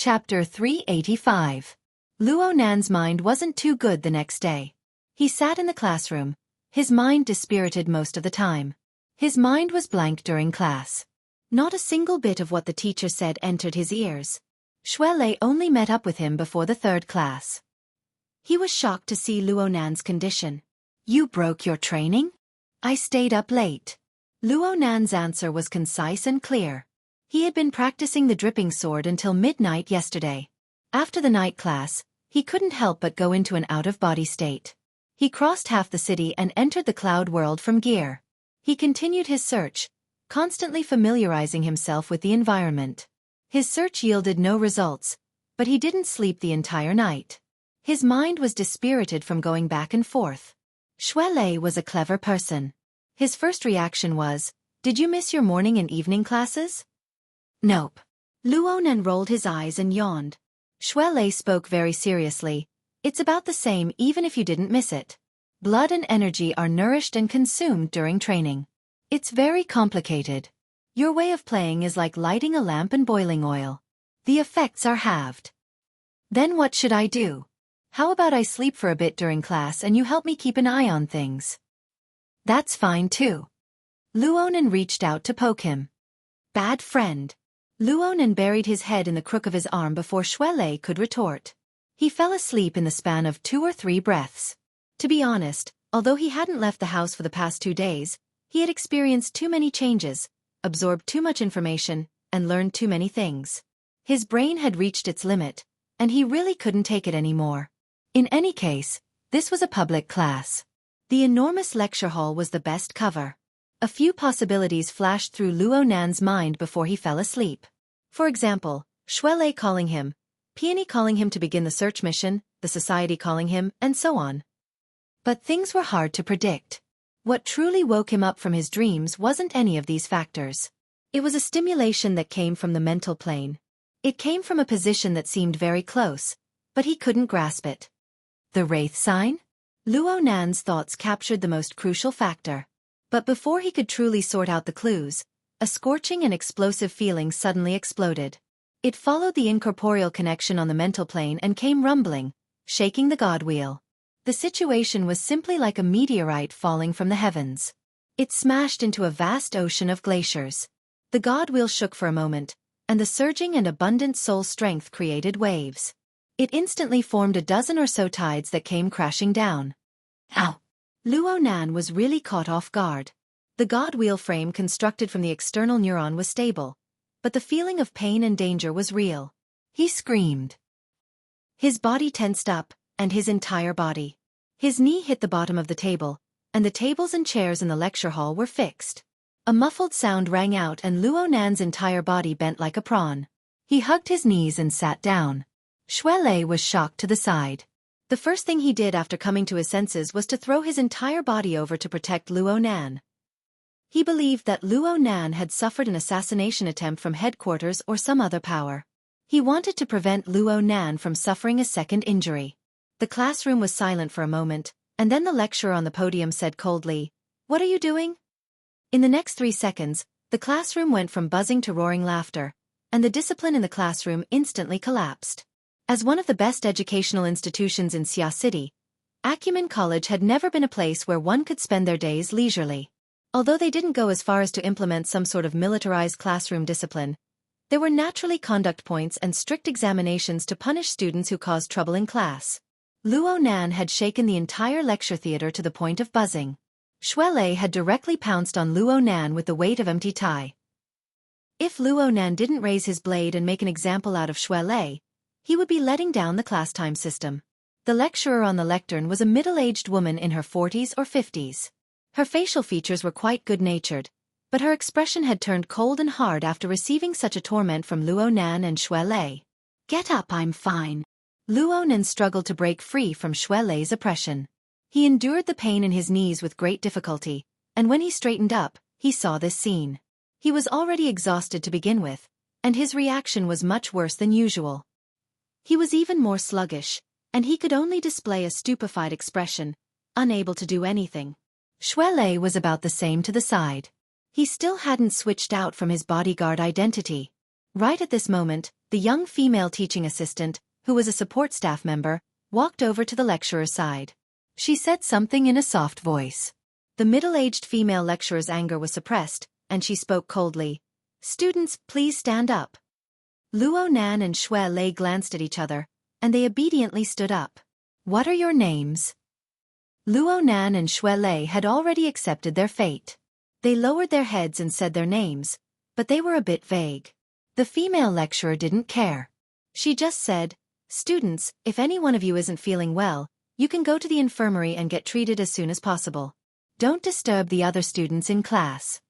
Chapter 385. Luo Nan's mind wasn't too good the next day. He sat in the classroom, his mind dispirited most of the time. His mind was blank during class. Not a single bit of what the teacher said entered his ears. Xuelei only met up with him before the third class. He was shocked to see Luo Nan's condition. "You broke your training?" "I stayed up late." Luo Nan's answer was concise and clear. He had been practicing the dripping sword until midnight yesterday. After the night class, he couldn't help but go into an out-of-body state. He crossed half the city and entered the cloud world from gear. He continued his search, constantly familiarizing himself with the environment. His search yielded no results, but he didn't sleep the entire night. His mind was dispirited from going back and forth. Xuelei was a clever person. His first reaction was, "Did you miss your morning and evening classes?" "Nope." Luo Nan rolled his eyes and yawned. Xuelei spoke very seriously. "It's about the same even if you didn't miss it. Blood and energy are nourished and consumed during training. It's very complicated. Your way of playing is like lighting a lamp and boiling oil. The effects are halved." "Then what should I do? How about I sleep for a bit during class and you help me keep an eye on things?" "That's fine too." Luo Nan reached out to poke him. "Bad friend." Luo Nan buried his head in the crook of his arm before Xuelei could retort. He fell asleep in the span of 2 or 3 breaths. To be honest, although he hadn't left the house for the past 2 days, he had experienced too many changes, absorbed too much information, and learned too many things. His brain had reached its limit, and he really couldn't take it anymore. In any case, this was a public class. The enormous lecture hall was the best cover. A few possibilities flashed through Luo Nan's mind before he fell asleep. For example, Xuelei calling him, Peony calling him to begin the search mission, the society calling him, and so on. But things were hard to predict. What truly woke him up from his dreams wasn't any of these factors. It was a stimulation that came from the mental plane. It came from a position that seemed very close, but he couldn't grasp it. The Wraith sign? Luo Nan's thoughts captured the most crucial factor. But before he could truly sort out the clues, a scorching and explosive feeling suddenly exploded. It followed the incorporeal connection on the mental plane and came rumbling, shaking the god wheel. The situation was simply like a meteorite falling from the heavens. It smashed into a vast ocean of glaciers. The god wheel shook for a moment, and the surging and abundant soul strength created waves. It instantly formed a dozen or so tides that came crashing down. Ow! Luo Nan was really caught off guard. The god wheel frame constructed from the external neuron was stable, but the feeling of pain and danger was real. He screamed. His body tensed up, and his entire body. His knee hit the bottom of the table, and the tables and chairs in the lecture hall were fixed. A muffled sound rang out and Luo Nan's entire body bent like a prawn. He hugged his knees and sat down. Xuelei was shocked to the side. The first thing he did after coming to his senses was to throw his entire body over to protect Luo Nan. He believed that Luo Nan had suffered an assassination attempt from headquarters or some other power. He wanted to prevent Luo Nan from suffering a second injury. The classroom was silent for a moment, and then the lecturer on the podium said coldly, "What are you doing?" In the next 3 seconds, the classroom went from buzzing to roaring laughter, and the discipline in the classroom instantly collapsed. As one of the best educational institutions in Xia City, Acumen College had never been a place where one could spend their days leisurely. Although they didn't go as far as to implement some sort of militarized classroom discipline, there were naturally conduct points and strict examinations to punish students who caused trouble in class. Luo Nan had shaken the entire lecture theater to the point of buzzing. Xuelei had directly pounced on Luo Nan with the weight of empty tie. If Luo Nan didn't raise his blade and make an example out of Xuelei, he would be letting down the class time system. The lecturer on the lectern was a middle-aged woman in her 40s or 50s. Her facial features were quite good-natured, but her expression had turned cold and hard after receiving such a torment from Luo Nan and Xuelei. "Get up, I'm fine." Luo Nan struggled to break free from Xuelei's oppression. He endured the pain in his knees with great difficulty, and when he straightened up, he saw this scene. He was already exhausted to begin with, and his reaction was much worse than usual. He was even more sluggish, and he could only display a stupefied expression, unable to do anything. Xuelei was about the same to the side. He still hadn't switched out from his bodyguard identity. Right at this moment, the young female teaching assistant, who was a support staff member, walked over to the lecturer's side. She said something in a soft voice. The middle-aged female lecturer's anger was suppressed, and she spoke coldly. "Students, please stand up." Luo Nan and Xue Lei glanced at each other, and they obediently stood up. "What are your names?" Luo Nan and Xue Lei had already accepted their fate. They lowered their heads and said their names, but they were a bit vague. The female lecturer didn't care. She just said, "Students, if any one of you isn't feeling well, you can go to the infirmary and get treated as soon as possible. Don't disturb the other students in class."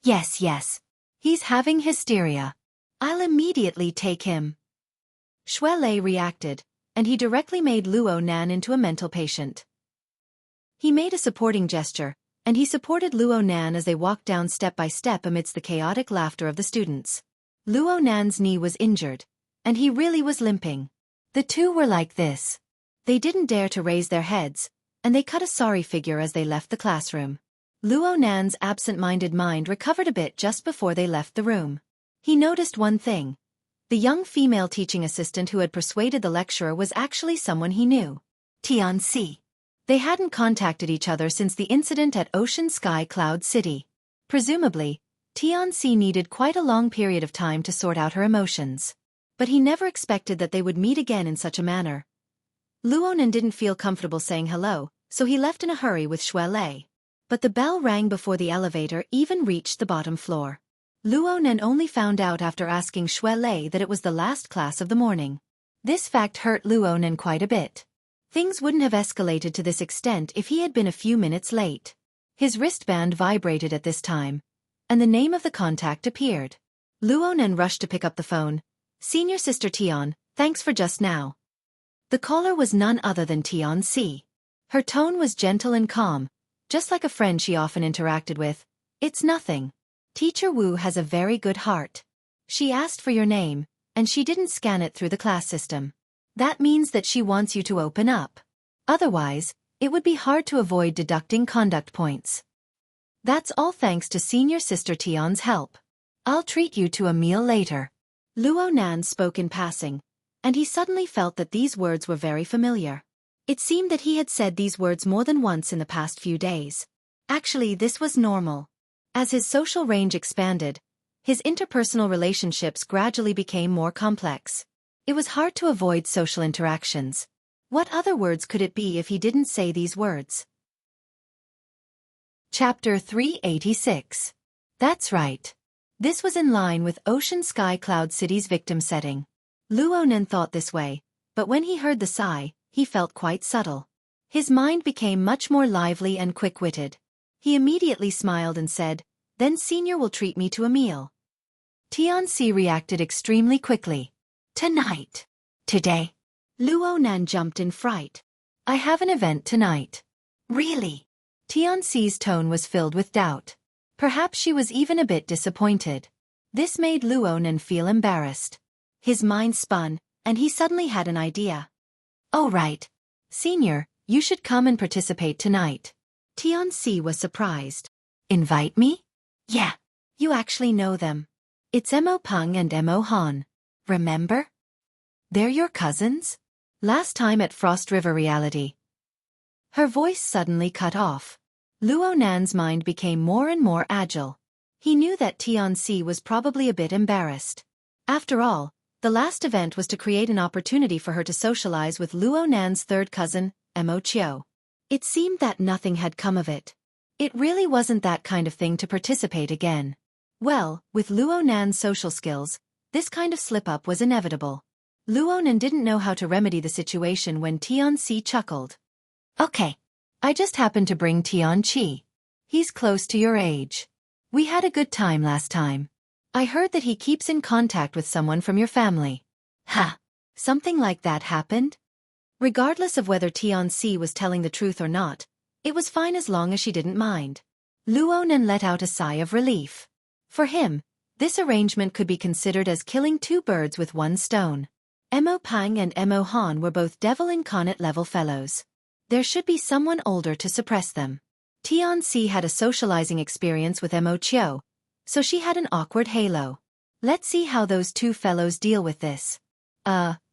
Yes. He's having hysteria. I'll immediately take him." Xue Lei reacted, and he directly made Luo Nan into a mental patient. He made a supporting gesture, and he supported Luo Nan as they walked down step by step amidst the chaotic laughter of the students. Luo Nan's knee was injured, and he really was limping. The two were like this. They didn't dare to raise their heads, and they cut a sorry figure as they left the classroom. Luo Nan's absent-minded mind recovered a bit just before they left the room. He noticed one thing. The young female teaching assistant who had persuaded the lecturer was actually someone he knew. Tianxi. They hadn't contacted each other since the incident at Ocean Sky Cloud City. Presumably, Tianxi needed quite a long period of time to sort out her emotions. But he never expected that they would meet again in such a manner. Luonan didn't feel comfortable saying hello, so he left in a hurry with Xue Lei. But the bell rang before the elevator even reached the bottom floor. Luonan only found out after asking Xue Lei that it was the last class of the morning. This fact hurt Luonan quite a bit. Things wouldn't have escalated to this extent if he had been a few minutes late. His wristband vibrated at this time, and the name of the contact appeared. Luonan rushed to pick up the phone. "Senior Sister Tian, thanks for just now." The caller was none other than Tianxi. Her tone was gentle and calm, just like a friend she often interacted with. "It's nothing. Teacher Wu has a very good heart. She asked for your name, and she didn't scan it through the class system. That means that she wants you to open up. Otherwise, it would be hard to avoid deducting conduct points. That's all thanks to Senior Sister Tian's help. I'll treat you to a meal later." Luo Nan spoke in passing, and he suddenly felt that these words were very familiar. It seemed that he had said these words more than once in the past few days. Actually, this was normal. As his social range expanded, his interpersonal relationships gradually became more complex. It was hard to avoid social interactions. What other words could it be if he didn't say these words? Chapter 386. That's right. This was in line with Ocean Sky Cloud City's victim setting. Luonan thought this way, but when he heard the sigh, he felt quite subtle. His mind became much more lively and quick-witted. He immediately smiled and said, "Then Senior will treat me to a meal." Tianxi reacted extremely quickly. "Tonight. Today." Luonan jumped in fright. "I have an event tonight." "Really?" Tianxi's tone was filled with doubt. Perhaps she was even a bit disappointed. This made Luonan feel embarrassed. His mind spun, and he suddenly had an idea. "Oh right. Senior, you should come and participate tonight." Tianxi was surprised. "Invite me?" "Yeah. You actually know them. It's Mo Peng and Mo Han. Remember? They're your cousins? Last time at Frost River Reality." Her voice suddenly cut off. Luonan's mind became more and more agile. He knew that Tianxi was probably a bit embarrassed. After all, the last event was to create an opportunity for her to socialize with Luonan's third cousin, Mo Chiu. It seemed that nothing had come of it. It really wasn't that kind of thing to participate again. Well, with Luonan's social skills, this kind of slip-up was inevitable. Luonan didn't know how to remedy the situation when Tianxi chuckled. "Okay. I just happened to bring Tianqi. He's close to your age. We had a good time last time. I heard that he keeps in contact with someone from your family." "Ha! Something like that happened?" Regardless of whether Tianxi was telling the truth or not, it was fine as long as she didn't mind. Luonan let out a sigh of relief. For him, this arrangement could be considered as killing two birds with one stone. Mo Peng and Mo Han were both Devil Incarnate level fellows. There should be someone older to suppress them. Tianxi had a socializing experience with Mo Chiu, so she had an awkward halo. Let's see how those two fellows deal with this.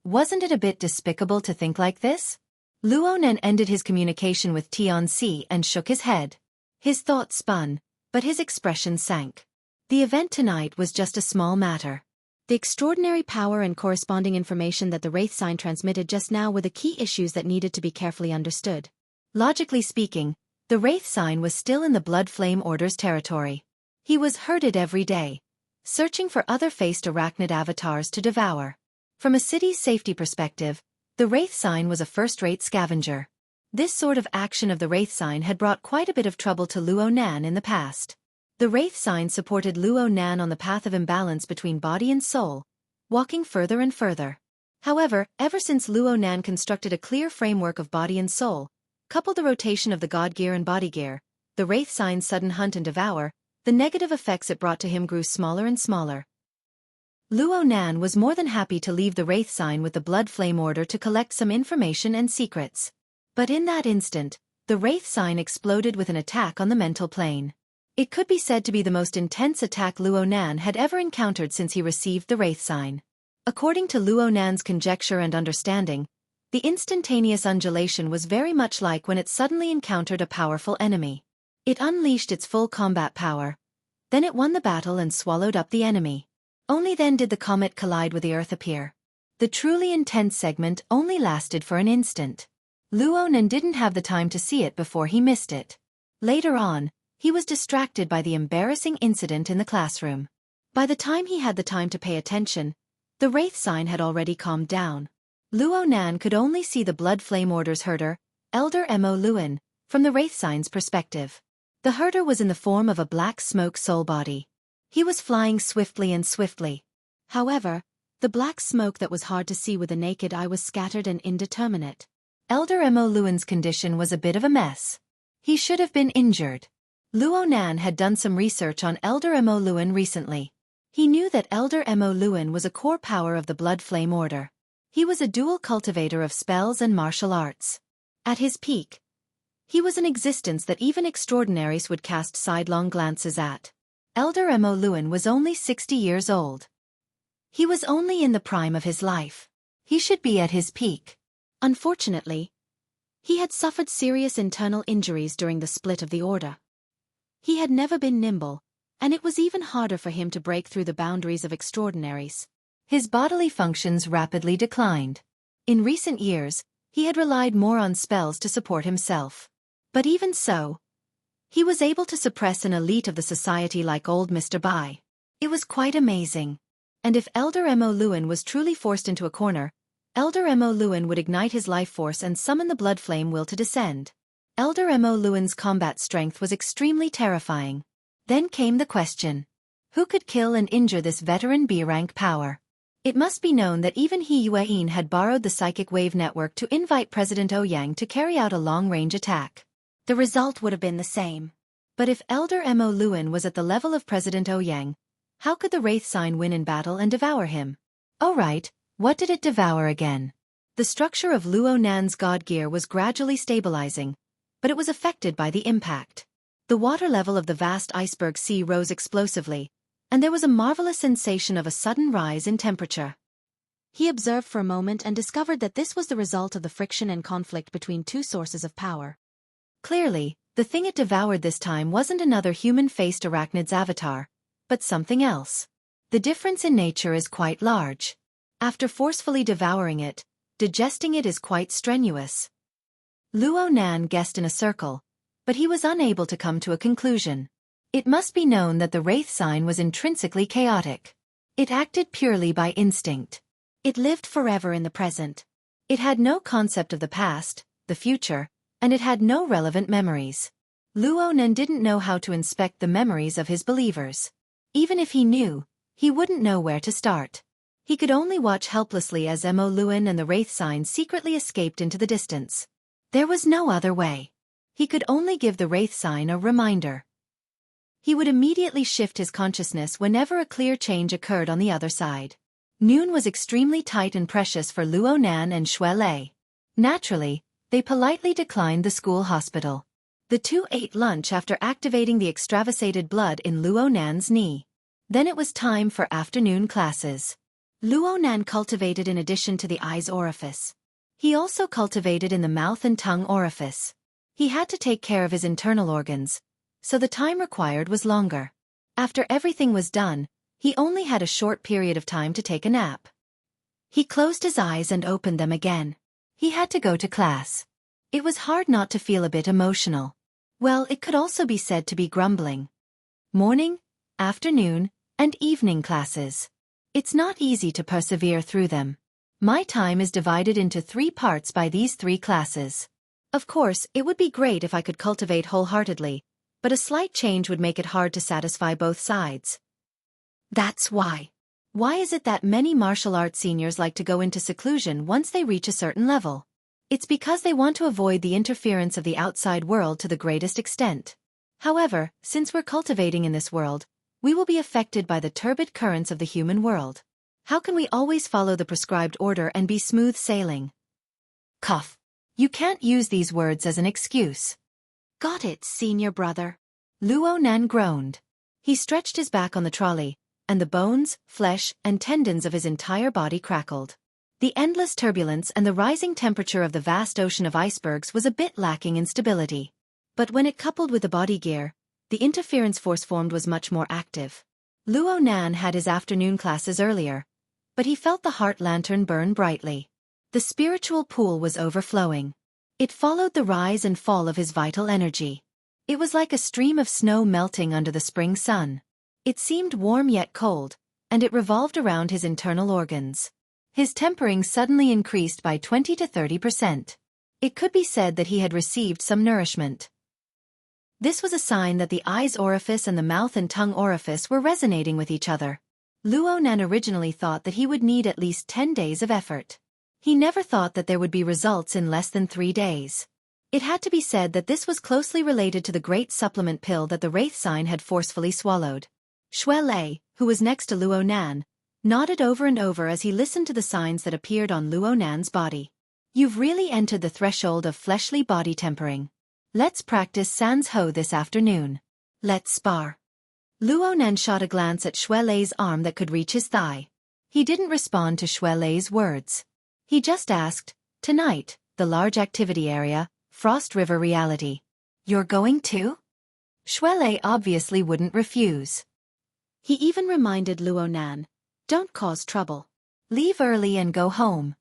Wasn't it a bit despicable to think like this? Luo Nan ended his communication with Tianxi and shook his head. His thoughts spun, but his expression sank. The event tonight was just a small matter. The extraordinary power and corresponding information that the Wraith sign transmitted just now were the key issues that needed to be carefully understood. Logically speaking, the Wraith sign was still in the Blood Flame Order's territory. He was herded every day, searching for other faced arachnid avatars to devour. From a city's safety perspective, the Wraith sign was a first-rate scavenger. This sort of action of the Wraith sign had brought quite a bit of trouble to Luo Nan in the past. The Wraith sign supported Luo Nan on the path of imbalance between body and soul, walking further and further. However, ever since Luo Nan constructed a clear framework of body and soul, coupled the rotation of the God Gear and Body Gear, the Wraith sign's sudden hunt and devour, the negative effects it brought to him grew smaller and smaller. Luo Nan was more than happy to leave the Wraith sign with the Blood Flame Order to collect some information and secrets. But in that instant, the Wraith sign exploded with an attack on the mental plane. It could be said to be the most intense attack Luo Nan had ever encountered since he received the Wraith sign. According to Luo Nan's conjecture and understanding, the instantaneous undulation was very much like when it suddenly encountered a powerful enemy. It unleashed its full combat power. Then it won the battle and swallowed up the enemy. Only then did the comet collide with the Earth appear. The truly intense segment only lasted for an instant. Luo Nan didn't have the time to see it before he missed it. Later on, he was distracted by the embarrassing incident in the classroom. By the time he had the time to pay attention, the Wraith sign had already calmed down. Luo Nan could only see the Blood Flame Order's herder, Elder Mo Luan, from the Wraith sign's perspective. The herder was in the form of a black smoke soul body. He was flying swiftly and swiftly. However, the black smoke that was hard to see with the naked eye was scattered and indeterminate. Elder Mo Luan's condition was a bit of a mess. He should have been injured. Luo Nan had done some research on Elder Mo Luan recently. He knew that Elder Mo Luan was a core power of the Blood Flame Order. He was a dual cultivator of spells and martial arts. At his peak, he was an existence that even extraordinaries would cast sidelong glances at. Elder Mo Luan was only 60 years old. He was only in the prime of his life. He should be at his peak. Unfortunately, he had suffered serious internal injuries during the split of the order. He had never been nimble, and it was even harder for him to break through the boundaries of extraordinaries. His bodily functions rapidly declined. In recent years, he had relied more on spells to support himself. But even so, he was able to suppress an elite of the society like old Mr. Bai. It was quite amazing. And if Elder Mo Luan was truly forced into a corner, Elder Mo Luan would ignite his life force and summon the blood flame will to descend. Elder Mo Luan's combat strength was extremely terrifying. Then came the question. Who could kill and injure this veteran B-rank power? It must be known that even He Yuan had borrowed the psychic wave network to invite President Ouyang to carry out a long-range attack. The result would have been the same. But if Elder Mo Luan was at the level of President Ouyang, how could the Wraith sign win in battle and devour him? Oh right, what did it devour again? The structure of Luo Nan's God Gear was gradually stabilizing, but it was affected by the impact. The water level of the vast iceberg sea rose explosively, and there was a marvelous sensation of a sudden rise in temperature. He observed for a moment and discovered that this was the result of the friction and conflict between two sources of power. Clearly, the thing it devoured this time wasn't another human-faced arachnid's avatar, but something else. The difference in nature is quite large. After forcefully devouring it, digesting it is quite strenuous. Luo Nan guessed in a circle, but he was unable to come to a conclusion. It must be known that the Wraith sign was intrinsically chaotic. It acted purely by instinct. It lived forever in the present. It had no concept of the past, the future, and it had no relevant memories. Luo Nan didn't know how to inspect the memories of his believers. Even if he knew, he wouldn't know where to start. He could only watch helplessly as Mo Luan and the Wraith sign secretly escaped into the distance. There was no other way. He could only give the Wraith sign a reminder. He would immediately shift his consciousness whenever a clear change occurred on the other side. Noon was extremely tight and precious for Luo Nan and Xue Lei. Naturally, they politely declined the school hospital. The two ate lunch after activating the extravasated blood in Luo Nan's knee. Then it was time for afternoon classes. Luo Nan cultivated in addition to the eye's orifice. He also cultivated in the mouth and tongue orifice. He had to take care of his internal organs, so the time required was longer. After everything was done, he only had a short period of time to take a nap. He closed his eyes and opened them again. He had to go to class. It was hard not to feel a bit emotional. Well, it could also be said to be grumbling. Morning, afternoon, and evening classes. It's not easy to persevere through them. My time is divided into 3 parts by these 3 classes. Of course, it would be great if I could cultivate wholeheartedly, but a slight change would make it hard to satisfy both sides. That's why. Why is it that many martial arts seniors like to go into seclusion once they reach a certain level? It's because they want to avoid the interference of the outside world to the greatest extent. However, since we're cultivating in this world, we will be affected by the turbid currents of the human world. How can we always follow the prescribed order and be smooth sailing? Cough. You can't use these words as an excuse. Got it, senior brother. Luo Nan groaned. He stretched his back on the trolley, and the bones, flesh, and tendons of his entire body crackled. The endless turbulence and the rising temperature of the vast ocean of icebergs was a bit lacking in stability. But when it coupled with the body gear, the interference force formed was much more active. Luo Nan had his afternoon classes earlier, but he felt the heart lantern burn brightly. The spiritual pool was overflowing. It followed the rise and fall of his vital energy. It was like a stream of snow melting under the spring sun. It seemed warm yet cold, and it revolved around his internal organs. His tempering suddenly increased by 20 to 30%. It could be said that he had received some nourishment. This was a sign that the eye's orifice and the mouth and tongue orifice were resonating with each other. Luo Nan originally thought that he would need at least 10 days of effort. He never thought that there would be results in less than 3 days. It had to be said that this was closely related to the great supplement pill that the Wraith sign had forcefully swallowed. Xue Lei, who was next to Luo Nan, nodded over and over as he listened to the signs that appeared on Luo Nan's body. You've really entered the threshold of fleshly body tempering. Let's practice Sans Ho this afternoon. Let's spar. Luo Nan shot a glance at Xue Lei's arm that could reach his thigh. He didn't respond to Xue Lei's words. He just asked, tonight, the large activity area, Frost River reality. You're going too? Xue Lei obviously wouldn't refuse. He even reminded Luo Nan, don't cause trouble. Leave early and go home.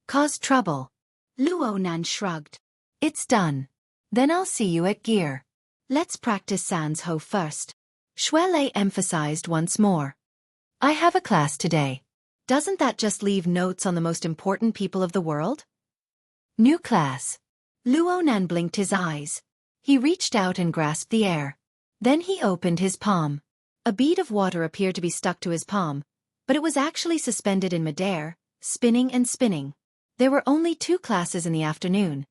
Cause trouble. Luo Nan shrugged. It's done. Then I'll see you at gear. Let's practice Sans Ho first. Xue Lei emphasized once more. I have a class today. Doesn't that just leave notes on the most important people of the world? New class. Luo Nan blinked his eyes. He reached out and grasped the air. Then he opened his palm. A bead of water appeared to be stuck to his palm, but it was actually suspended in midair, spinning and spinning. There were only 2 classes in the afternoon,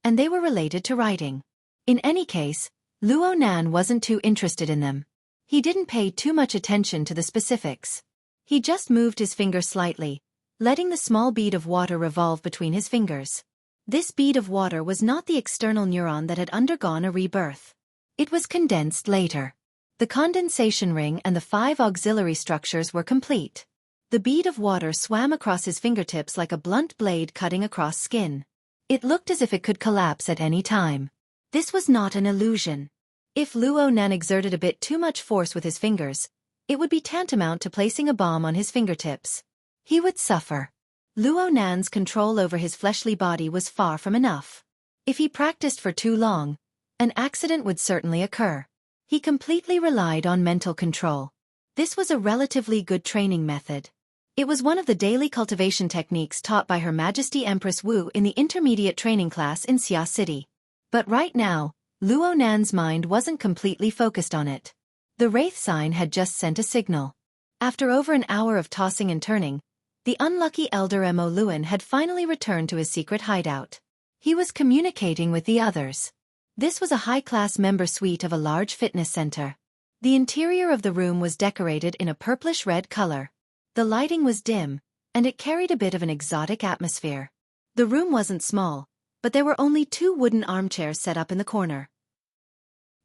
and they were related to writing. In any case, Luo Nan wasn't too interested in them. He didn't pay too much attention to the specifics. He just moved his finger slightly, letting the small bead of water revolve between his fingers. This bead of water was not the external neuron that had undergone a rebirth. It was condensed later. The condensation ring and the 5 auxiliary structures were complete. The bead of water swam across his fingertips like a blunt blade cutting across skin. It looked as if it could collapse at any time. This was not an illusion. If Luo Nan exerted a bit too much force with his fingers, it would be tantamount to placing a bomb on his fingertips. He would suffer. Luo Nan's control over his fleshly body was far from enough. If he practiced for too long, an accident would certainly occur. He completely relied on mental control. This was a relatively good training method. It was one of the daily cultivation techniques taught by Her Majesty Empress Wu in the intermediate training class in Xia City. But right now, Luo Nan's mind wasn't completely focused on it. The Wraith sign had just sent a signal. After over an hour of tossing and turning, the unlucky elder Mo Luan had finally returned to his secret hideout. He was communicating with the others. This was a high-class member suite of a large fitness center. The interior of the room was decorated in a purplish-red color. The lighting was dim, and it carried a bit of an exotic atmosphere. The room wasn't small, but there were only 2 wooden armchairs set up in the corner.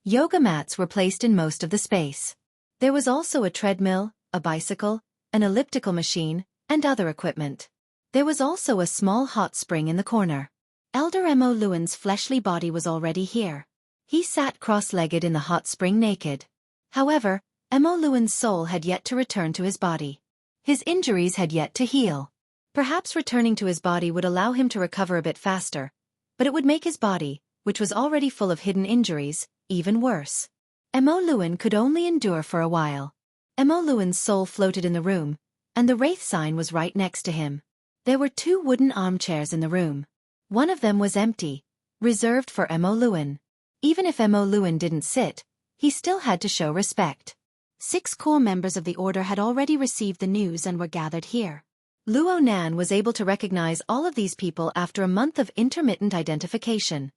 Yoga mats were placed in most of the space. There was also a treadmill, a bicycle, an elliptical machine, and other equipment. There was also a small hot spring in the corner. Elder Mo Luan's fleshly body was already here. He sat cross-legged in the hot spring naked. However, Mo Luan's soul had yet to return to his body. His injuries had yet to heal. Perhaps returning to his body would allow him to recover a bit faster, but it would make his body, which was already full of hidden injuries, even worse. Mo Luan could only endure for a while. Mo Luan's soul floated in the room, and the wraith sign was right next to him. There were 2 wooden armchairs in the room. One of them was empty, reserved for Mo Luan. Even if Mo Luan didn't sit, he still had to show respect. 6 core members of the order had already received the news and were gathered here. Luo Nan was able to recognize all of these people after a month of intermittent identification.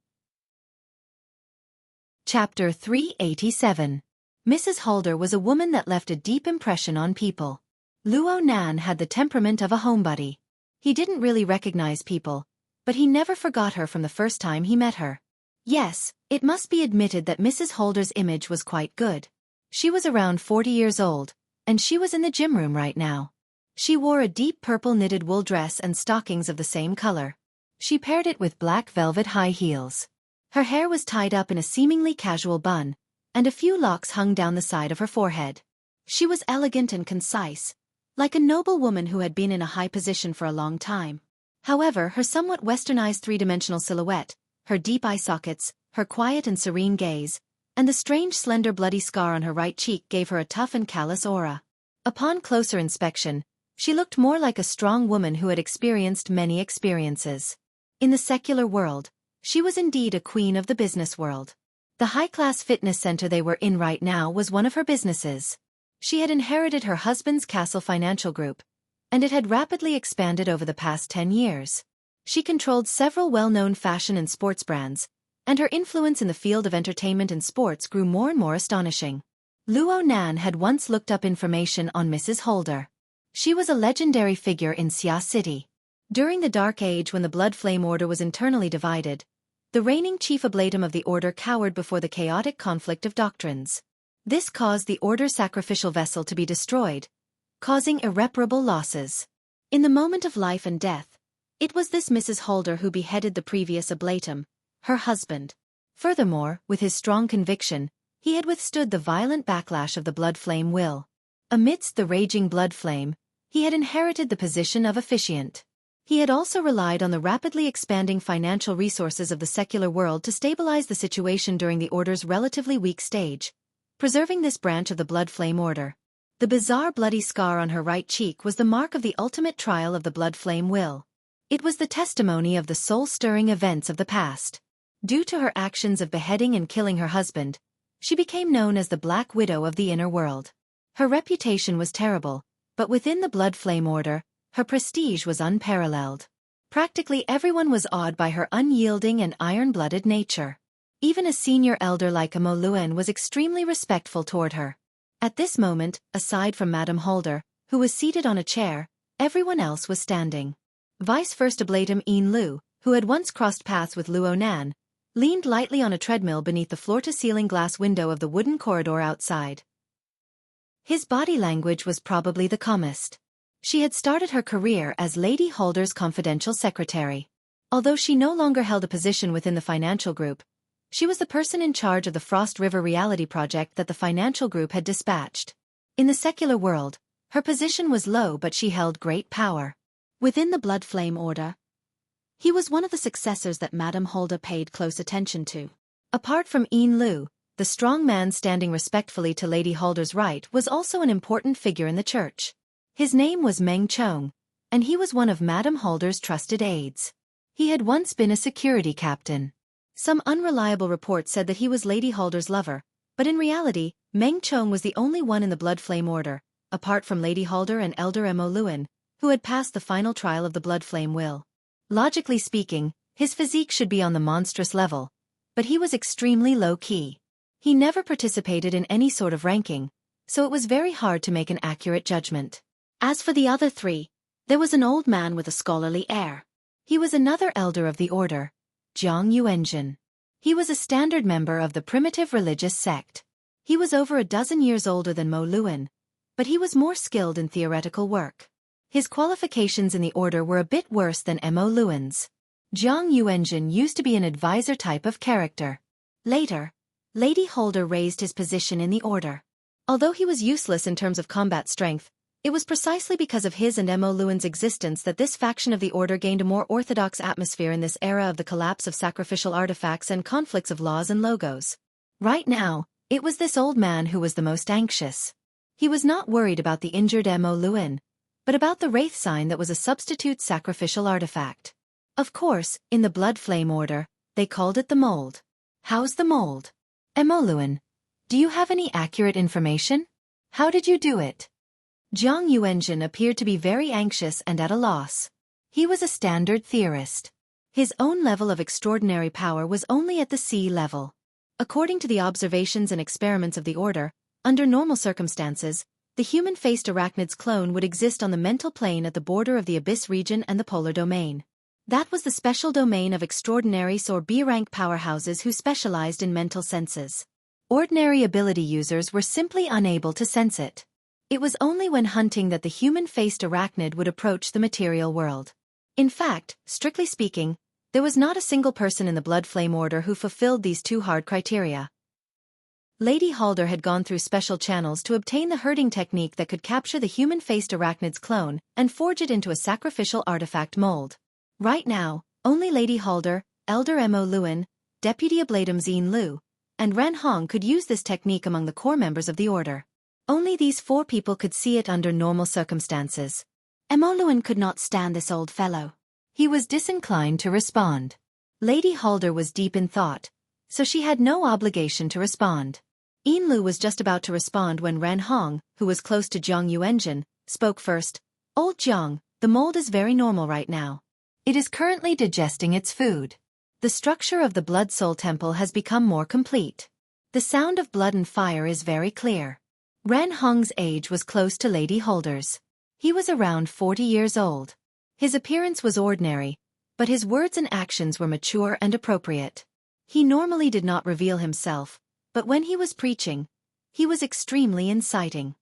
Chapter 387. Mrs. Holder was a woman that left a deep impression on people. Luo Nan had the temperament of a homebody. He didn't really recognize people, but he never forgot her from the first time he met her. Yes, it must be admitted that Mrs. Holder's image was quite good. She was around 40 years old, and she was in the gym room right now. She wore a deep purple knitted wool dress and stockings of the same color. She paired it with black velvet high heels. Her hair was tied up in a seemingly casual bun, and a few locks hung down the side of her forehead. She was elegant and concise, like a noble woman who had been in a high position for a long time. However, her somewhat westernized 3-dimensional silhouette, her deep eye sockets, her quiet and serene gaze, and the strange slender bloody scar on her right cheek gave her a tough and callous aura. Upon closer inspection, she looked more like a strong woman who had experienced many experiences. In the secular world, she was indeed a queen of the business world. The high-class fitness center they were in right now was one of her businesses. She had inherited her husband's Castle Financial Group, and it had rapidly expanded over the past 10 years. She controlled several well-known fashion and sports brands, and her influence in the field of entertainment and sports grew more and more astonishing. Luo Nan had once looked up information on Mrs. Holder. She was a legendary figure in Xia City. During the Dark Age when the Blood Flame Order was internally divided, the reigning chief ablatum of the order cowered before the chaotic conflict of doctrines. This caused the order's sacrificial vessel to be destroyed, causing irreparable losses. In the moment of life and death, it was this Mrs. Holder who beheaded the previous ablatum, her husband. Furthermore, with his strong conviction, he had withstood the violent backlash of the blood flame will. Amidst the raging blood flame, he had inherited the position of officiant. He had also relied on the rapidly expanding financial resources of the secular world to stabilize the situation during the order's relatively weak stage, preserving this branch of the blood flame order. The bizarre bloody scar on her right cheek was the mark of the ultimate trial of the blood flame will. It was the testimony of the soul-stirring events of the past. Due to her actions of beheading and killing her husband, she became known as the Black Widow of the inner world. Her reputation was terrible, but within the blood flame order, her prestige was unparalleled. Practically everyone was awed by her unyielding and iron-blooded nature. Even a senior elder like Mo Luan was extremely respectful toward her. At this moment, aside from Madame Holder, who was seated on a chair, everyone else was standing. Vice First Ablatum Yin Lu, who had once crossed paths with Luo Nan, leaned lightly on a treadmill beneath the floor-to-ceiling glass window of the wooden corridor outside. His body language was probably the calmest. She had started her career as Lady Holder's confidential secretary. Although she no longer held a position within the financial group, she was the person in charge of the Frost River reality project that the financial group had dispatched. In the secular world, her position was low but she held great power. Within the Blood Flame Order, he was one of the successors that Madame Holder paid close attention to. Apart from Yin Lu, the strong man standing respectfully to Lady Holder's right was also an important figure in the church. His name was Meng Chong, and he was one of Madame Holder's trusted aides. He had once been a security captain. Some unreliable reports said that he was Lady Holder's lover, but in reality, Meng Chong was the only one in the Blood Flame Order, apart from Lady Holder and Elder Mo Luan, who had passed the final trial of the Blood Flame will. Logically speaking, his physique should be on the monstrous level, but he was extremely low-key. He never participated in any sort of ranking, so it was very hard to make an accurate judgment. As for the other three, there was an old man with a scholarly air. He was another elder of the order, Jiang Yuanjin. He was a standard member of the primitive religious sect. He was over a dozen years older than Mo Luan, but he was more skilled in theoretical work. His qualifications in the order were a bit worse than Mo Luan's. Jiang Yuanjun used to be an advisor type of character. Later, Lady Holder raised his position in the order. Although he was useless in terms of combat strength, it was precisely because of his and Mo Luan's existence that this faction of the order gained a more orthodox atmosphere in this era of the collapse of sacrificial artifacts and conflicts of laws and logos. Right now, it was this old man who was the most anxious. He was not worried about the injured Mo Luan, but about the wraith sign that was a substitute sacrificial artifact. Of course, in the Blood Flame Order, they called it the mold. How's the mold? Mo Luan, do you have any accurate information? How did you do it? Jiang Yuanjun appeared to be very anxious and at a loss. He was a standard theorist. His own level of extraordinary power was only at the C level. According to the observations and experiments of the Order, under normal circumstances, the human-faced arachnid's clone would exist on the mental plane at the border of the Abyss region and the Polar Domain. That was the special domain of extraordinaries or B-rank powerhouses who specialized in mental senses. Ordinary ability users were simply unable to sense it. It was only when hunting that the human-faced arachnid would approach the material world. In fact, strictly speaking, there was not a single person in the Blood Flame Order who fulfilled these two hard criteria. Lady Halder had gone through special channels to obtain the herding technique that could capture the human-faced arachnid's clone and forge it into a sacrificial artifact mold. Right now, only Lady Halder, Elder Mo Luan, Deputy Ablatum Xin Lu, and Ren Hong could use this technique among the core members of the Order. Only these 4 people could see it under normal circumstances. Mo Luan could not stand this old fellow. He was disinclined to respond. Lady Halder was deep in thought, so she had no obligation to respond. Yin Lu was just about to respond when Ren Hong, who was close to Jiang Yuanjun, spoke first. Old Jiang, the mold is very normal right now. It is currently digesting its food. The structure of the Blood Soul Temple has become more complete. The sound of blood and fire is very clear. Ren Hong's age was close to Lady Holder's. He was around 40 years old. His appearance was ordinary, but his words and actions were mature and appropriate. He normally did not reveal himself, but when he was preaching, he was extremely inciting.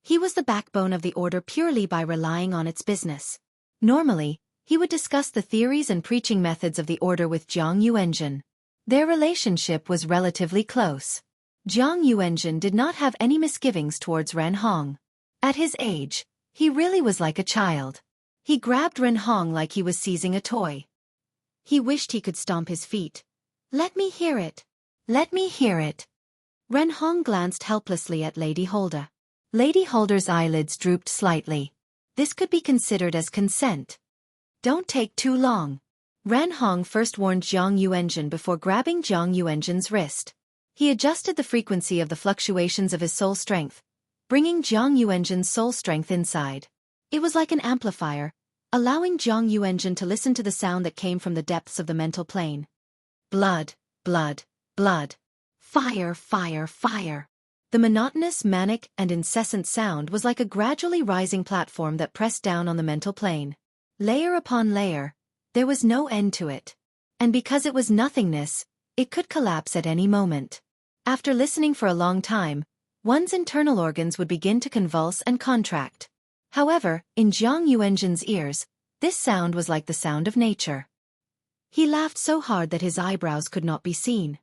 He was the backbone of the Order purely by relying on its business. Normally, he would discuss the theories and preaching methods of the Order with Jiang Yuanjun. Their relationship was relatively close. Jiang Yuanjun did not have any misgivings towards Ren Hong. At his age, he really was like a child. He grabbed Ren Hong like he was seizing a toy. He wished he could stomp his feet. Let me hear it. Let me hear it. Ren Hong glanced helplessly at Lady Holder. Lady Holder's eyelids drooped slightly. This could be considered as consent. Don't take too long. Ren Hong first warned Jiang Yuanjun before grabbing Jiang Yuanjun's wrist. He adjusted the frequency of the fluctuations of his soul strength, bringing Jiang Yuanjun's soul strength inside. It was like an amplifier, allowing Jiang Yuanjun to listen to the sound that came from the depths of the mental plane. Blood, blood, blood. Fire, fire, fire. The monotonous, manic, and incessant sound was like a gradually rising platform that pressed down on the mental plane. Layer upon layer, there was no end to it. And because it was nothingness, it could collapse at any moment. After listening for a long time, one's internal organs would begin to convulse and contract. However, in Jiang Yuanjun's ears, this sound was like the sound of nature. He laughed so hard that his eyebrows could not be seen.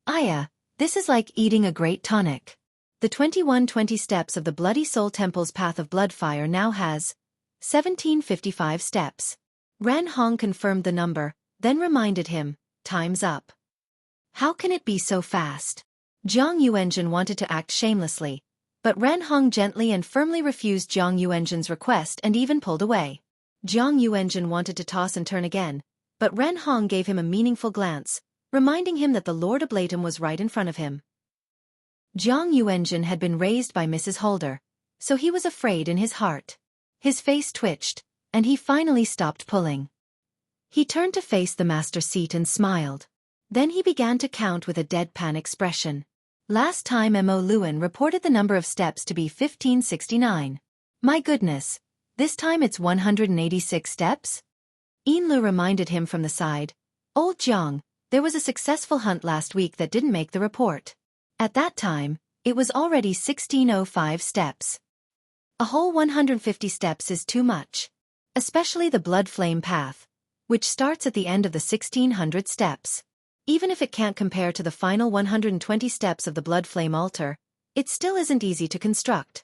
Aya, this is like eating a great tonic. The 2120 steps of the Bloody Soul Temple's Path of Blood Fire now has 1755 steps. Ren Hong confirmed the number, then reminded him, time's up. How can it be so fast? Jiang Yuanjun wanted to act shamelessly, but Ren Hong gently and firmly refused Jiang Yuanjun's request and even pulled away. Jiang Yuanjun wanted to toss and turn again, but Ren Hong gave him a meaningful glance, reminding him that the Lord Ablatum was right in front of him. Jiang Yuanjun had been raised by Mrs. Holder, so he was afraid in his heart. His face twitched, and he finally stopped pulling. He turned to face the master seat and smiled. Then he began to count with a deadpan expression. Last time Mo Luan reported the number of steps to be 1569. My goodness, this time it's 186 steps? Yin Lu reminded him from the side. Old Jiang, there was a successful hunt last week that didn't make the report. At that time, It was already 1605 steps. A whole 150 steps is too much. Especially the blood flame path, which starts at the end of the 1600 steps. Even if it can't compare to the final 120 steps of the blood flame altar, it still isn't easy to construct.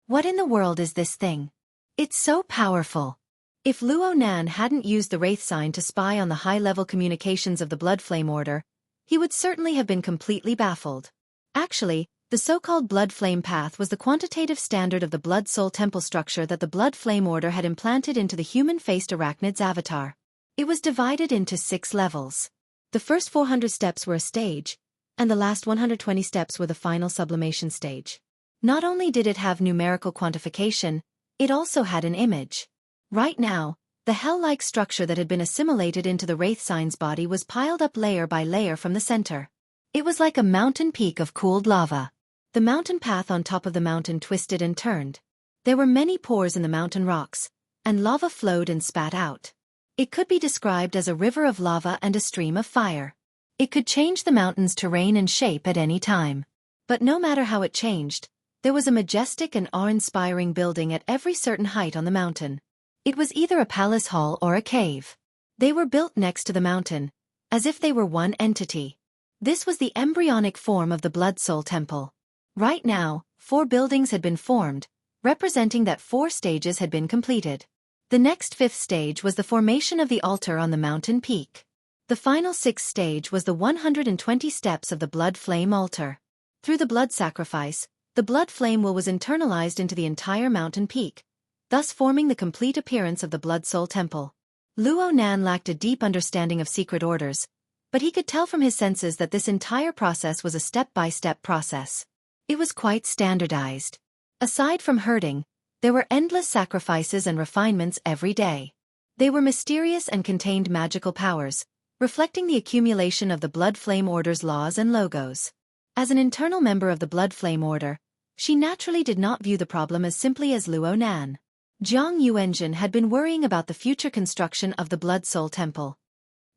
What in the world is this thing? It's so powerful. If Luo Nan hadn't used the Wraith sign to spy on the high-level communications of the Blood Flame Order, he would certainly have been completely baffled. Actually, the so-called Blood Flame Path was the quantitative standard of the Blood Soul Temple structure that the Blood Flame Order had implanted into the human-faced arachnid's avatar. It was divided into 6 levels. The first 400 steps were a stage, and the last 120 steps were the final sublimation stage. Not only did it have numerical quantification, it also had an image. Right now, the hell-like structure that had been assimilated into the Wraith sign's body was piled up layer by layer from the center. It was like a mountain peak of cooled lava. The mountain path on top of the mountain twisted and turned. There were many pores in the mountain rocks, and lava flowed and spat out. It could be described as a river of lava and a stream of fire. It could change the mountain's terrain and shape at any time. But no matter how it changed, there was a majestic and awe-inspiring building at every certain height on the mountain. It was either a palace hall or a cave. They were built next to the mountain, as if they were one entity. This was the embryonic form of the Blood Soul Temple. Right now, 4 buildings had been formed, representing that 4 stages had been completed. The next 5th stage was the formation of the altar on the mountain peak. The final 6th stage was the 120 steps of the Blood Flame Altar. Through the blood sacrifice, the blood flame will was internalized into the entire mountain peak, thus forming the complete appearance of the Blood Soul Temple. Luo Nan lacked a deep understanding of secret orders, but he could tell from his senses that this entire process was a step-by-step process. It was quite standardized. Aside from herding, there were endless sacrifices and refinements every day. They were mysterious and contained magical powers, reflecting the accumulation of the Blood Flame Order's laws and logos. As an internal member of the Blood Flame Order, she naturally did not view the problem as simply as Luo Nan. Jiang Yuanjun had been worrying about the future construction of the Blood Soul Temple.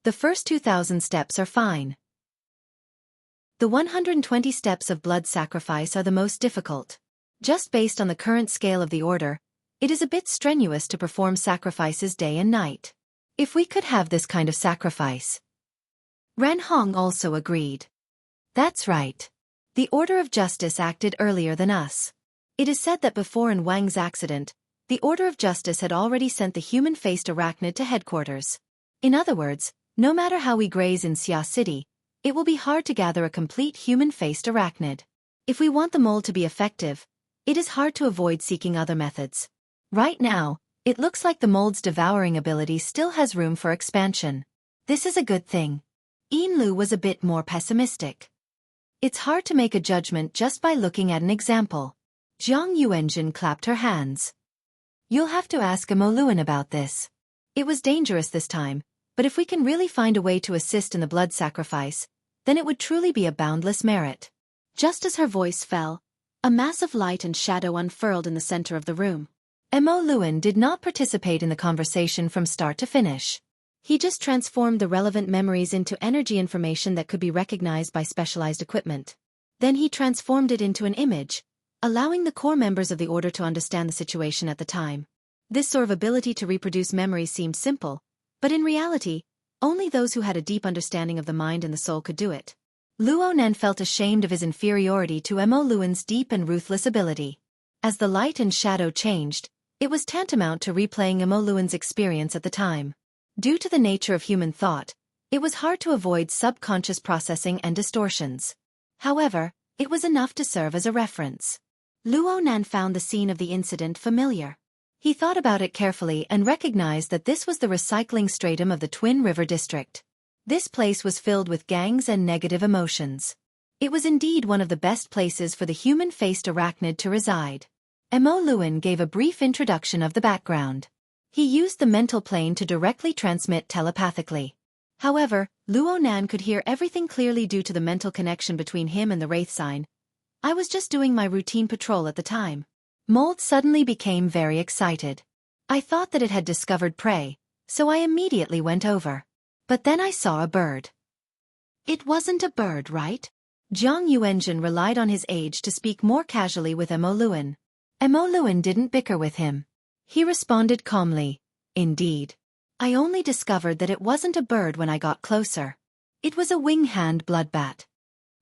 The first 2,000 steps are fine. The 120 steps of blood sacrifice are the most difficult. Just based on the current scale of the order, it is a bit strenuous to perform sacrifices day and night. If we could have this kind of sacrifice. Ren Hong also agreed. That's right. The Order of Justice acted earlier than us. It is said that before in Wang's accident, the Order of Justice had already sent the human-faced arachnid to headquarters. In other words, no matter how we graze in Xia City, it will be hard to gather a complete human-faced arachnid. If we want the mold to be effective, it is hard to avoid seeking other methods. Right now, it looks like the mold's devouring ability still has room for expansion. This is a good thing. Yin Lu was a bit more pessimistic. It's hard to make a judgment just by looking at an example. Jiang Yuanjun clapped her hands. You'll have to ask Amoluan about this. It was dangerous this time, but if we can really find a way to assist in the blood sacrifice, then it would truly be a boundless merit. Just as her voice fell, a mass of light and shadow unfurled in the center of the room. Amoluan did not participate in the conversation from start to finish. He just transformed the relevant memories into energy information that could be recognized by specialized equipment. Then he transformed it into an image, allowing the core members of the order to understand the situation at the time. This sort of ability to reproduce memories seemed simple, but in reality, only those who had a deep understanding of the mind and the soul could do it. Luo Nan felt ashamed of his inferiority to Amoluan's deep and ruthless ability. As the light and shadow changed, it was tantamount to replaying Amoluan's experience at the time. Due to the nature of human thought, it was hard to avoid subconscious processing and distortions. However, it was enough to serve as a reference. Luo Nan found the scene of the incident familiar. He thought about it carefully and recognized that this was the recycling stratum of the Twin River District. This place was filled with gangs and negative emotions. It was indeed one of the best places for the human-faced arachnid to reside. Amoluan gave a brief introduction of the background. He used the mental plane to directly transmit telepathically. However, Luo Nan could hear everything clearly due to the mental connection between him and the Wraith sign. I was just doing my routine patrol at the time. Mold suddenly became very excited. I thought that it had discovered prey, so I immediately went over. But then I saw a bird. It wasn't a bird, right? Jiang Yuanzhen relied on his age to speak more casually with Mo Luan. Mo Luan didn't bicker with him. He responded calmly, "Indeed. I only discovered that it wasn't a bird when I got closer. It was a wing-hand bloodbat."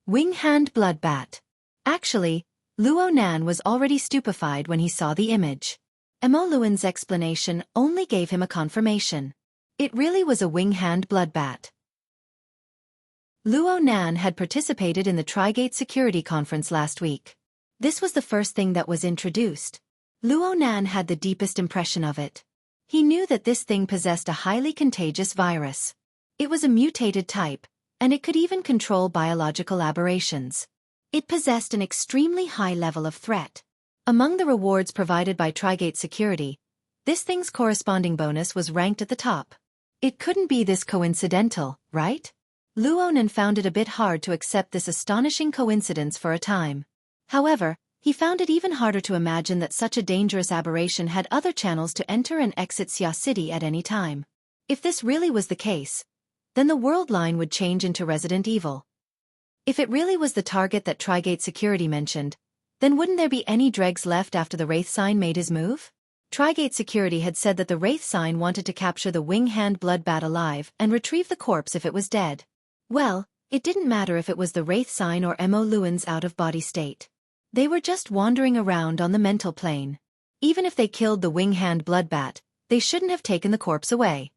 Wing-hand bloodbat. Actually, Luo Nan was already stupefied when he saw the image. Mo Luan's explanation only gave him a confirmation. It really was a wing-hand bloodbat. Luo Nan had participated in the Trigate Security Conference last week. This was the first thing that was introduced. Luo Nan had the deepest impression of it. He knew that this thing possessed a highly contagious virus. It was a mutated type, and it could even control biological aberrations. It possessed an extremely high level of threat. Among the rewards provided by Trigate Security, this thing's corresponding bonus was ranked at the top. It couldn't be this coincidental, right? Luo Nan found it a bit hard to accept this astonishing coincidence for a time. However, he found it even harder to imagine that such a dangerous aberration had other channels to enter and exit Xia City at any time. If this really was the case, then the world line would change into Resident Evil. If it really was the target that Trigate Security mentioned, then wouldn't there be any dregs left after the Wraith Sign made his move? Trigate Security had said that the Wraith Sign wanted to capture the wing-hand bloodbat alive and retrieve the corpse if it was dead. Well, it didn't matter if it was the Wraith Sign or Mo Luan's out-of-body state. They were just wandering around on the mental plane. Even if they killed the wing-hand bloodbat, they shouldn't have taken the corpse away.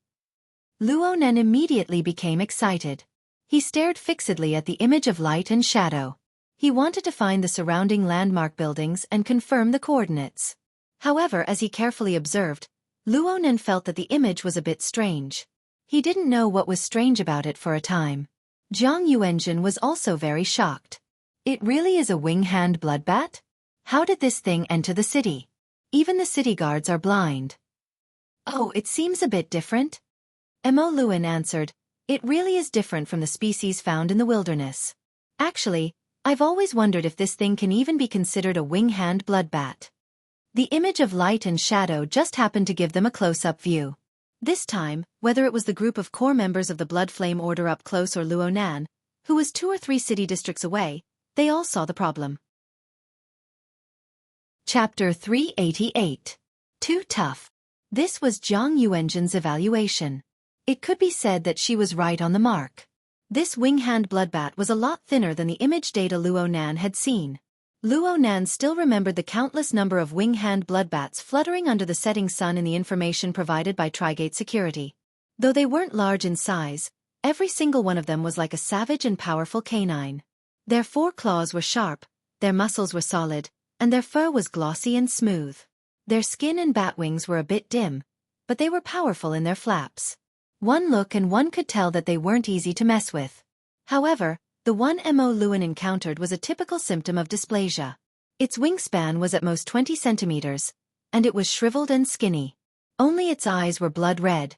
Luo Nan immediately became excited. He stared fixedly at the image of light and shadow. He wanted to find the surrounding landmark buildings and confirm the coordinates. However, as he carefully observed, Luo Nan felt that the image was a bit strange. He didn't know what was strange about it for a time. Jiang Yuanzhen was also very shocked. It really is a wing-hand bloodbat? How did this thing enter the city? Even the city guards are blind. Oh, it seems a bit different. Mo Luan answered, "It really is different from the species found in the wilderness. Actually, I've always wondered if this thing can even be considered a wing-hand bloodbat." The image of light and shadow just happened to give them a close-up view. This time, whether it was the group of core members of the Blood Flame Order up close or Luo Nan, who was 2 or 3 city districts away, they all saw the problem. Chapter 388. Too tough. This was Jiang Yuanzhen's evaluation. It could be said that she was right on the mark. This wing-hand bloodbat was a lot thinner than the image data Luo Nan had seen. Luo Nan still remembered the countless number of wing-hand bloodbats fluttering under the setting sun in the information provided by Trigate Security. Though they weren't large in size, every single one of them was like a savage and powerful canine. Their 4 claws were sharp, their muscles were solid, and their fur was glossy and smooth. Their skin and bat wings were a bit dim, but they were powerful in their flaps. One look and one could tell that they weren't easy to mess with. However, the one Mo Luan encountered was a typical symptom of dysplasia. Its wingspan was at most 20 centimeters, and it was shriveled and skinny. Only its eyes were blood red,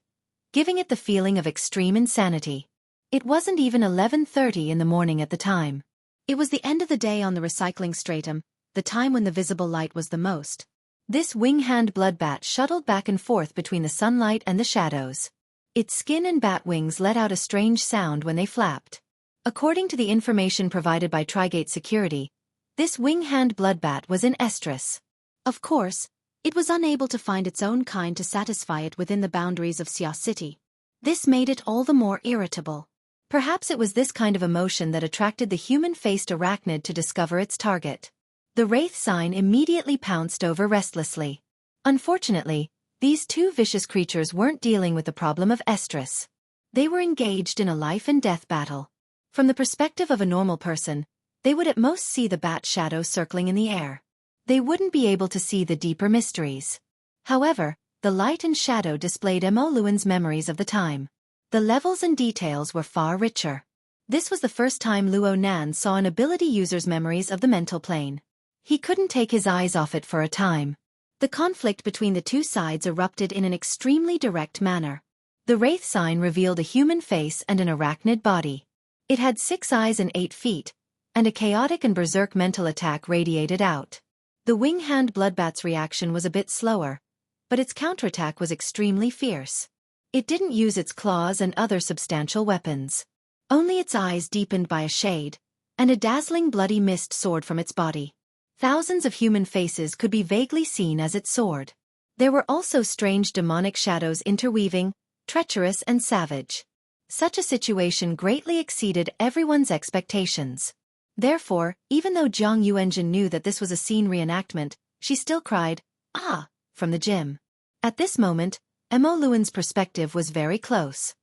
giving it the feeling of extreme insanity. It wasn't even 11:30 in the morning at the time. It was the end of the day on the recycling stratum, the time when the visible light was the most. This wing-hand bloodbat shuttled back and forth between the sunlight and the shadows. Its skin and bat wings let out a strange sound when they flapped. According to the information provided by Trigate Security, this wing-hand bloodbat was in estrus. Of course, it was unable to find its own kind to satisfy it within the boundaries of Xia City. This made it all the more irritable. Perhaps it was this kind of emotion that attracted the human-faced arachnid to discover its target. The Wraith Sign immediately pounced over restlessly. Unfortunately, these 2 vicious creatures weren't dealing with the problem of estrus. They were engaged in a life-and-death battle. From the perspective of a normal person, they would at most see the bat shadow circling in the air. They wouldn't be able to see the deeper mysteries. However, the light and shadow displayed Mo Luan's memories of the time. The levels and details were far richer. This was the first time Luo Nan saw an ability user's memories of the mental plane. He couldn't take his eyes off it for a time. The conflict between the 2 sides erupted in an extremely direct manner. The Wraith Sign revealed a human face and an arachnid body. It had 6 eyes and 8 feet, and a chaotic and berserk mental attack radiated out. The wing-hand bloodbat's reaction was a bit slower, but its counterattack was extremely fierce. It didn't use its claws and other substantial weapons. Only its eyes deepened by a shade, and a dazzling bloody mist soared from its body. Thousands of human faces could be vaguely seen as it soared. There were also strange demonic shadows interweaving, treacherous and savage. Such a situation greatly exceeded everyone's expectations. Therefore, even though Jiang Yuanjun knew that this was a scene reenactment, she still cried, "Ah!" from the gym. At this moment, Mo Luan's perspective was very close.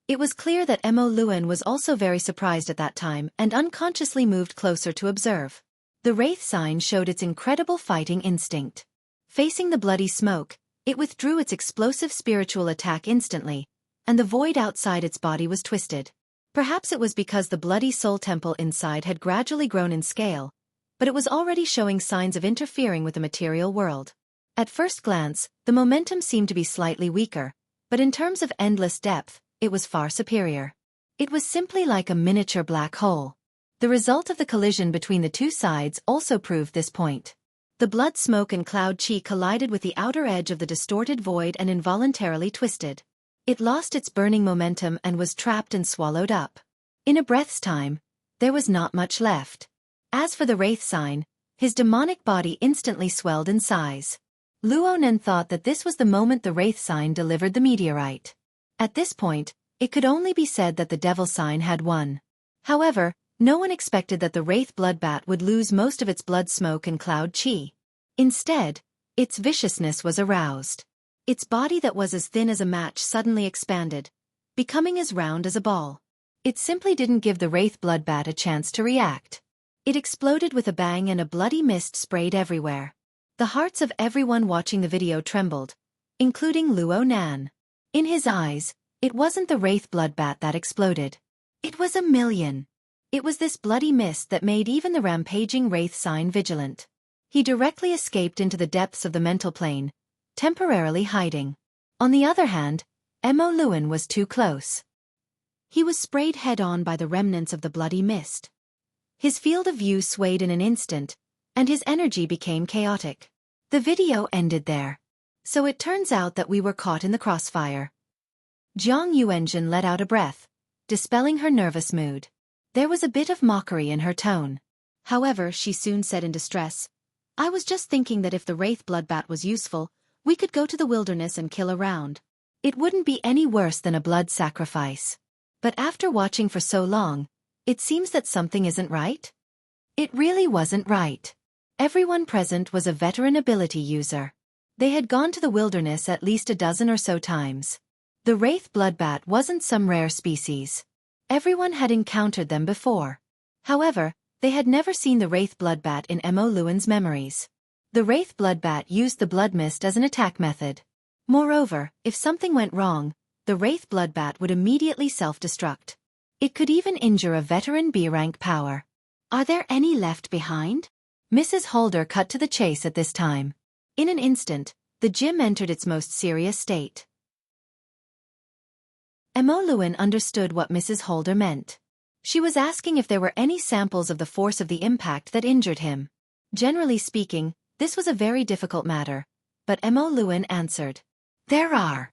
It was clear that Mo Luan was also very surprised at that time and unconsciously moved closer to observe. The wraith sign showed its incredible fighting instinct. Facing the bloody smoke, it withdrew its explosive spiritual attack instantly, and the void outside its body was twisted. Perhaps it was because the bloody soul temple inside had gradually grown in scale, but it was already showing signs of interfering with the material world. At first glance, the momentum seemed to be slightly weaker, but in terms of endless depth, it was far superior. It was simply like a miniature black hole. The result of the collision between the two sides also proved this point. The blood smoke and cloud chi collided with the outer edge of the distorted void and involuntarily twisted. It lost its burning momentum and was trapped and swallowed up. In a breath's time, there was not much left. As for the wraith sign, his demonic body instantly swelled in size. Luo Nen thought that this was the moment the wraith sign delivered the meteorite. At this point, it could only be said that the devil sign had won. However, no one expected that the wraith bloodbat would lose most of its blood smoke and cloud chi. Instead, its viciousness was aroused. Its body that was as thin as a match suddenly expanded, becoming as round as a ball. It simply didn't give the wraith bloodbat a chance to react. It exploded with a bang and a bloody mist sprayed everywhere. The hearts of everyone watching the video trembled, including Luo Nan. In his eyes, it wasn't the wraith bloodbat that exploded. It was a million. It was this bloody mist that made even the rampaging wraith sign vigilant. He directly escaped into the depths of the mental plane, temporarily hiding. On the other hand, Mo Luan was too close. He was sprayed head-on by the remnants of the bloody mist. His field of view swayed in an instant, and his energy became chaotic. The video ended there. So it turns out that we were caught in the crossfire. Jiang Yuanjun let out a breath, dispelling her nervous mood. There was a bit of mockery in her tone. However, she soon said in distress, "I was just thinking that if the wraith bloodbat was useful, we could go to the wilderness and kill around. It wouldn't be any worse than a blood sacrifice. But after watching for so long, it seems that something isn't right." It really wasn't right. Everyone present was a veteran ability user. They had gone to the wilderness at least a dozen or so times. The wraith bloodbat wasn't some rare species. Everyone had encountered them before. However, they had never seen the wraith bloodbat in Mo Luan's memories. The wraith bloodbat used the blood mist as an attack method. Moreover, if something went wrong, the wraith bloodbat would immediately self-destruct. It could even injure a veteran B-rank power. Are there any left behind? Mrs. Holder cut to the chase at this time. In an instant, the gym entered its most serious state. Mo Luan understood what Mrs. Holder meant. She was asking if there were any samples of the force of the impact that injured him. Generally speaking, this was a very difficult matter, but Mo Luan answered, "There are."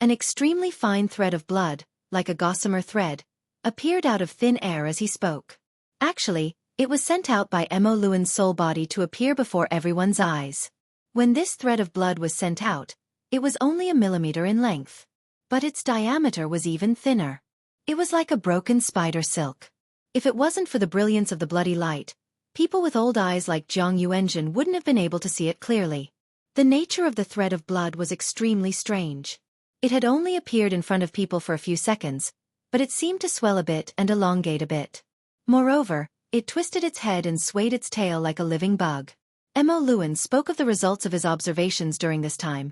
An extremely fine thread of blood, like a gossamer thread, appeared out of thin air as he spoke. Actually, it was sent out by Mo Luan's soul body to appear before everyone's eyes. When this thread of blood was sent out, it was only a millimeter in length. But its diameter was even thinner. It was like a broken spider silk. If it wasn't for the brilliance of the bloody light, people with old eyes like Jiang Yuanjun wouldn't have been able to see it clearly. The nature of the thread of blood was extremely strange. It had only appeared in front of people for a few seconds, but it seemed to swell a bit and elongate a bit. Moreover, it twisted its head and swayed its tail like a living bug. Mo Luan spoke of the results of his observations during this time.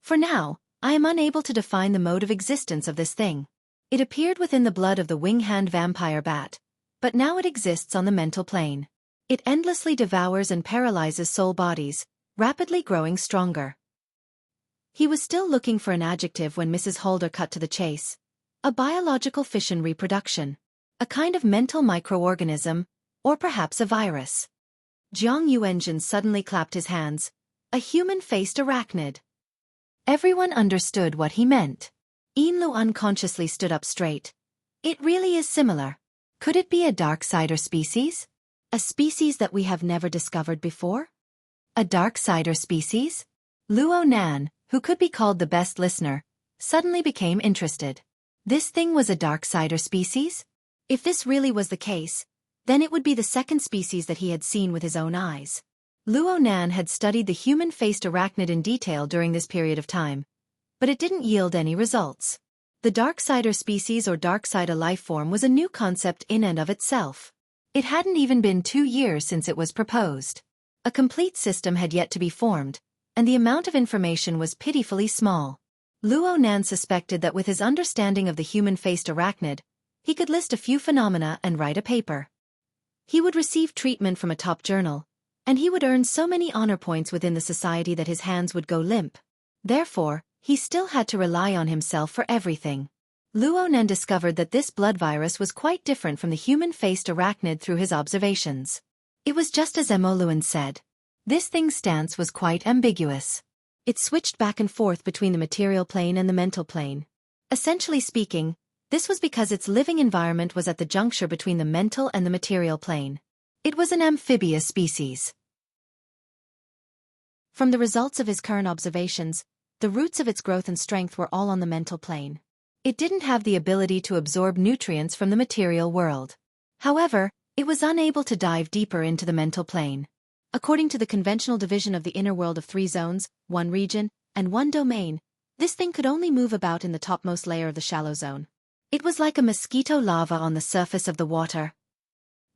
"For now, I am unable to define the mode of existence of this thing. It appeared within the blood of the wing-hand vampire bat, but now it exists on the mental plane. It endlessly devours and paralyzes soul bodies, rapidly growing stronger." He was still looking for an adjective when Mrs. Holder cut to the chase. "A biological fission reproduction. A kind of mental microorganism, or perhaps a virus." Jiang Yuanjun suddenly clapped his hands. "A human-faced arachnid." Everyone understood what he meant. Yinlu unconsciously stood up straight. "It really is similar. Could it be a Darksider species? A species that we have never discovered before? A Darksider species? Luo Nan, who could be called the best listener, suddenly became interested. This thing was a Darksider species? If this really was the case, then it would be the second species that he had seen with his own eyes. Luo Nan had studied the human-faced arachnid in detail during this period of time, but it didn't yield any results. The Darksider species or Darksider life form was a new concept in and of itself. It hadn't even been 2 years since it was proposed. A complete system had yet to be formed, and the amount of information was pitifully small. Luo Nan suspected that with his understanding of the human-faced arachnid, he could list a few phenomena and write a paper. He would receive treatment from a top journal, and he would earn so many honor points within the society that his hands would go limp. Therefore, he still had to rely on himself for everything. Luo Nan discovered that this blood virus was quite different from the human-faced arachnid through his observations. It was just as Mo Luan said. This thing's stance was quite ambiguous. It switched back and forth between the material plane and the mental plane. Essentially speaking, this was because its living environment was at the juncture between the mental and the material plane. It was an amphibious species. From the results of his current observations, the roots of its growth and strength were all on the mental plane. It didn't have the ability to absorb nutrients from the material world. However, it was unable to dive deeper into the mental plane. According to the conventional division of the inner world of 3 zones, 1 region, and 1 domain, this thing could only move about in the topmost layer of the shallow zone. It was like a mosquito larva on the surface of the water.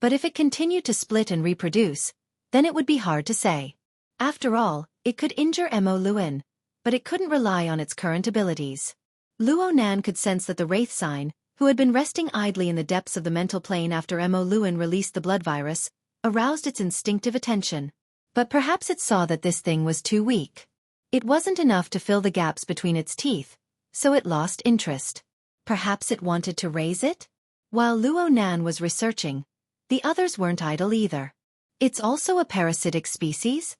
But if it continued to split and reproduce, then it would be hard to say. After all, it could injure Mo Luan, but it couldn't rely on its current abilities. Luo Nan could sense that the Wraith sign, who had been resting idly in the depths of the mental plane after Mo Luan released the blood virus, aroused its instinctive attention. But perhaps it saw that this thing was too weak. It wasn't enough to fill the gaps between its teeth, so it lost interest. Perhaps it wanted to raise it? While Luo Nan was researching, the others weren't idle either. It's also a parasitic species?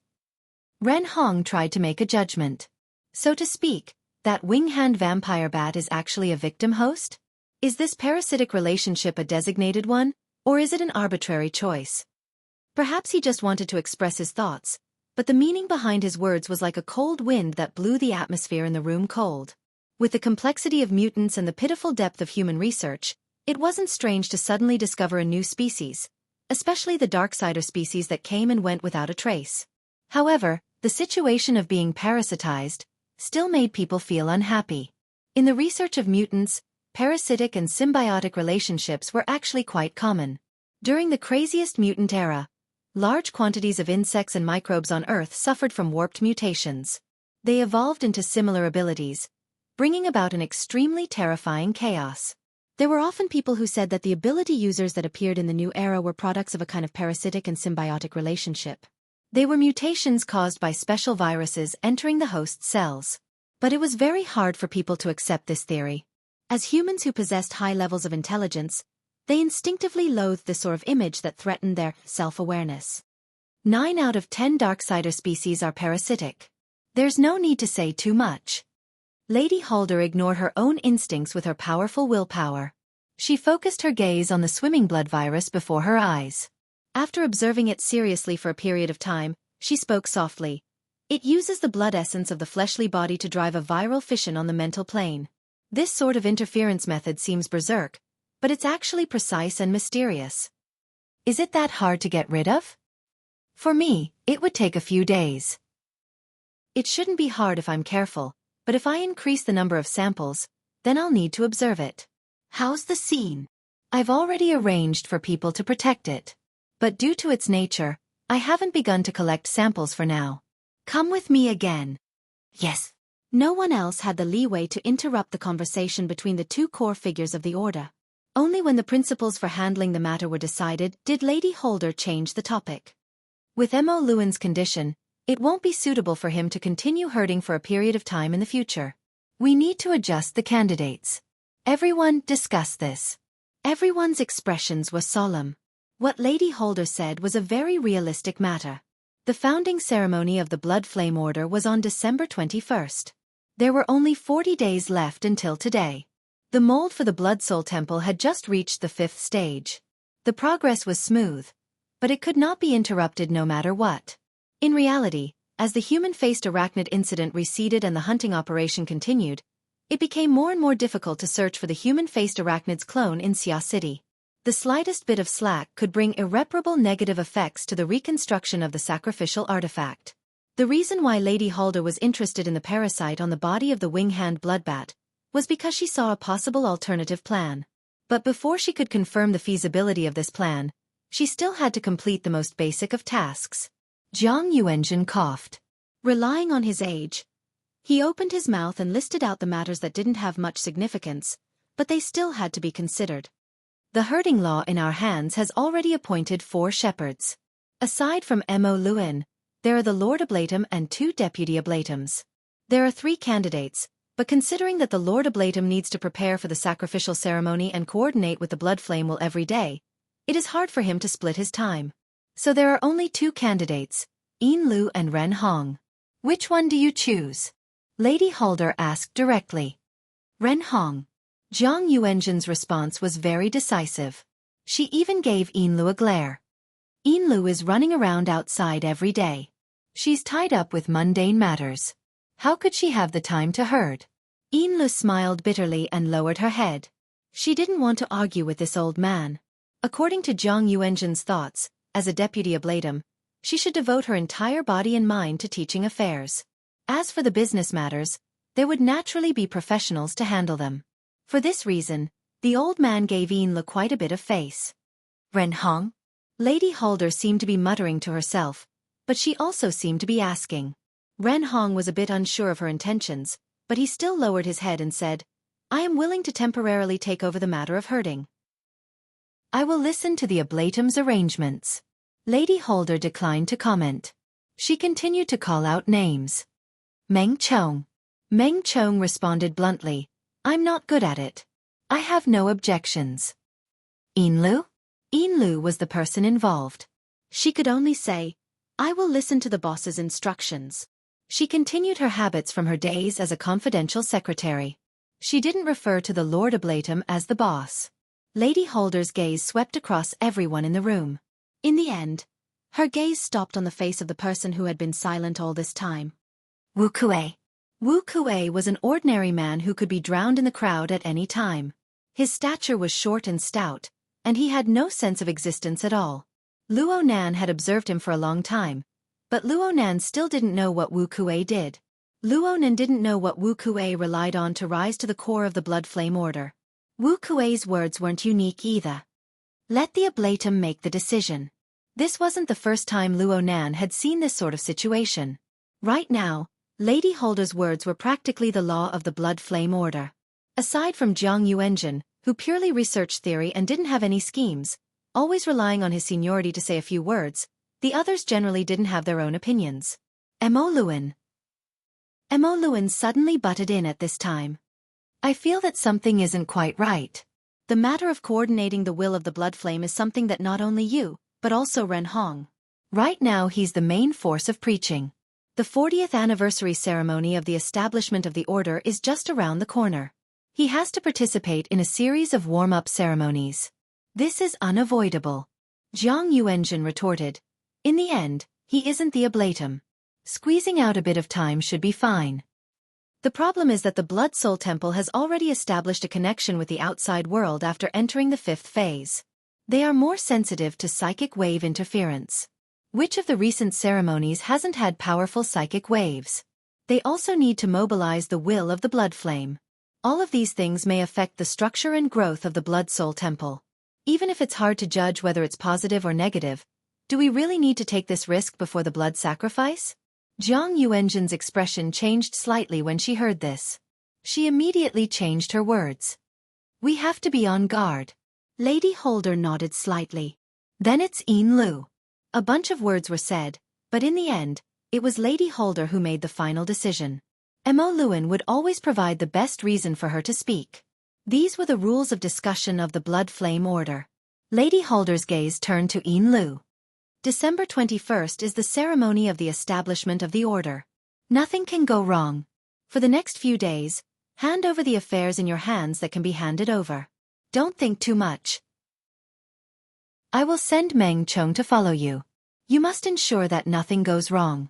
Ren Hong tried to make a judgment. So to speak, that wing-hand vampire bat is actually a victim host? Is this parasitic relationship a designated one, or is it an arbitrary choice? Perhaps he just wanted to express his thoughts, but the meaning behind his words was like a cold wind that blew the atmosphere in the room cold. With the complexity of mutants and the pitiful depth of human research, it wasn't strange to suddenly discover a new species, especially the Darksider species that came and went without a trace. However, the situation of being parasitized still made people feel unhappy. In the research of mutants, parasitic and symbiotic relationships were actually quite common. During the craziest mutant era, large quantities of insects and microbes on Earth suffered from warped mutations. They evolved into similar abilities, bringing about an extremely terrifying chaos. There were often people who said that the ability users that appeared in the new era were products of a kind of parasitic and symbiotic relationship. They were mutations caused by special viruses entering the host cells. But it was very hard for people to accept this theory. As humans who possessed high levels of intelligence, they instinctively loathed the sort of image that threatened their self-awareness. 9 out of 10 Darksider species are parasitic. There's no need to say too much. Lady Halder ignored her own instincts with her powerful willpower. She focused her gaze on the swimming blood virus before her eyes. After observing it seriously for a period of time, she spoke softly. It uses the blood essence of the fleshly body to drive a viral fission on the mental plane. This sort of interference method seems berserk, but it's actually precise and mysterious. Is it that hard to get rid of? For me, it would take a few days. It shouldn't be hard if I'm careful, but if I increase the number of samples, then I'll need to observe it. How's the scene? I've already arranged for people to protect it. But due to its nature, I haven't begun to collect samples for now. Come with me again. Yes. No one else had the leeway to interrupt the conversation between the 2 core figures of the Order. Only when the principles for handling the matter were decided did Lady Halder change the topic. With Mo Luan's condition, it won't be suitable for him to continue herding for a period of time in the future. We need to adjust the candidates. Everyone discussed this. Everyone's expressions were solemn. What Lady Halder said was a very realistic matter. The founding ceremony of the Blood Flame Order was on December 21st. There were only 40 days left until today. The mold for the Blood Soul Temple had just reached the 5th stage. The progress was smooth, but it could not be interrupted no matter what. In reality, as the human-faced arachnid incident receded and the hunting operation continued, it became more and more difficult to search for the human-faced arachnid's clone in Xia City. The slightest bit of slack could bring irreparable negative effects to the reconstruction of the sacrificial artifact. The reason why Lady Halder was interested in the parasite on the body of the wing-hand bloodbat was because she saw a possible alternative plan. But before she could confirm the feasibility of this plan, she still had to complete the most basic of tasks. Jiang Yuanzhen coughed. Relying on his age, he opened his mouth and listed out the matters that didn't have much significance, but they still had to be considered. The herding law in our hands has already appointed 4 shepherds. Aside from Mo Luin, there are the Lord Oblatum and 2 Deputy Oblatums. There are 3 candidates, but considering that the Lord Oblatum needs to prepare for the sacrificial ceremony and coordinate with the blood flame will every day, it is hard for him to split his time. So there are only 2 candidates, Yin Lu and Ren Hong. Which one do you choose? Lady Halder asked directly. Ren Hong. Jiang Yuanzhen's response was very decisive. She even gave Yin Lu a glare. Yin Lu is running around outside every day. She's tied up with mundane matters. How could she have the time to herd? Yin Lu smiled bitterly and lowered her head. She didn't want to argue with this old man. According to Jiang Yuanzhen's thoughts, as a deputy oblatum, she should devote her entire body and mind to teaching affairs. As for the business matters, there would naturally be professionals to handle them. For this reason, the old man gave Yin Lu quite a bit of face. Ren Hong? Lady Halder seemed to be muttering to herself, but she also seemed to be asking. Ren Hong was a bit unsure of her intentions, but he still lowered his head and said, I am willing to temporarily take over the matter of herding. I will listen to the oblatum's arrangements. Lady Halder declined to comment. She continued to call out names. Meng Chong. Meng Chong responded bluntly, I'm not good at it. I have no objections. Yin Lu? Yin Lu was the person involved. She could only say, I will listen to the boss's instructions. She continued her habits from her days as a confidential secretary. She didn't refer to the Lord Oblatum as the boss. Lady Halder's gaze swept across everyone in the room. In the end, her gaze stopped on the face of the person who had been silent all this time. Wu Kuei. Wu Kuei was an ordinary man who could be drowned in the crowd at any time. His stature was short and stout, and he had no sense of existence at all. Luo Nan had observed him for a long time, but Luo Nan still didn't know what Wu Kuei did. Luo Nan didn't know what Wu Kuei relied on to rise to the core of the Blood Flame Order. Wu Kuei's words weren't unique either. Let the oblatum make the decision. This wasn't the first time Luo Nan had seen this sort of situation. Right now, Lady Halder's words were practically the law of the Blood Flame Order. Aside from Jiang Yuanzhen, who purely researched theory and didn't have any schemes, always relying on his seniority to say a few words, the others generally didn't have their own opinions. Mo Luin. Mo Luin suddenly butted in at this time. I feel that something isn't quite right. The matter of coordinating the will of the blood flame is something that not only you, but also Ren Hong. Right now he's the main force of preaching. The 40th anniversary ceremony of the establishment of the order is just around the corner. He has to participate in a series of warm-up ceremonies. This is unavoidable. Jiang Yuanzhen retorted. In the end, he isn't the oblatum. Squeezing out a bit of time should be fine. The problem is that the Blood Soul Temple has already established a connection with the outside world after entering the 5th phase. They are more sensitive to psychic wave interference. Which of the recent ceremonies hasn't had powerful psychic waves? They also need to mobilize the will of the blood flame. All of these things may affect the structure and growth of the Blood Soul Temple. Even if it's hard to judge whether it's positive or negative, do we really need to take this risk before the blood sacrifice? Jiang Yuanzhen's expression changed slightly when she heard this. She immediately changed her words. We have to be on guard. Lady Halder nodded slightly. Then it's Yin Lu. A bunch of words were said, but in the end, it was Lady Halder who made the final decision. Mo Luin would always provide the best reason for her to speak. These were the rules of discussion of the Blood Flame Order. Lady Halder's gaze turned to Yin Lu. December 21st is the ceremony of the establishment of the order. Nothing can go wrong. For the next few days, hand over the affairs in your hands that can be handed over. Don't think too much. I will send Meng Chong to follow you. You must ensure that nothing goes wrong.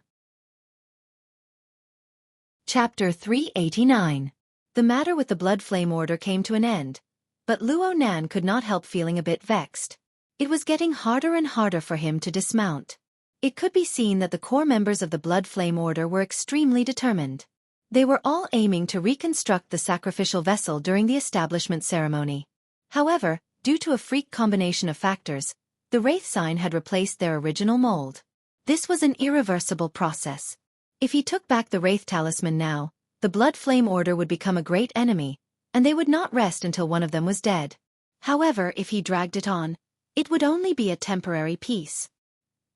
Chapter 389. The matter with the blood flame order came to an end, but Luo Nan could not help feeling a bit vexed. It was getting harder and harder for him to dismount. It could be seen that the core members of the blood flame order were extremely determined. They were all aiming to reconstruct the sacrificial vessel during the establishment ceremony. However, due to a freak combination of factors, the wraith sign had replaced their original mold. This was an irreversible process. If he took back the wraith talisman now, the blood flame order would become a great enemy, and they would not rest until one of them was dead. However, if he dragged it on, it would only be a temporary peace.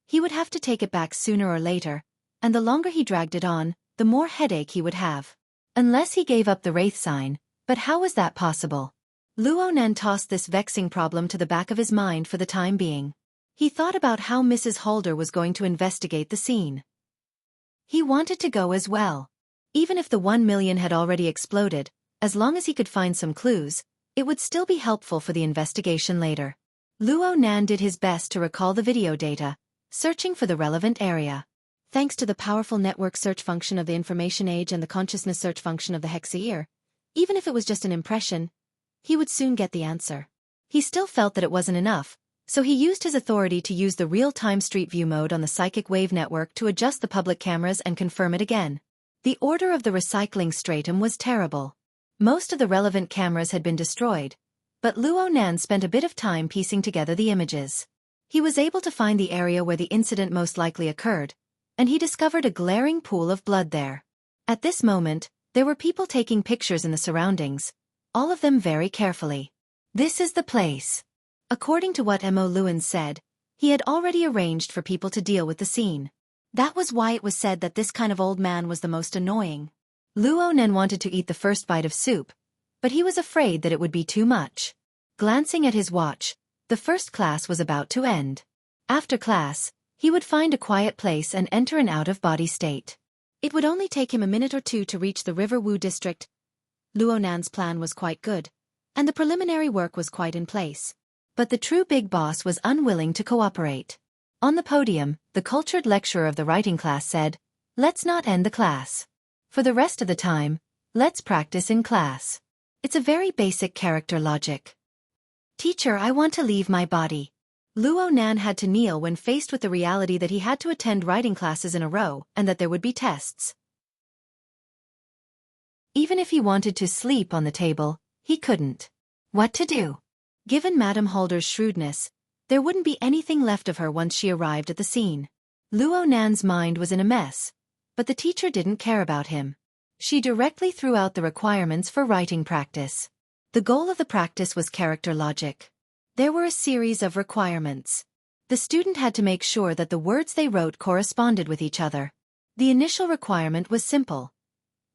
He would have to take it back sooner or later, and the longer he dragged it on, the more headache he would have. Unless he gave up the wraith sign, but how was that possible? Luo Nan tossed this vexing problem to the back of his mind for the time being. He thought about how Mrs. Holder was going to investigate the scene. He wanted to go as well. Even if the 1 million had already exploded, as long as he could find some clues, it would still be helpful for the investigation later. Luo Nan did his best to recall the video data, searching for the relevant area. Thanks to the powerful network search function of the information age and the consciousness search function of the Hexaear, even if it was just an impression, he would soon get the answer. He still felt that it wasn't enough, so he used his authority to use the real-time Street View mode on the psychic wave network to adjust the public cameras and confirm it again. The order of the recycling stratum was terrible. Most of the relevant cameras had been destroyed, but Luo Nan spent a bit of time piecing together the images. He was able to find the area where the incident most likely occurred, and he discovered a glaring pool of blood there. At this moment, there were people taking pictures in the surroundings, all of them very carefully. This is the place. According to what Mo Luan said, he had already arranged for people to deal with the scene. That was why it was said that this kind of old man was the most annoying. Luo Nan wanted to eat the first bite of soup, but he was afraid that it would be too much. Glancing at his watch, the first class was about to end. After class, he would find a quiet place and enter an out-of-body state. It would only take him a minute or two to reach the River Wu district. Luo Nan's plan was quite good, and the preliminary work was quite in place. But the true big boss was unwilling to cooperate. On the podium, the cultured lecturer of the writing class said, "Let's not end the class. For the rest of the time, let's practice in class. It's a very basic character logic." "Teacher, I want to leave my body." Luo Nan had to kneel when faced with the reality that he had to attend writing classes in a row and that there would be tests. Even if he wanted to sleep on the table, he couldn't. What to do? Given Madame Holder's shrewdness, there wouldn't be anything left of her once she arrived at the scene. Luo Nan's mind was in a mess, but the teacher didn't care about him. She directly threw out the requirements for writing practice. The goal of the practice was character logic. There were a series of requirements. The student had to make sure that the words they wrote corresponded with each other. The initial requirement was simple.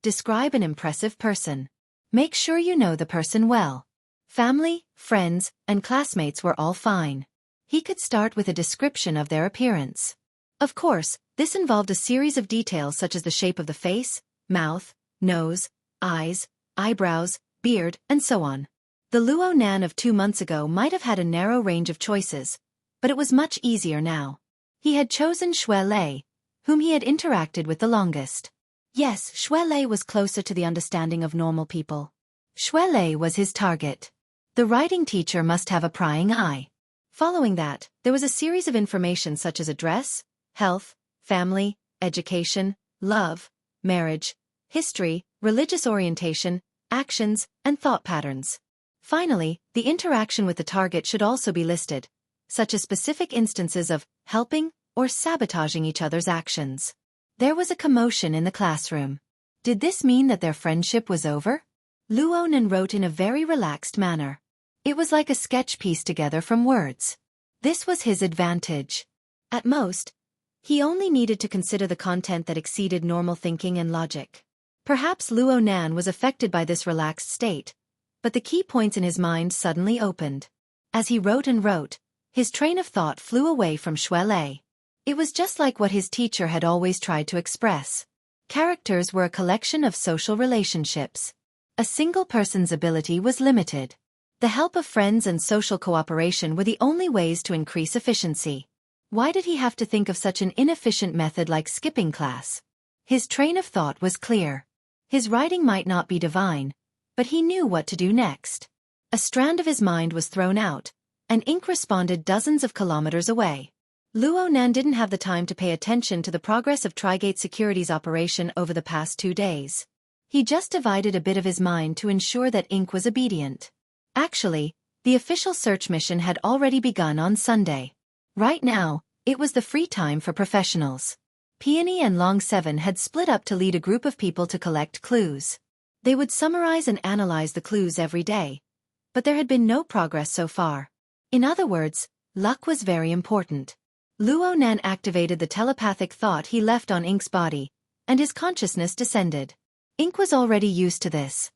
Describe an impressive person. Make sure you know the person well. Family, friends, and classmates were all fine. He could start with a description of their appearance. Of course, this involved a series of details such as the shape of the face, mouth, nose, eyes, eyebrows, beard, and so on. The Luo Nan of 2 months ago might have had a narrow range of choices, but it was much easier now. He had chosen Xue Lei, whom he had interacted with the longest. Yes, Xue Lei was closer to the understanding of normal people. Xue Lei was his target. The writing teacher must have a prying eye. Following that, there was a series of information such as address, health, family, education, love, marriage, history, religious orientation, actions, and thought patterns. Finally, the interaction with the target should also be listed, such as specific instances of helping or sabotaging each other's actions. There was a commotion in the classroom. Did this mean that their friendship was over? Luo Nan wrote in a very relaxed manner. It was like a sketch pieced together from words. This was his advantage. At most, he only needed to consider the content that exceeded normal thinking and logic. Perhaps Luo Nan was affected by this relaxed state, but the key points in his mind suddenly opened. As he wrote and wrote, his train of thought flew away from Xue Lei. It was just like what his teacher had always tried to express. Characters were a collection of social relationships. A single person's ability was limited. The help of friends and social cooperation were the only ways to increase efficiency. Why did he have to think of such an inefficient method like skipping class? His train of thought was clear. His writing might not be divine, but he knew what to do next. A strand of his mind was thrown out, and ink responded dozens of kilometers away. Luo Nan didn't have the time to pay attention to the progress of Trigate Security's operation over the past 2 days. He just divided a bit of his mind to ensure that ink was obedient. Actually, the official search mission had already begun on Sunday. Right now, it was the free time for professionals. Peony and Long Seven had split up to lead a group of people to collect clues. They would summarize and analyze the clues every day. But there had been no progress so far. In other words, luck was very important. Luo Nan activated the telepathic thought he left on Ink's body, and his consciousness descended. Ink was already used to this.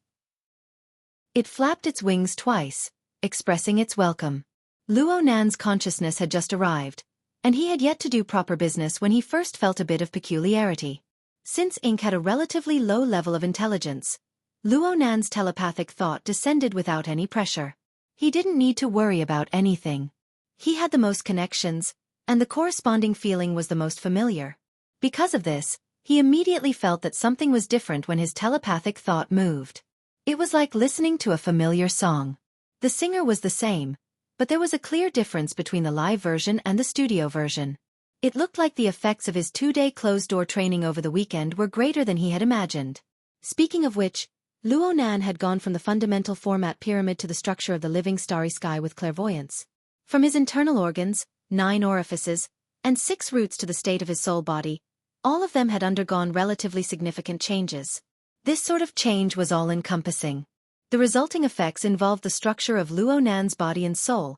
It flapped its wings twice, expressing its welcome. Luo Nan's consciousness had just arrived, and he had yet to do proper business when he first felt a bit of peculiarity. Since Ink had a relatively low level of intelligence, Luo Nan's telepathic thought descended without any pressure. He didn't need to worry about anything. He had the most connections, and the corresponding feeling was the most familiar. Because of this, he immediately felt that something was different when his telepathic thought moved. It was like listening to a familiar song. The singer was the same, but there was a clear difference between the live version and the studio version. It looked like the effects of his 2-day closed-door training over the weekend were greater than he had imagined. Speaking of which, Luo Nan had gone from the fundamental format pyramid to the structure of the living starry sky with clairvoyance. From his internal organs, 9 orifices, and 6 roots to the state of his soul body, all of them had undergone relatively significant changes. This sort of change was all-encompassing. The resulting effects involved the structure of Luo Nan's body and soul,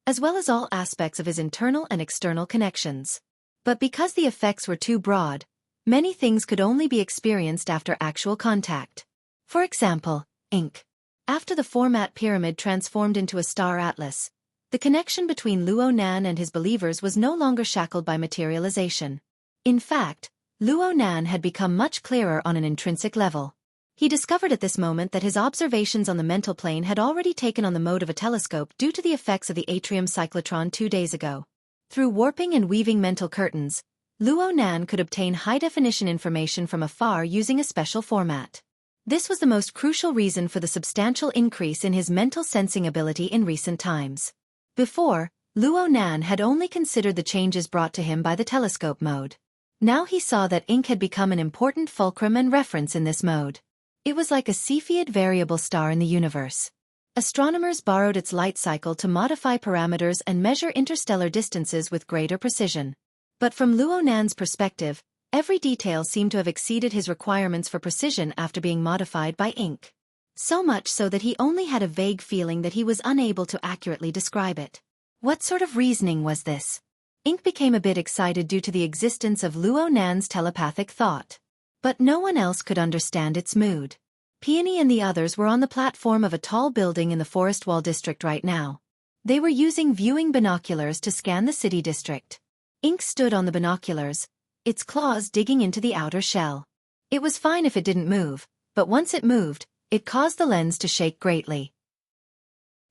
as well as all aspects of his internal and external connections. But because the effects were too broad, many things could only be experienced after actual contact. For example, Ink. After the format pyramid transformed into a star atlas, the connection between Luo Nan and his believers was no longer shackled by materialization. In fact, Luo Nan had become much clearer on an intrinsic level. He discovered at this moment that his observations on the mental plane had already taken on the mode of a telescope due to the effects of the atrium cyclotron 2 days ago. Through warping and weaving mental curtains, Luo Nan could obtain high-definition information from afar using a special format. This was the most crucial reason for the substantial increase in his mental sensing ability in recent times. Before, Luo Nan had only considered the changes brought to him by the telescope mode. Now he saw that Ink had become an important fulcrum and reference in this mode. It was like a Cepheid variable star in the universe. Astronomers borrowed its light cycle to modify parameters and measure interstellar distances with greater precision. But from Luo Nan's perspective, every detail seemed to have exceeded his requirements for precision after being modified by Ink. So much so that he only had a vague feeling that he was unable to accurately describe it. What sort of reasoning was this? Ink became a bit excited due to the existence of Luo Nan's telepathic thought. But no one else could understand its mood. Peony and the others were on the platform of a tall building in the Forest Wall district right now. They were using viewing binoculars to scan the city district. Ink stood on the binoculars, its claws digging into the outer shell. It was fine if it didn't move, but once it moved, it caused the lens to shake greatly.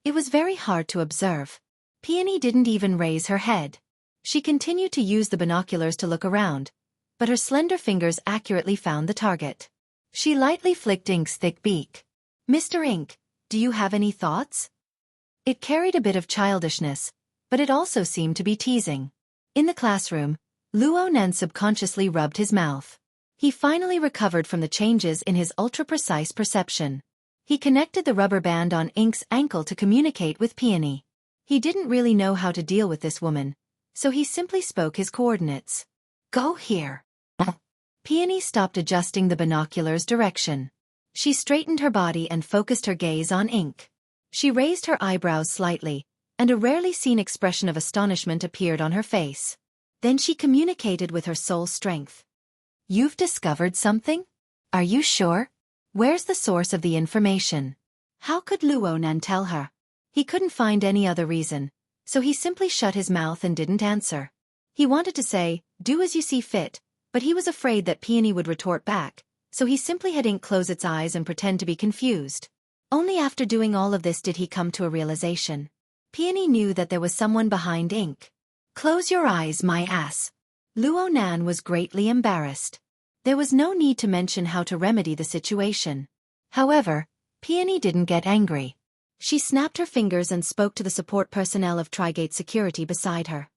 It was very hard to observe. Peony didn't even raise her head. She continued to use the binoculars to look around, but her slender fingers accurately found the target. She lightly flicked Ink's thick beak. "Mr. Ink, do you have any thoughts?" It carried a bit of childishness, but it also seemed to be teasing. In the classroom, Luo Nan subconsciously rubbed his mouth. He finally recovered from the changes in his ultra-precise perception. He connected the rubber band on Ink's ankle to communicate with Peony. He didn't really know how to deal with this woman, so he simply spoke his coordinates. "Go here." Peony stopped adjusting the binoculars' direction. She straightened her body and focused her gaze on Ink. She raised her eyebrows slightly, and a rarely seen expression of astonishment appeared on her face. Then she communicated with her soul strength. "You've discovered something? Are you sure? Where's the source of the information?" How could Luo Nan tell her? He couldn't find any other reason, so he simply shut his mouth and didn't answer. He wanted to say, "Do as you see fit," but he was afraid that Peony would retort back, so he simply had Ink close its eyes and pretend to be confused. Only after doing all of this did he come to a realization. Peony knew that there was someone behind ink. "Close your eyes, my ass." Luo Nan was greatly embarrassed. There was no need to mention how to remedy the situation. However, Peony didn't get angry. She snapped her fingers and spoke to the support personnel of Trigate Security beside her.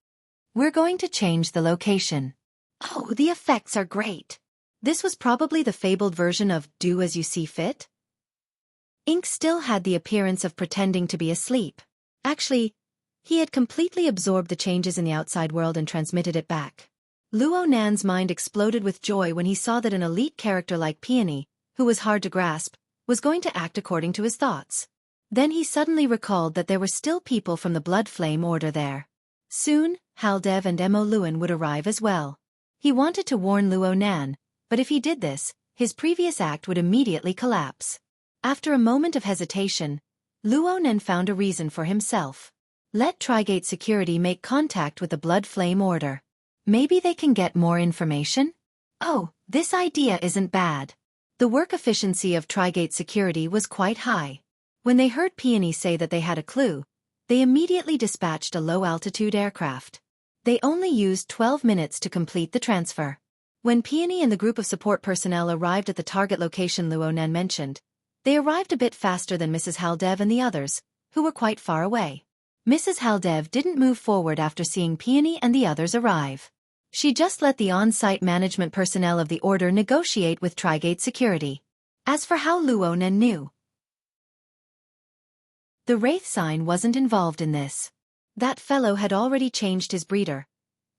"We're going to change the location." "Oh, the effects are great." This was probably the fabled version of "do as you see fit." Ink still had the appearance of pretending to be asleep. Actually, he had completely absorbed the changes in the outside world and transmitted it back. Luo Nan's mind exploded with joy when he saw that an elite character like Peony, who was hard to grasp, was going to act according to his thoughts. Then he suddenly recalled that there were still people from the Blood Flame Order there. Soon, Haldev and Mo Luan would arrive as well. He wanted to warn Luo Nan, but if he did this, his previous act would immediately collapse. After a moment of hesitation, Luo Nan found a reason for himself. Let Trigate Security make contact with the Blood Flame Order. Maybe they can get more information? Oh, this idea isn't bad. The work efficiency of Trigate Security was quite high. When they heard Peony say that they had a clue, they immediately dispatched a low-altitude aircraft. They only used 12 minutes to complete the transfer. When Peony and the group of support personnel arrived at the target location Luo Nan mentioned, they arrived a bit faster than Mrs. Haldev and the others, who were quite far away. Mrs. Haldev didn't move forward after seeing Peony and the others arrive. She just let the on-site management personnel of the Order negotiate with Trigate Security. As for how Luo Nan knew, the Wraith sign wasn't involved in this. That fellow had already changed his breeder,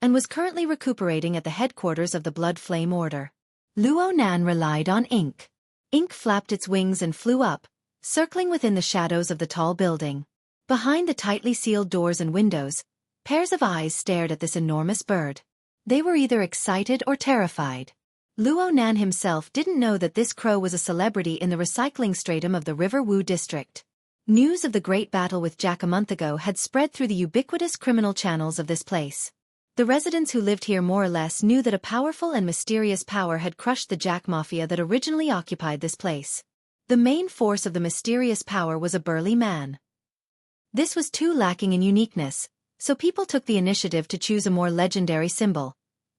and was currently recuperating at the headquarters of the Blood Flame Order. Luo Nan relied on Ink. Ink flapped its wings and flew up, circling within the shadows of the tall building. Behind the tightly sealed doors and windows, pairs of eyes stared at this enormous bird. They were either excited or terrified. Luo Nan himself didn't know that this crow was a celebrity in the recycling stratum of the River Wu district. News of the great battle with Jack a month ago had spread through the ubiquitous criminal channels of this place. The residents who lived here more or less knew that a powerful and mysterious power had crushed the Jack Mafia that originally occupied this place. The main force of the mysterious power was a burly man. This was too lacking in uniqueness, so people took the initiative to choose a more legendary symbol,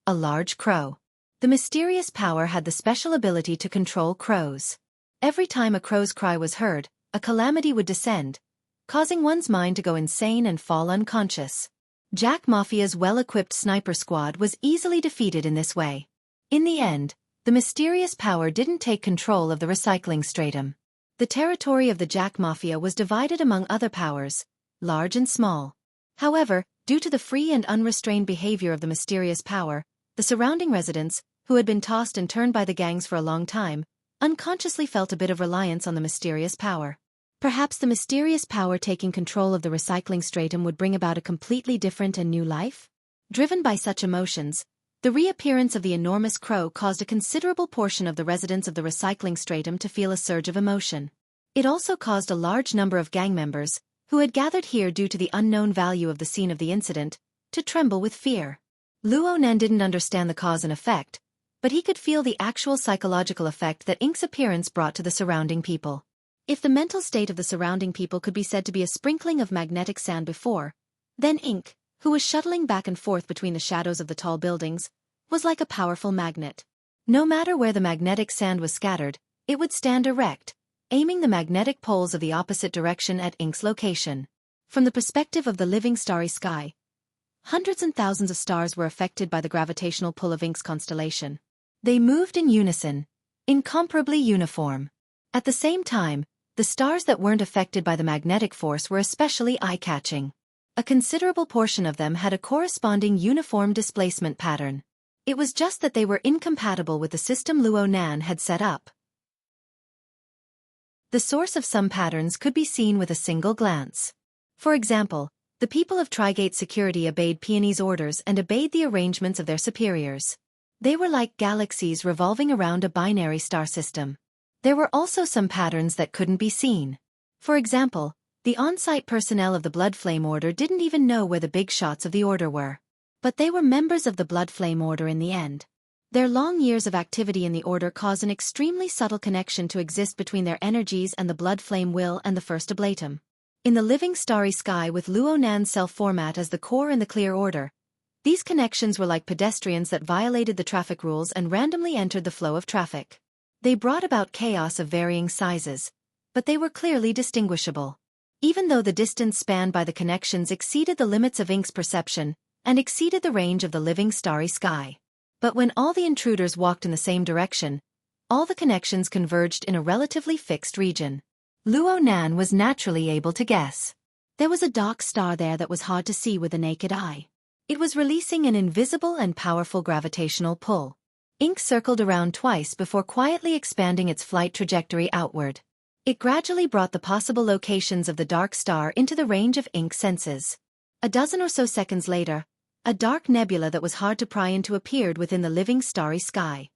a large crow. The mysterious power had the special ability to control crows. Every time a crow's cry was heard, a calamity would descend, causing one's mind to go insane and fall unconscious. Jack Mafia's well-equipped sniper squad was easily defeated in this way. In the end, the mysterious power didn't take control of the recycling stratum. The territory of the Jack Mafia was divided among other powers, large and small. However, due to the free and unrestrained behavior of the mysterious power, the surrounding residents, who had been tossed and turned by the gangs for a long time, unconsciously felt a bit of reliance on the mysterious power. Perhaps the mysterious power taking control of the recycling stratum would bring about a completely different and new life? Driven by such emotions, the reappearance of the enormous crow caused a considerable portion of the residents of the recycling stratum to feel a surge of emotion. It also caused a large number of gang members, who had gathered here due to the unknown value of the scene of the incident, to tremble with fear. Luo Nan didn't understand the cause and effect, but he could feel the actual psychological effect that Ink's appearance brought to the surrounding people. If the mental state of the surrounding people could be said to be a sprinkling of magnetic sand before, then Ink, who was shuttling back and forth between the shadows of the tall buildings, was like a powerful magnet. No matter where the magnetic sand was scattered, it would stand erect, aiming the magnetic poles of the opposite direction at Ink's location. From the perspective of the living starry sky, hundreds and thousands of stars were affected by the gravitational pull of Ink's constellation. They moved in unison, incomparably uniform. At the same time, the stars that weren't affected by the magnetic force were especially eye-catching. A considerable portion of them had a corresponding uniform displacement pattern. It was just that they were incompatible with the system Luo Nan had set up. The source of some patterns could be seen with a single glance. For example, the people of Trigate Security obeyed Peony's orders and obeyed the arrangements of their superiors. They were like galaxies revolving around a binary star system. There were also some patterns that couldn't be seen. For example, the on-site personnel of the Blood Flame Order didn't even know where the big shots of the Order were. But they were members of the Blood Flame Order in the end. Their long years of activity in the Order cause an extremely subtle connection to exist between their energies and the blood flame will and the first oblatum. In the living starry sky with Luo Nan's self-format as the core and the clear order, these connections were like pedestrians that violated the traffic rules and randomly entered the flow of traffic. They brought about chaos of varying sizes, but they were clearly distinguishable. Even though the distance spanned by the connections exceeded the limits of Ink's perception, and exceeded the range of the living starry sky. But when all the intruders walked in the same direction, all the connections converged in a relatively fixed region. Luo Nan was naturally able to guess. There was a dark star there that was hard to see with the naked eye. It was releasing an invisible and powerful gravitational pull. Ink circled around twice before quietly expanding its flight trajectory outward. It gradually brought the possible locations of the dark star into the range of Ink's senses. A dozen or so seconds later, a dark nebula that was hard to pry into appeared within the living starry sky.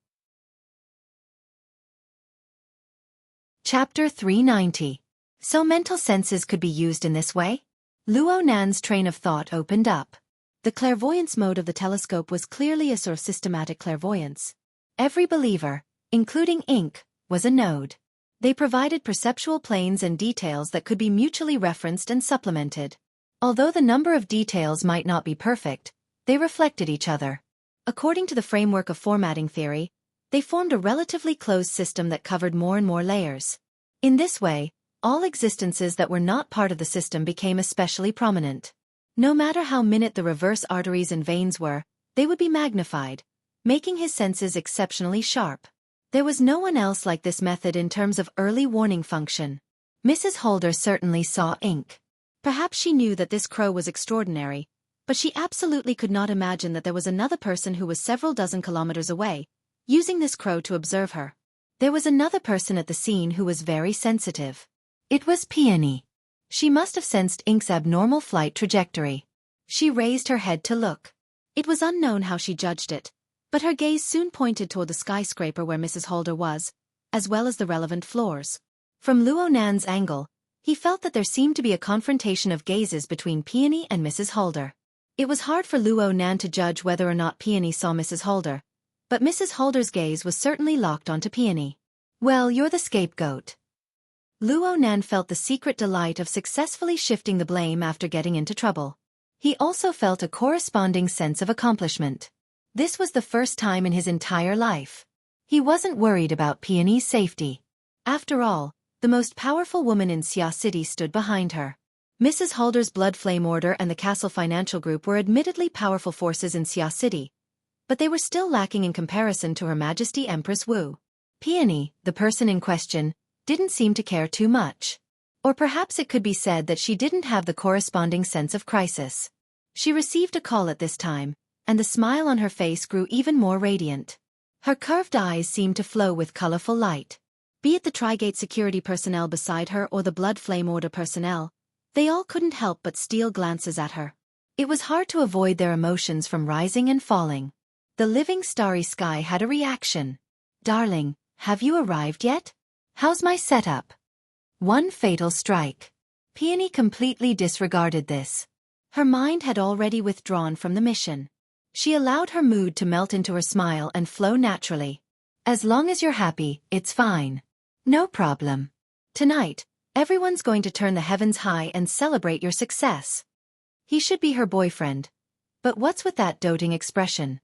Chapter 390. So mental senses could be used in this way? Luo Nan's train of thought opened up. The clairvoyance mode of the telescope was clearly a sort of systematic clairvoyance. Every believer, including Ink, was a node. They provided perceptual planes and details that could be mutually referenced and supplemented. Although the number of details might not be perfect, they reflected each other. According to the framework of formatting theory, they formed a relatively closed system that covered more and more layers. In this way, all existences that were not part of the system became especially prominent. No matter how minute the reverse arteries and veins were, they would be magnified, making his senses exceptionally sharp. There was no one else like this method in terms of early warning function. Mrs. Holder certainly saw Ink. Perhaps she knew that this crow was extraordinary, but she absolutely could not imagine that there was another person who was several dozen kilometers away, using this crow to observe her. There was another person at the scene who was very sensitive. It was Peony. She must have sensed Ink's abnormal flight trajectory. She raised her head to look. It was unknown how she judged it, but her gaze soon pointed toward the skyscraper where Mrs. Holder was, as well as the relevant floors. From Luo Nan's angle, he felt that there seemed to be a confrontation of gazes between Peony and Mrs. Holder. It was hard for Luo Nan to judge whether or not Peony saw Mrs. Holder, but Mrs. Holder's gaze was certainly locked onto Peony. Well, you're the scapegoat. Luo Nan felt the secret delight of successfully shifting the blame after getting into trouble. He also felt a corresponding sense of accomplishment. This was the first time in his entire life. He wasn't worried about Peony's safety. After all, the most powerful woman in Xia City stood behind her. Mrs. Holder's Blood Flame Order and the Castle Financial Group were admittedly powerful forces in Xia City, but they were still lacking in comparison to Her Majesty Empress Wu. Peony, the person in question, didn't seem to care too much. Or perhaps it could be said that she didn't have the corresponding sense of crisis. She received a call at this time, and the smile on her face grew even more radiant. Her curved eyes seemed to flow with colorful light. Be it the Trigate security personnel beside her or the Blood Flame Order personnel, they all couldn't help but steal glances at her. It was hard to avoid their emotions from rising and falling. The living starry sky had a reaction. Darling, have you arrived yet? How's my setup? One fatal strike. Peony completely disregarded this. Her mind had already withdrawn from the mission. She allowed her mood to melt into her smile and flow naturally. As long as you're happy, it's fine. No problem. Tonight, everyone's going to turn the heavens high and celebrate your success. He should be her boyfriend. But what's with that doting expression?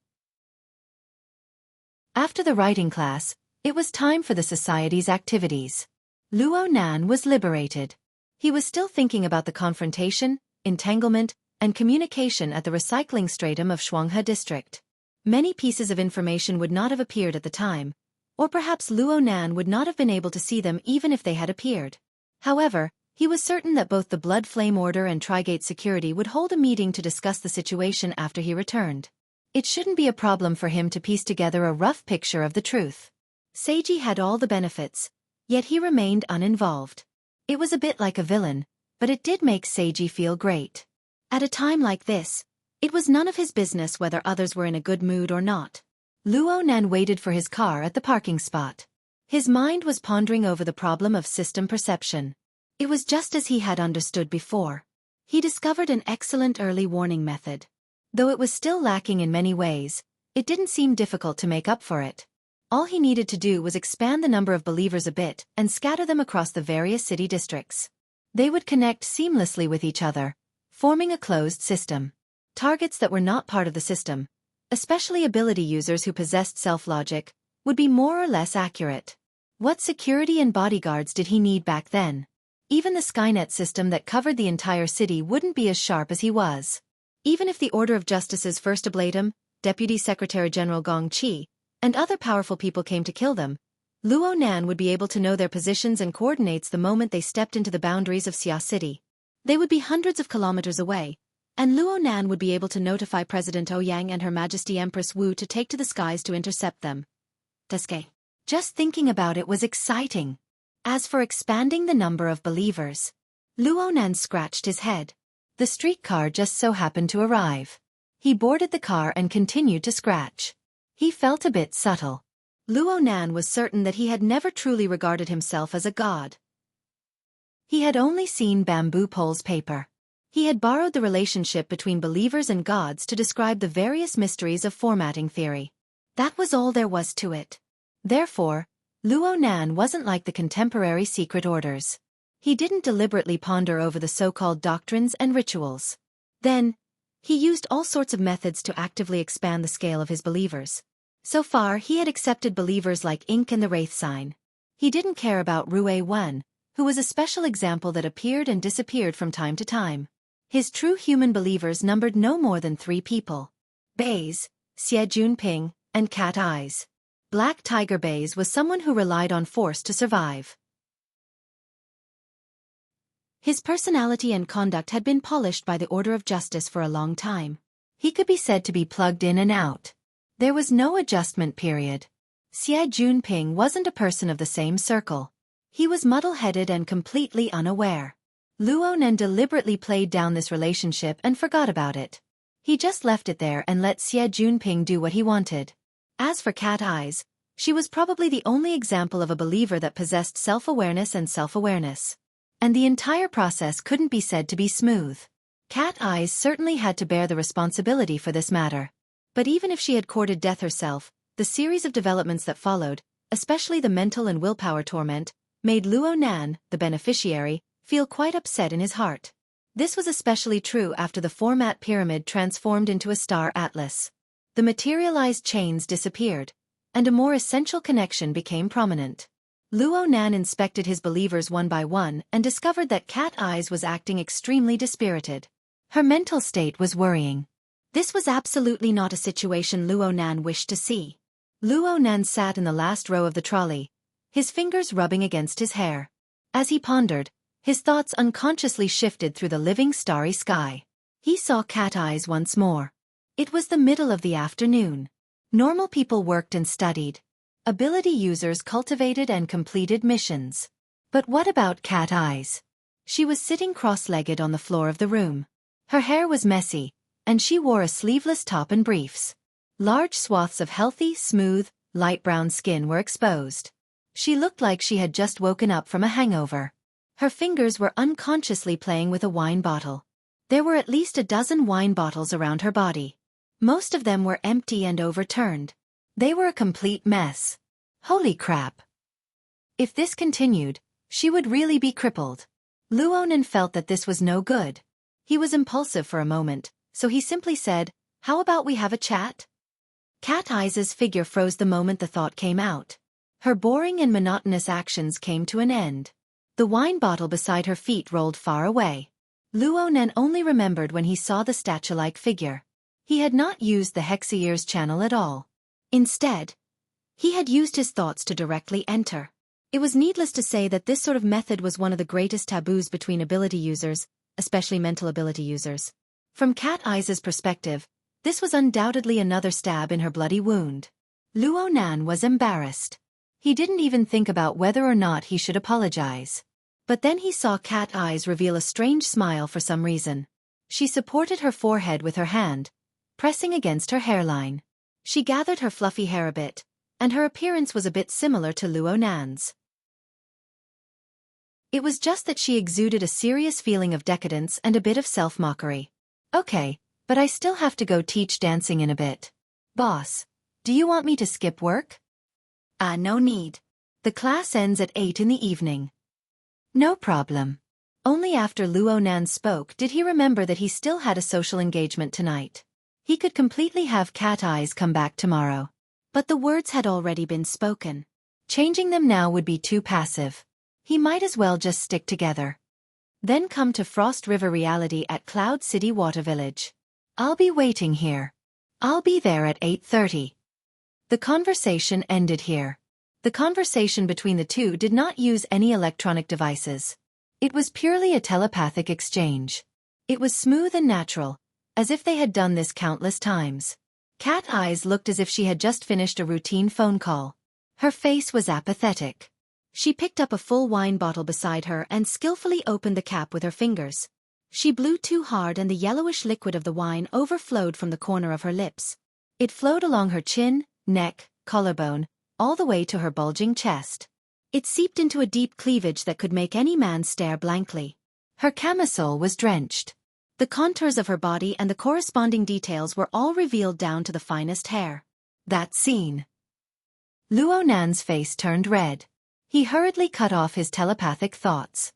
After the writing class, it was time for the society's activities. Luo Nan was liberated. He was still thinking about the confrontation, entanglement, and communication at the recycling stratum of Shuanghe District. Many pieces of information would not have appeared at the time, or perhaps Luo Nan would not have been able to see them even if they had appeared. However, he was certain that both the Blood Flame Order and Trigate Security would hold a meeting to discuss the situation after he returned. It shouldn't be a problem for him to piece together a rough picture of the truth. Seiji had all the benefits, yet he remained uninvolved. It was a bit like a villain, but it did make Seiji feel great. At a time like this, it was none of his business whether others were in a good mood or not. Luo Nan waited for his car at the parking spot. His mind was pondering over the problem of system perception. It was just as he had understood before. He discovered an excellent early warning method. Though it was still lacking in many ways, It didn't seem difficult to make up for it. All he needed to do was expand the number of believers a bit and scatter them across the various city districts. They would connect seamlessly with each other, forming a closed system. Targets that were not part of the system, especially ability users who possessed self-logic, would be more or less accurate. What security and bodyguards did he need back then? Even the Skynet system that covered the entire city wouldn't be as sharp as he was. Even if the Order of Justice's First Ablatum, Deputy Secretary General Gong Qi, and other powerful people came to kill them, Luo Nan would be able to know their positions and coordinates the moment they stepped into the boundaries of Xia City. They would be hundreds of kilometers away, and Luo Nan would be able to notify President Ouyang and Her Majesty Empress Wu to take to the skies to intercept them. Just thinking about it was exciting. As for expanding the number of believers, Luo Nan scratched his head. The streetcar just so happened to arrive. He boarded the car and continued to scratch. He felt a bit subtle. Luo Nan was certain that he had never truly regarded himself as a god. He had only seen bamboo poles paper. He had borrowed the relationship between believers and gods to describe the various mysteries of formatting theory. That was all there was to it. Therefore, Luo Nan wasn't like the contemporary secret orders. He didn't deliberately ponder over the so-called doctrines and rituals. Then, he used all sorts of methods to actively expand the scale of his believers. So far, he had accepted believers like Ink and the Wraith sign. He didn't care about Rue Wen, who was a special example that appeared and disappeared from time to time. His true human believers numbered no more than 3 people. Bays, Xie Junping, and Cat Eyes. Black Tiger Bays was someone who relied on force to survive. His personality and conduct had been polished by the Order of Justice for a long time. He could be said to be plugged in and out. There was no adjustment period. Xie Junping wasn't a person of the same circle. He was muddle-headed and completely unaware. Luo Nan deliberately played down this relationship and forgot about it. He just left it there and let Xie Junping do what he wanted. As for Cat Eyes, she was probably the only example of a believer that possessed self-awareness and self-awareness. And the entire process couldn't be said to be smooth. Cat Eyes certainly had to bear the responsibility for this matter. But even if she had courted death herself, the series of developments that followed, especially the mental and willpower torment, made Luo Nan, the beneficiary, feel quite upset in his heart. This was especially true after the format pyramid transformed into a star atlas. The materialized chains disappeared, and a more essential connection became prominent. Luo Nan inspected his believers one by one and discovered that Cat Eyes was acting extremely dispirited. Her mental state was worrying. This was absolutely not a situation Luo Nan wished to see. Luo Nan sat in the last row of the trolley, his fingers rubbing against his hair. As he pondered, his thoughts unconsciously shifted through the living starry sky. He saw Cat Eyes once more. It was the middle of the afternoon. Normal people worked and studied. Ability users cultivated and completed missions. But what about Cat Eyes? She was sitting cross-legged on the floor of the room. Her hair was messy, and she wore a sleeveless top and briefs. Large swaths of healthy, smooth, light brown skin were exposed. She looked like she had just woken up from a hangover. Her fingers were unconsciously playing with a wine bottle. There were at least a dozen wine bottles around her body. Most of them were empty and overturned. They were a complete mess. Holy crap. If this continued, she would really be crippled. Luo Nan felt that this was no good. He was impulsive for a moment, so he simply said, "How about we have a chat?" Cat Eyes' figure froze the moment the thought came out. Her boring and monotonous actions came to an end. The wine bottle beside her feet rolled far away. Luo Nan only remembered when he saw the statue-like figure. He had not used the Hexaear's channel at all. Instead, he had used his thoughts to directly enter. It was needless to say that this sort of method was one of the greatest taboos between ability users, especially mental ability users. From Cat Eyes' perspective, this was undoubtedly another stab in her bloody wound. Luo Nan was embarrassed. He didn't even think about whether or not he should apologize. But then he saw Cat Eyes reveal a strange smile for some reason. She supported her forehead with her hand, pressing against her hairline. She gathered her fluffy hair a bit, and her appearance was a bit similar to Luo Nan's. It was just that she exuded a serious feeling of decadence and a bit of self-mockery. "Okay, but I still have to go teach dancing in a bit." Boss, do you want me to skip work? No need. The class ends at 8 in the evening. No problem. Only after Luo Nan spoke did he remember that he still had a social engagement tonight. He could completely have cat eyes come back tomorrow. But the words had already been spoken. Changing them now would be too passive. He might as well just stick together. Then come to Frost River reality at Cloud City Water Village. I'll be waiting here. I'll be there at 8:30. The conversation ended here. The conversation between the two did not use any electronic devices. It was purely a telepathic exchange. It was smooth and natural, as if they had done this countless times. Cat Eyes looked as if she had just finished a routine phone call. Her face was apathetic. She picked up a full wine bottle beside her and skillfully opened the cap with her fingers. She blew too hard and the yellowish liquid of the wine overflowed from the corner of her lips. It flowed along her chin, neck, collarbone, all the way to her bulging chest. It seeped into a deep cleavage that could make any man stare blankly. Her camisole was drenched. The contours of her body and the corresponding details were all revealed down to the finest hair. That scene. Luo Nan's face turned red. He hurriedly cut off his telepathic thoughts.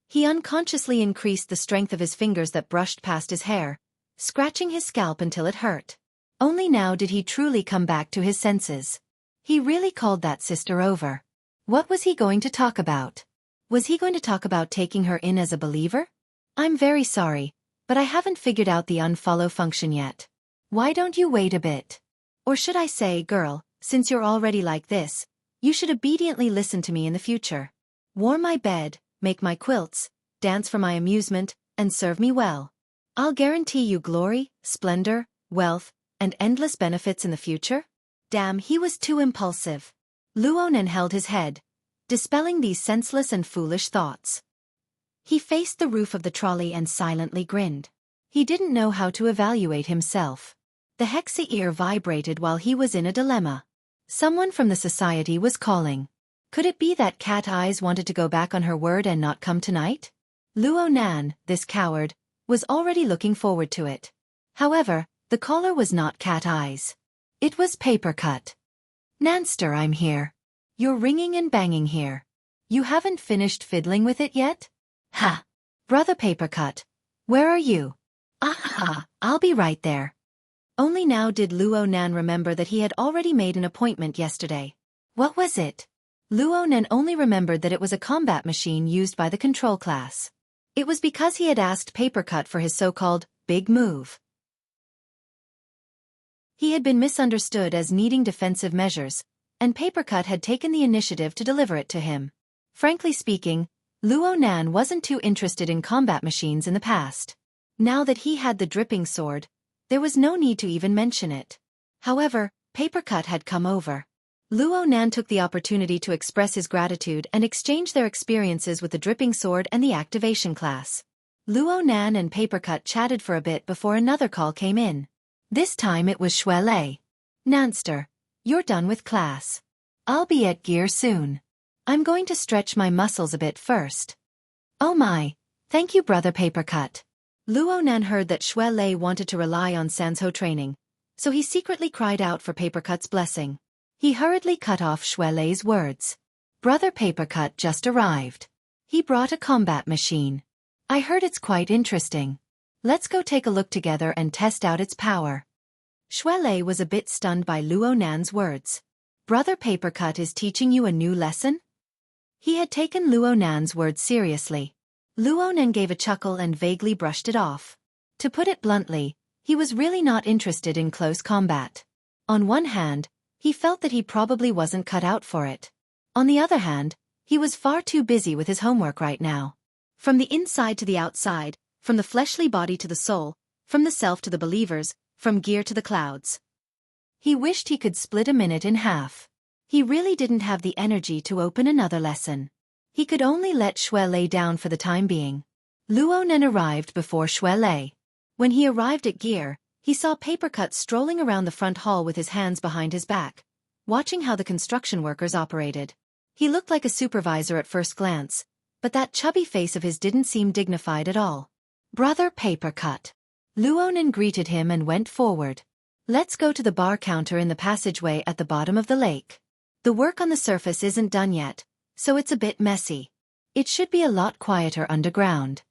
He unconsciously increased the strength of his fingers that brushed past his hair, scratching his scalp until it hurt. Only now did he truly come back to his senses. He really called that sister over. What was he going to talk about? Was he going to talk about taking her in as a believer? I'm very sorry, but I haven't figured out the unfollow function yet. Why don't you wait a bit? Or should I say, girl, since you're already like this, you should obediently listen to me in the future. Warm my bed, make my quilts, dance for my amusement, and serve me well. I'll guarantee you glory, splendor, wealth, and endless benefits in the future. Damn, he was too impulsive. Luo Nan held his head, dispelling these senseless and foolish thoughts. He faced the roof of the trolley and silently grinned. He didn't know how to evaluate himself. The Hexa ear vibrated while he was in a dilemma. Someone from the society was calling. Could it be that Cat Eyes wanted to go back on her word and not come tonight? Luo Nan, this coward, was already looking forward to it. However, the caller was not Cat Eyes. It was Papercut. Nanster, I'm here. You're ringing and banging here. You haven't finished fiddling with it yet? Ha! Brother Papercut, where are you? Ah, I'll be right there. Only now did Luo Nan remember that he had already made an appointment yesterday. What was it? Luo Nan only remembered that it was a combat machine used by the control class. It was because he had asked Papercut for his so-called big move. He had been misunderstood as needing defensive measures, and Papercut had taken the initiative to deliver it to him. Frankly speaking, Luo Nan wasn't too interested in combat machines in the past. Now that he had the dripping sword, there was no need to even mention it. However, Papercut had come over. Luo Nan took the opportunity to express his gratitude and exchange their experiences with the dripping sword and the activation class. Luo Nan and Papercut chatted for a bit before another call came in. This time it was Shuelei. Nanster, you're done with class. I'll be at gear soon. I'm going to stretch my muscles a bit first. Oh my, thank you brother Papercut. Luo Nan heard that Shuelei wanted to rely on Sanzhou training, so he secretly cried out for Papercut's blessing. He hurriedly cut off Shuelei's words. Brother Papercut just arrived. He brought a combat machine. I heard it's quite interesting. Let's go take a look together and test out its power. Shuelei was a bit stunned by Luo Nan's words. Brother Papercut is teaching you a new lesson? He had taken Luo Nan's words seriously. Luo Nan gave a chuckle and vaguely brushed it off. To put it bluntly, he was really not interested in close combat. On one hand, he felt that he probably wasn't cut out for it. On the other hand, he was far too busy with his homework right now. From the inside to the outside, from the fleshly body to the soul, from the self to the believers, from gear to the clouds. He wished he could split a minute in half. He really didn't have the energy to open another lesson. He could only let Shuelei down for the time being. Luo Nan arrived before Shuelei. When he arrived at gear, he saw Papercut strolling around the front hall with his hands behind his back, watching how the construction workers operated. He looked like a supervisor at first glance, but that chubby face of his didn't seem dignified at all. Brother Papercut. Luo Nan greeted him and went forward. Let's go to the bar counter in the passageway at the bottom of the lake. The work on the surface isn't done yet, so it's a bit messy. It should be a lot quieter underground.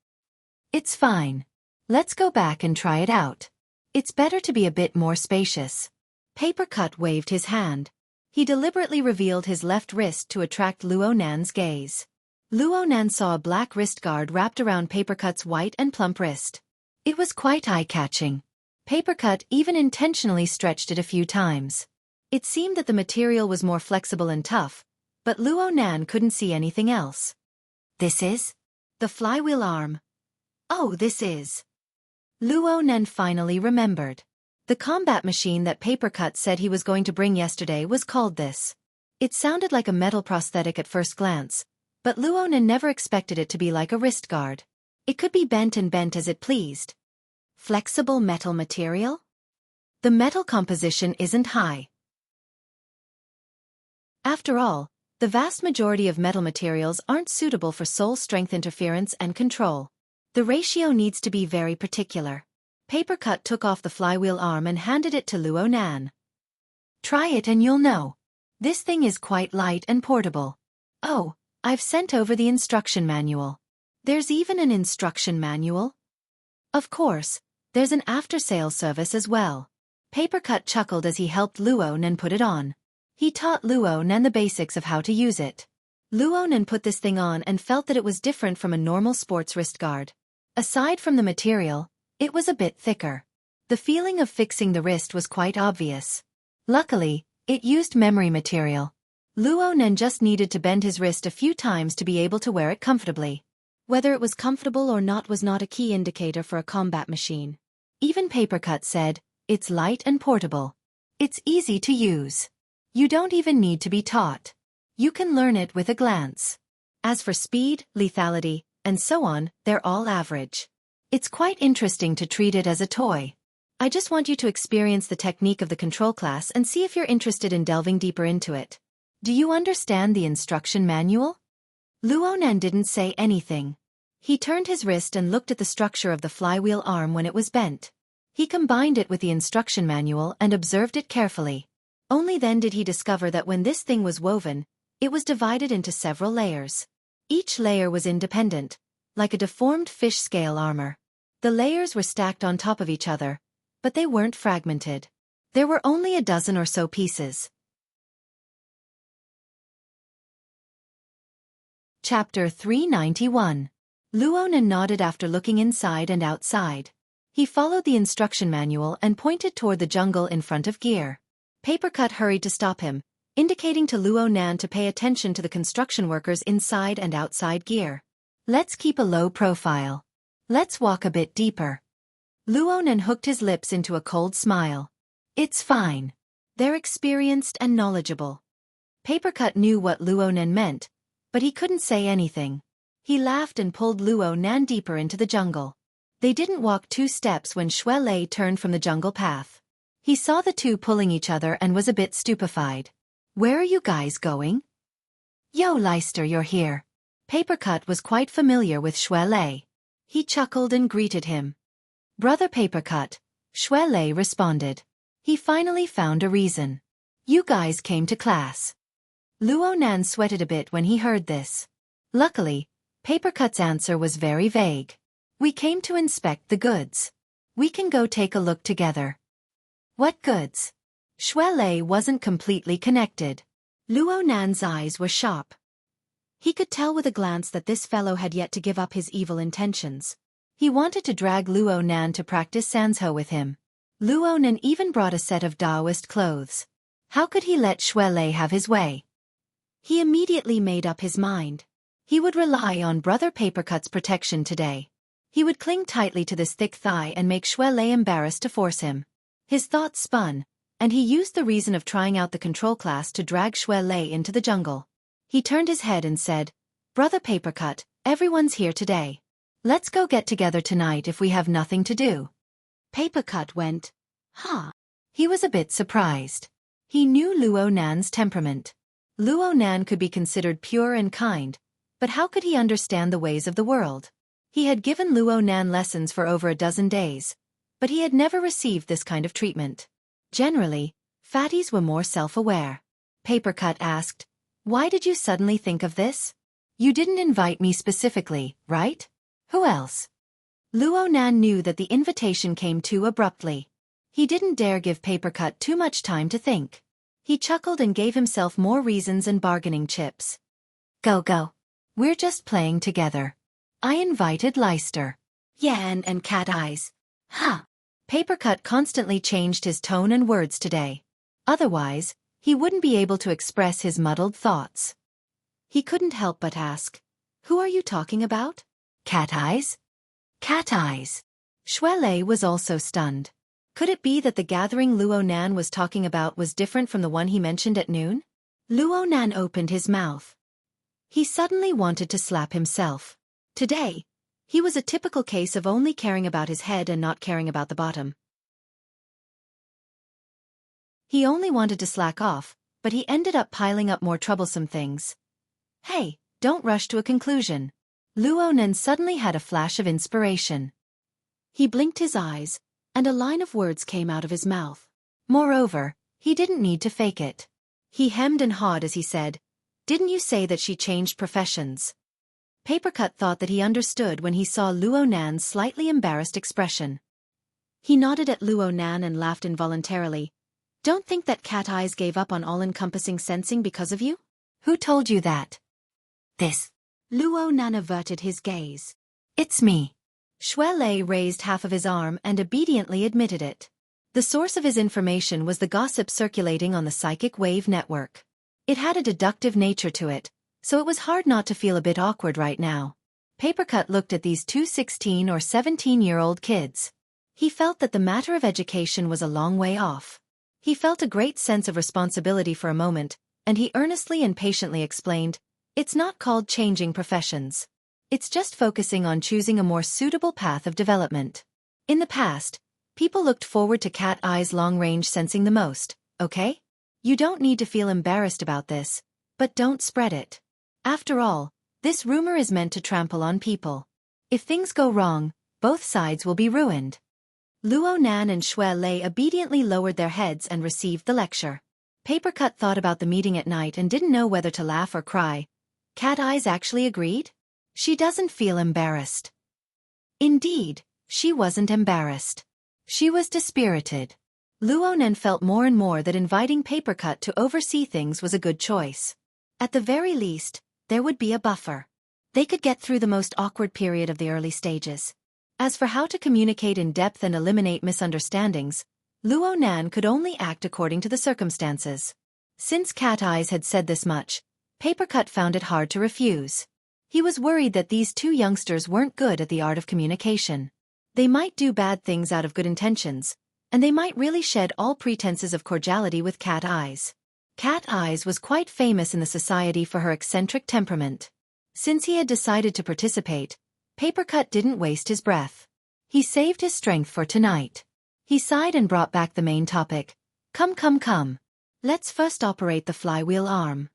It's fine. Let's go back and try it out. It's better to be a bit more spacious. Papercut waved his hand. He deliberately revealed his left wrist to attract Luo Nan's gaze. Luo Nan saw a black wrist guard wrapped around Papercut's white and plump wrist. It was quite eye-catching. Papercut even intentionally stretched it a few times. It seemed that the material was more flexible and tough, but Luo Nan couldn't see anything else. This is? The flywheel arm. Oh, this is. Luo Nan finally remembered. The combat machine that Papercut said he was going to bring yesterday was called this. It sounded like a metal prosthetic at first glance, but Luo Nan never expected it to be like a wrist guard. It could be bent and bent as it pleased. Flexible metal material? The metal composition isn't high. After all, the vast majority of metal materials aren't suitable for soul strength interference and control. The ratio needs to be very particular. Papercut took off the flywheel arm and handed it to Luo Nan. Try it and you'll know. This thing is quite light and portable. Oh, I've sent over the instruction manual. There's even an instruction manual? Of course, there's an after-sales service as well. Papercut chuckled as he helped Luo Nan put it on. He taught Luo Nan the basics of how to use it. Luo Nan put this thing on and felt that it was different from a normal sports wrist guard. Aside from the material, it was a bit thicker. The feeling of fixing the wrist was quite obvious. Luckily, it used memory material. Luo Nan just needed to bend his wrist a few times to be able to wear it comfortably. Whether it was comfortable or not was not a key indicator for a combat machine. Even Papercut said, it's light and portable. It's easy to use. You don't even need to be taught. You can learn it with a glance. As for speed, lethality, and so on, they're all average. It's quite interesting to treat it as a toy. I just want you to experience the technique of the control class and see if you're interested in delving deeper into it. Do you understand the instruction manual? Luo Nan didn't say anything. He turned his wrist and looked at the structure of the flywheel arm when it was bent. He combined it with the instruction manual and observed it carefully. Only then did he discover that when this thing was woven, it was divided into several layers. Each layer was independent, like a deformed fish scale armor. The layers were stacked on top of each other, but they weren't fragmented. There were only a dozen or so pieces. Chapter 391. Luo Nan nodded after looking inside and outside. He followed the instruction manual and pointed toward the jungle in front of Gear. Papercut hurried to stop him, indicating to Luo Nan to pay attention to the construction workers inside and outside Gear. Let's keep a low profile. Let's walk a bit deeper. Luo Nan hooked his lips into a cold smile. It's fine. They're experienced and knowledgeable. Papercut knew what Luo Nan meant, but he couldn't say anything. He laughed and pulled Luo Nan deeper into the jungle. They didn't walk 2 steps when Xue Lei turned from the jungle path. He saw the two pulling each other and was a bit stupefied. Where are you guys going? Yo Leister, you're here. Papercut was quite familiar with Xue Lei. He chuckled and greeted him. Brother Papercut, Xue Lei responded. He finally found a reason. You guys came to class. Luo Nan sweated a bit when he heard this. Luckily, Papercut's answer was very vague. We came to inspect the goods. We can go take a look together. What goods? Xue Lei wasn't completely connected. Luo Nan's eyes were sharp. He could tell with a glance that this fellow had yet to give up his evil intentions. He wanted to drag Luo Nan to practice Sanzhou with him. Luo Nan even brought a set of Taoist clothes. How could he let Xue Lei have his way? He immediately made up his mind. He would rely on Brother Papercut's protection today. He would cling tightly to this thick thigh and make Xue Lei embarrassed to force him. His thoughts spun, and he used the reason of trying out the control class to drag Xue Lei into the jungle. He turned his head and said, Brother Papercut, everyone's here today. Let's go get together tonight if we have nothing to do. Papercut went, huh? He was a bit surprised. He knew Luo Nan's temperament. Luo Nan could be considered pure and kind, but how could he understand the ways of the world? He had given Luo Nan lessons for over a dozen days, but he had never received this kind of treatment. Generally, fatties were more self-aware. Papercut asked, "Why did you suddenly think of this? You didn't invite me specifically, right? Who else?" Luo Nan knew that the invitation came too abruptly. He didn't dare give Papercut too much time to think. He chuckled and gave himself more reasons and bargaining chips. "Go go. We're just playing together. I invited Leister, Yan and Cat Eyes." Huh. Papercut constantly changed his tone and words today. Otherwise, he wouldn't be able to express his muddled thoughts. He couldn't help but ask, "Who are you talking about? Cat Eyes?" Cat Eyes. Xuelei was also stunned. Could it be that the gathering Luo Nan was talking about was different from the one he mentioned at noon? Luo Nan opened his mouth. He suddenly wanted to slap himself. Today, he was a typical case of only caring about his head and not caring about the bottom. He only wanted to slack off, but he ended up piling up more troublesome things. "Hey, don't rush to a conclusion." Luo Nan suddenly had a flash of inspiration. He blinked his eyes, and a line of words came out of his mouth. Moreover, he didn't need to fake it. He hemmed and hawed as he said, "Didn't you say that she changed professions?" Papercut thought that he understood when he saw Luo Nan's slightly embarrassed expression. He nodded at Luo Nan and laughed involuntarily. "Don't think that Cat Eyes gave up on all-encompassing sensing because of you? Who told you that?" "This." Luo Nan averted his gaze. "It's me." Xuelei raised half of his arm and obediently admitted it. The source of his information was the gossip circulating on the psychic wave network. It had a deductive nature to it, so it was hard not to feel a bit awkward right now. Papercut looked at these two 16 or 17-year-old kids. He felt that the matter of education was a long way off. He felt a great sense of responsibility for a moment, and he earnestly and patiently explained, "It's not called changing professions. It's just focusing on choosing a more suitable path of development. In the past, people looked forward to Cat Eyes long-range sensing the most, okay? You don't need to feel embarrassed about this, but don't spread it. After all, this rumor is meant to trample on people. If things go wrong, both sides will be ruined." Luo Nan and Xuelei obediently lowered their heads and received the lecture. Papercut thought about the meeting at night and didn't know whether to laugh or cry. Cat Eyes actually agreed? She doesn't feel embarrassed. Indeed, she wasn't embarrassed. She was dispirited. Luo Nan felt more and more that inviting Papercut to oversee things was a good choice. At the very least, there would be a buffer. They could get through the most awkward period of the early stages. As for how to communicate in depth and eliminate misunderstandings, Luo Nan could only act according to the circumstances. Since Cat Eyes had said this much, Papercut found it hard to refuse. He was worried that these two youngsters weren't good at the art of communication. They might do bad things out of good intentions, and they might really shed all pretenses of cordiality with Cat Eyes. Cat Eyes was quite famous in the society for her eccentric temperament. Since he had decided to participate, Papercut didn't waste his breath. He saved his strength for tonight. He sighed and brought back the main topic. Come. Let's first operate the flywheel arm."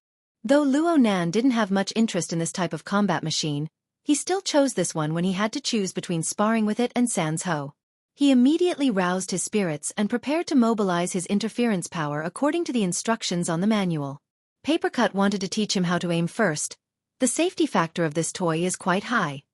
Though Luo Nan didn't have much interest in this type of combat machine, he still chose this one when he had to choose between sparring with it and Sans Ho. He immediately roused his spirits and prepared to mobilize his interference power according to the instructions on the manual. Papercut wanted to teach him how to aim first. The safety factor of this toy is quite high.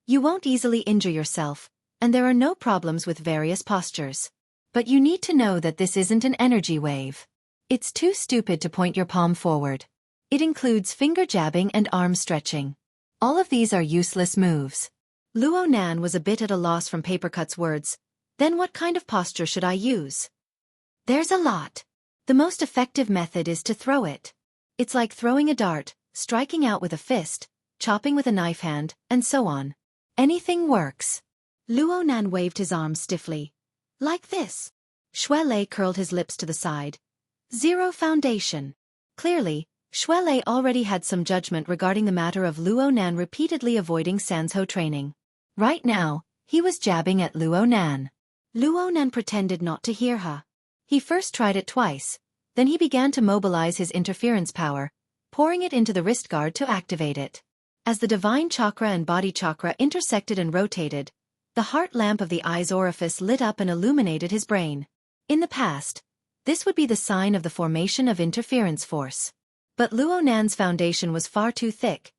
You won't easily injure yourself, and there are no problems with various postures. But you need to know that this isn't an energy wave. It's too stupid to point your palm forward. It includes finger jabbing and arm stretching. All of these are useless moves. Luo Nan was a bit at a loss from Papercut's words. Then what kind of posture should I use? There's a lot. The most effective method is to throw it. It's like throwing a dart, striking out with a fist, chopping with a knife hand, and so on. Anything works. Luo Nan waved his arms stiffly. Like this. Xuelei curled his lips to the side. Zero foundation. Clearly, Xuelei already had some judgment regarding the matter of Luo Nan repeatedly avoiding Sans Ho training. Right now, he was jabbing at Luo Nan. Luo Nan pretended not to hear her. He first tried it twice, then he began to mobilize his interference power, pouring it into the wrist guard to activate it. As the divine chakra and body chakra intersected and rotated, The heart lamp of the eye's orifice lit up and illuminated his brain. In the past, this would be the sign of the formation of interference force. But Luo Nan's foundation was far too thick,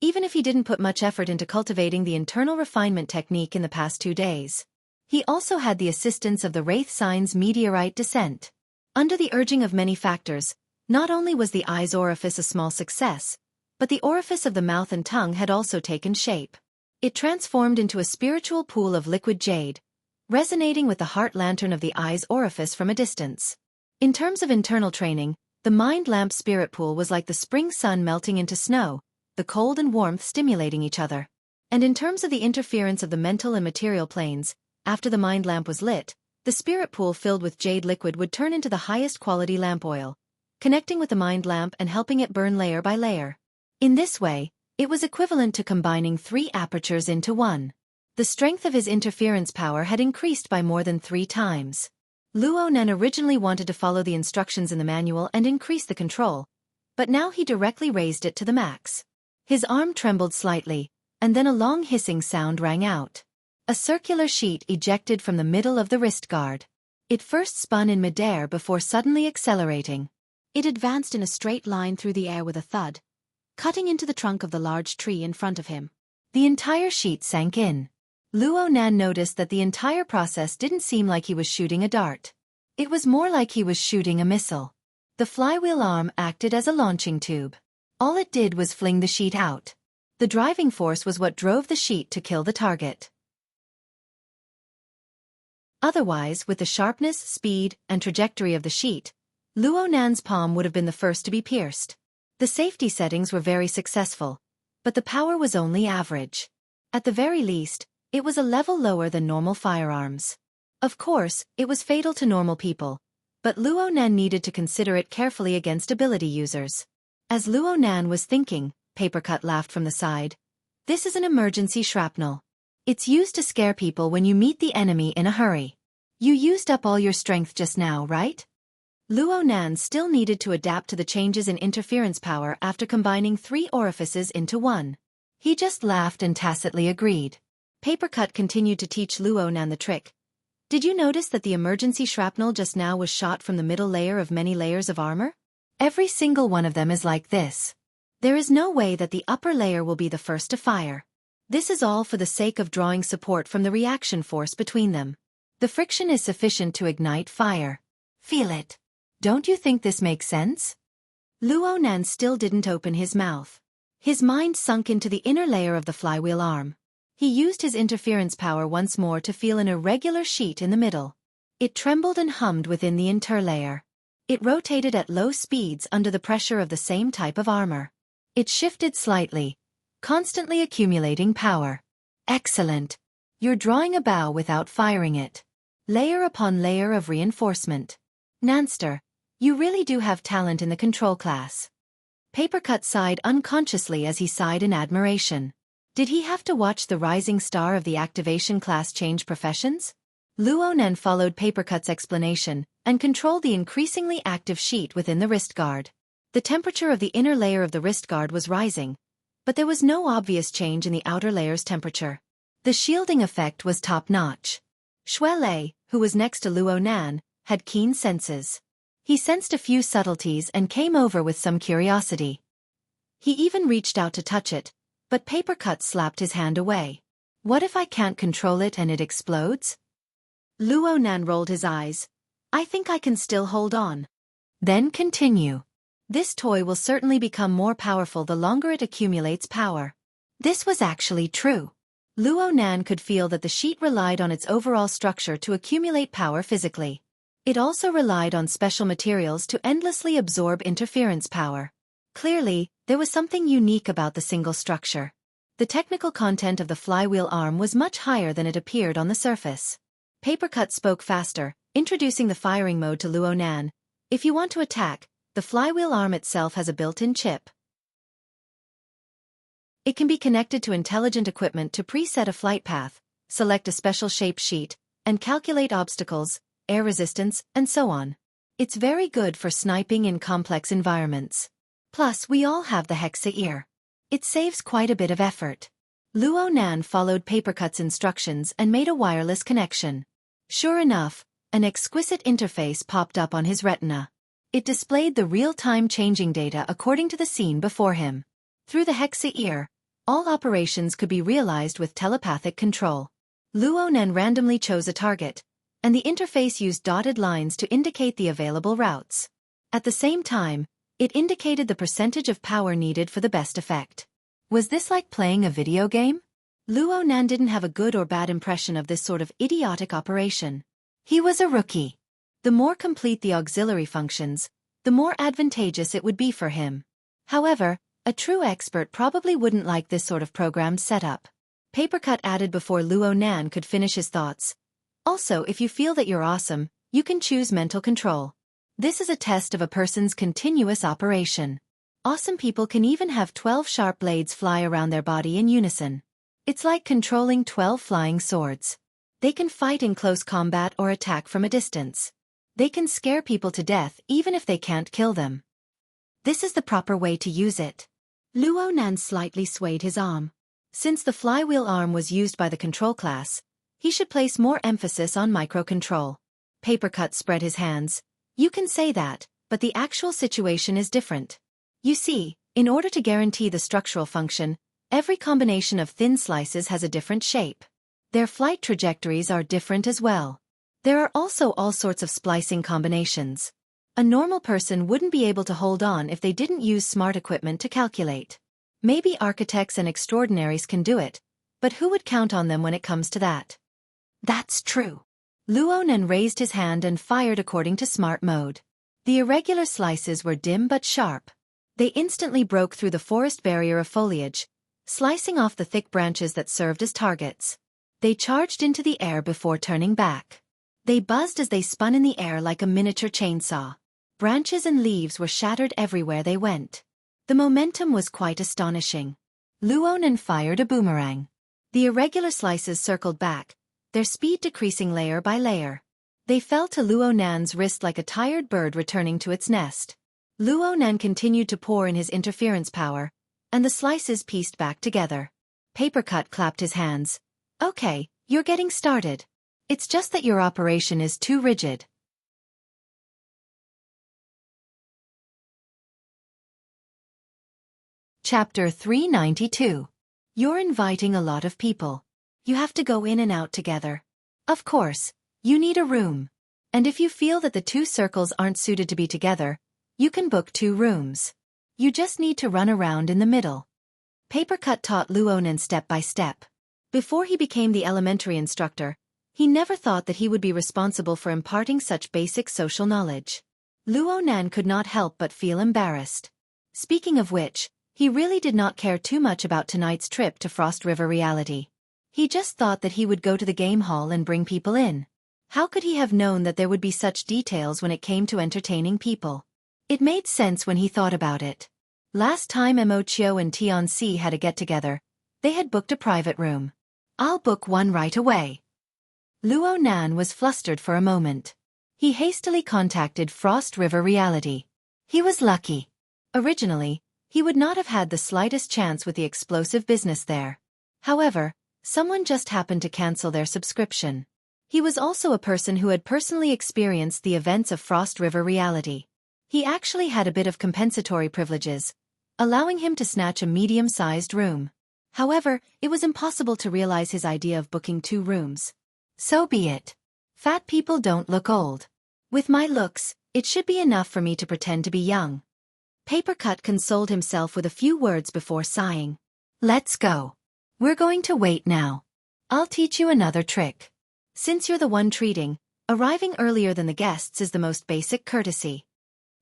even if he didn't put much effort into cultivating the internal refinement technique in the past 2 days. He also had the assistance of the Wraith Sign's meteorite descent. Under the urging of many factors, not only was the eye's orifice a small success, but the orifice of the mouth and tongue had also taken shape. It transformed into a spiritual pool of liquid jade, resonating with the heart lantern of the eye's orifice from a distance. In terms of internal training, the mind lamp spirit pool was like the spring sun melting into snow, the cold and warmth stimulating each other. And in terms of the interference of the mental and material planes, after the mind lamp was lit, the spirit pool filled with jade liquid would turn into the highest quality lamp oil, connecting with the mind lamp and helping it burn layer by layer. In this way, it was equivalent to combining 3 apertures into one. The strength of his interference power had increased by more than 3 times. Luo Nan originally wanted to follow the instructions in the manual and increase the control, but now he directly raised it to the max. His arm trembled slightly, and then a long hissing sound rang out. A circular sheet ejected from the middle of the wrist guard. It first spun in midair before suddenly accelerating. It advanced in a straight line through the air with a thud, cutting into the trunk of the large tree in front of him. The entire sheet sank in. Luo Nan noticed that the entire process didn't seem like he was shooting a dart. It was more like he was shooting a missile. The flywheel arm acted as a launching tube. All it did was fling the sheet out. The driving force was what drove the sheet to kill the target. Otherwise, with the sharpness, speed, and trajectory of the sheet, Luo Nan's palm would have been the first to be pierced. The safety settings were very successful, but the power was only average. At the very least, it was a level lower than normal firearms. Of course, it was fatal to normal people, but Luo Nan needed to consider it carefully against ability users. As Luo Nan was thinking, Papercut laughed from the side. This is an emergency shrapnel. It's used to scare people when you meet the enemy in a hurry. You used up all your strength just now, right? Luo Nan still needed to adapt to the changes in interference power after combining 3 orifices into one. He just laughed and tacitly agreed. Papercut continued to teach Luo Nan the trick. Did you notice that the emergency shrapnel just now was shot from the middle layer of many layers of armor? Every single one of them is like this. There is no way that the upper layer will be the first to fire. This is all for the sake of drawing support from the reaction force between them. The friction is sufficient to ignite fire. Feel it. Don't you think this makes sense? Luo Nan still didn't open his mouth. His mind sunk into the inner layer of the flywheel arm. He used his interference power once more to feel an irregular sheet in the middle. It trembled and hummed within the interlayer. It rotated at low speeds under the pressure of the same type of armor. It shifted slightly, constantly accumulating power. Excellent. You're drawing a bow without firing it. Layer upon layer of reinforcement. Nanster, you really do have talent in the control class. Papercut sighed unconsciously as he sighed in admiration. Did he have to watch the rising star of the activation class change professions? Luo Nan followed Papercut's explanation and controlled the increasingly active sheet within the wrist guard. The temperature of the inner layer of the wrist guard was rising, but there was no obvious change in the outer layer's temperature. The shielding effect was top-notch. Xue Lei, who was next to Luo Nan, had keen senses. He sensed a few subtleties and came over with some curiosity. He even reached out to touch it, but Papercut slapped his hand away. What if I can't control it and it explodes? Luo Nan rolled his eyes. I think I can still hold on. Then continue. This toy will certainly become more powerful the longer it accumulates power. This was actually true. Luo Nan could feel that the sheet relied on its overall structure to accumulate power physically. It also relied on special materials to endlessly absorb interference power. Clearly, there was something unique about the single structure. The technical content of the flywheel arm was much higher than it appeared on the surface. Papercut spoke faster, introducing the firing mode to Luo Nan. If you want to attack, the flywheel arm itself has a built-in chip. It can be connected to intelligent equipment to preset a flight path, select a special shape sheet, and calculate obstacles, air resistance, and so on. It's very good for sniping in complex environments. Plus, we all have the Hexa ear. It saves quite a bit of effort. Luo Nan followed Papercut's instructions and made a wireless connection. Sure enough, an exquisite interface popped up on his retina. It displayed the real-time changing data according to the scene before him. Through the Hexa ear, all operations could be realized with telepathic control. Luo Nan randomly chose a target, and the interface used dotted lines to indicate the available routes. At the same time, it indicated the percentage of power needed for the best effect. Was this like playing a video game? Luo Nan didn't have a good or bad impression of this sort of idiotic operation. He was a rookie. The more complete the auxiliary functions, the more advantageous it would be for him. However, a true expert probably wouldn't like this sort of programmed setup. Papercut added before Luo Nan could finish his thoughts. Also, if you feel that you're awesome, you can choose mental control. This is a test of a person's continuous operation. Awesome people can even have 12 sharp blades fly around their body in unison. It's like controlling 12 flying swords. They can fight in close combat or attack from a distance. They can scare people to death even if they can't kill them. This is the proper way to use it. Luo Nan slightly swayed his arm. Since the flywheel arm was used by the control class, he should place more emphasis on microcontrol. Papercut spread his hands. You can say that, but the actual situation is different. You see, in order to guarantee the structural function, every combination of thin slices has a different shape. Their flight trajectories are different as well. There are also all sorts of splicing combinations. A normal person wouldn't be able to hold on if they didn't use smart equipment to calculate. Maybe architects and extraordinaries can do it, but who would count on them when it comes to that? That's true. Luo Nan raised his hand and fired according to smart mode. The irregular slices were dim but sharp. They instantly broke through the forest barrier of foliage, slicing off the thick branches that served as targets. They charged into the air before turning back. They buzzed as they spun in the air like a miniature chainsaw. Branches and leaves were shattered everywhere they went. The momentum was quite astonishing. Luo Nan fired a boomerang. The irregular slices circled back, their speed decreasing layer by layer. They fell to Luo Nan's wrist like a tired bird returning to its nest. Luo Nan continued to pour in his interference power, and the slices pieced back together. Papercut clapped his hands. Okay, you're getting started. It's just that your operation is too rigid. Chapter 392. You're inviting a lot of people. You have to go in and out together. Of course, you need a room. And if you feel that the two circles aren't suited to be together, you can book 2 rooms. You just need to run around in the middle. Papercut taught Luo Nan step by step. Before he became the elementary instructor, he never thought that he would be responsible for imparting such basic social knowledge. Luo Nan could not help but feel embarrassed. Speaking of which, he really did not care too much about tonight's trip to Frost River Reality. He just thought that he would go to the game hall and bring people in. How could he have known that there would be such details when it came to entertaining people? It made sense when he thought about it. Last time Mo Chio and Tian Si had a get-together, they had booked a private room. I'll book one right away. Luo Nan was flustered for a moment. He hastily contacted Frost River Reality. He was lucky. Originally, he would not have had the slightest chance with the explosive business there. However, someone just happened to cancel their subscription. He was also a person who had personally experienced the events of Frost River Reality. He actually had a bit of compensatory privileges, allowing him to snatch a medium-sized room. However, it was impossible to realize his idea of booking 2 rooms. So be it. Fat people don't look old. With my looks, it should be enough for me to pretend to be young. Papercut consoled himself with a few words before sighing. Let's go. We're going to wait now. I'll teach you another trick. Since you're the one treating, arriving earlier than the guests is the most basic courtesy.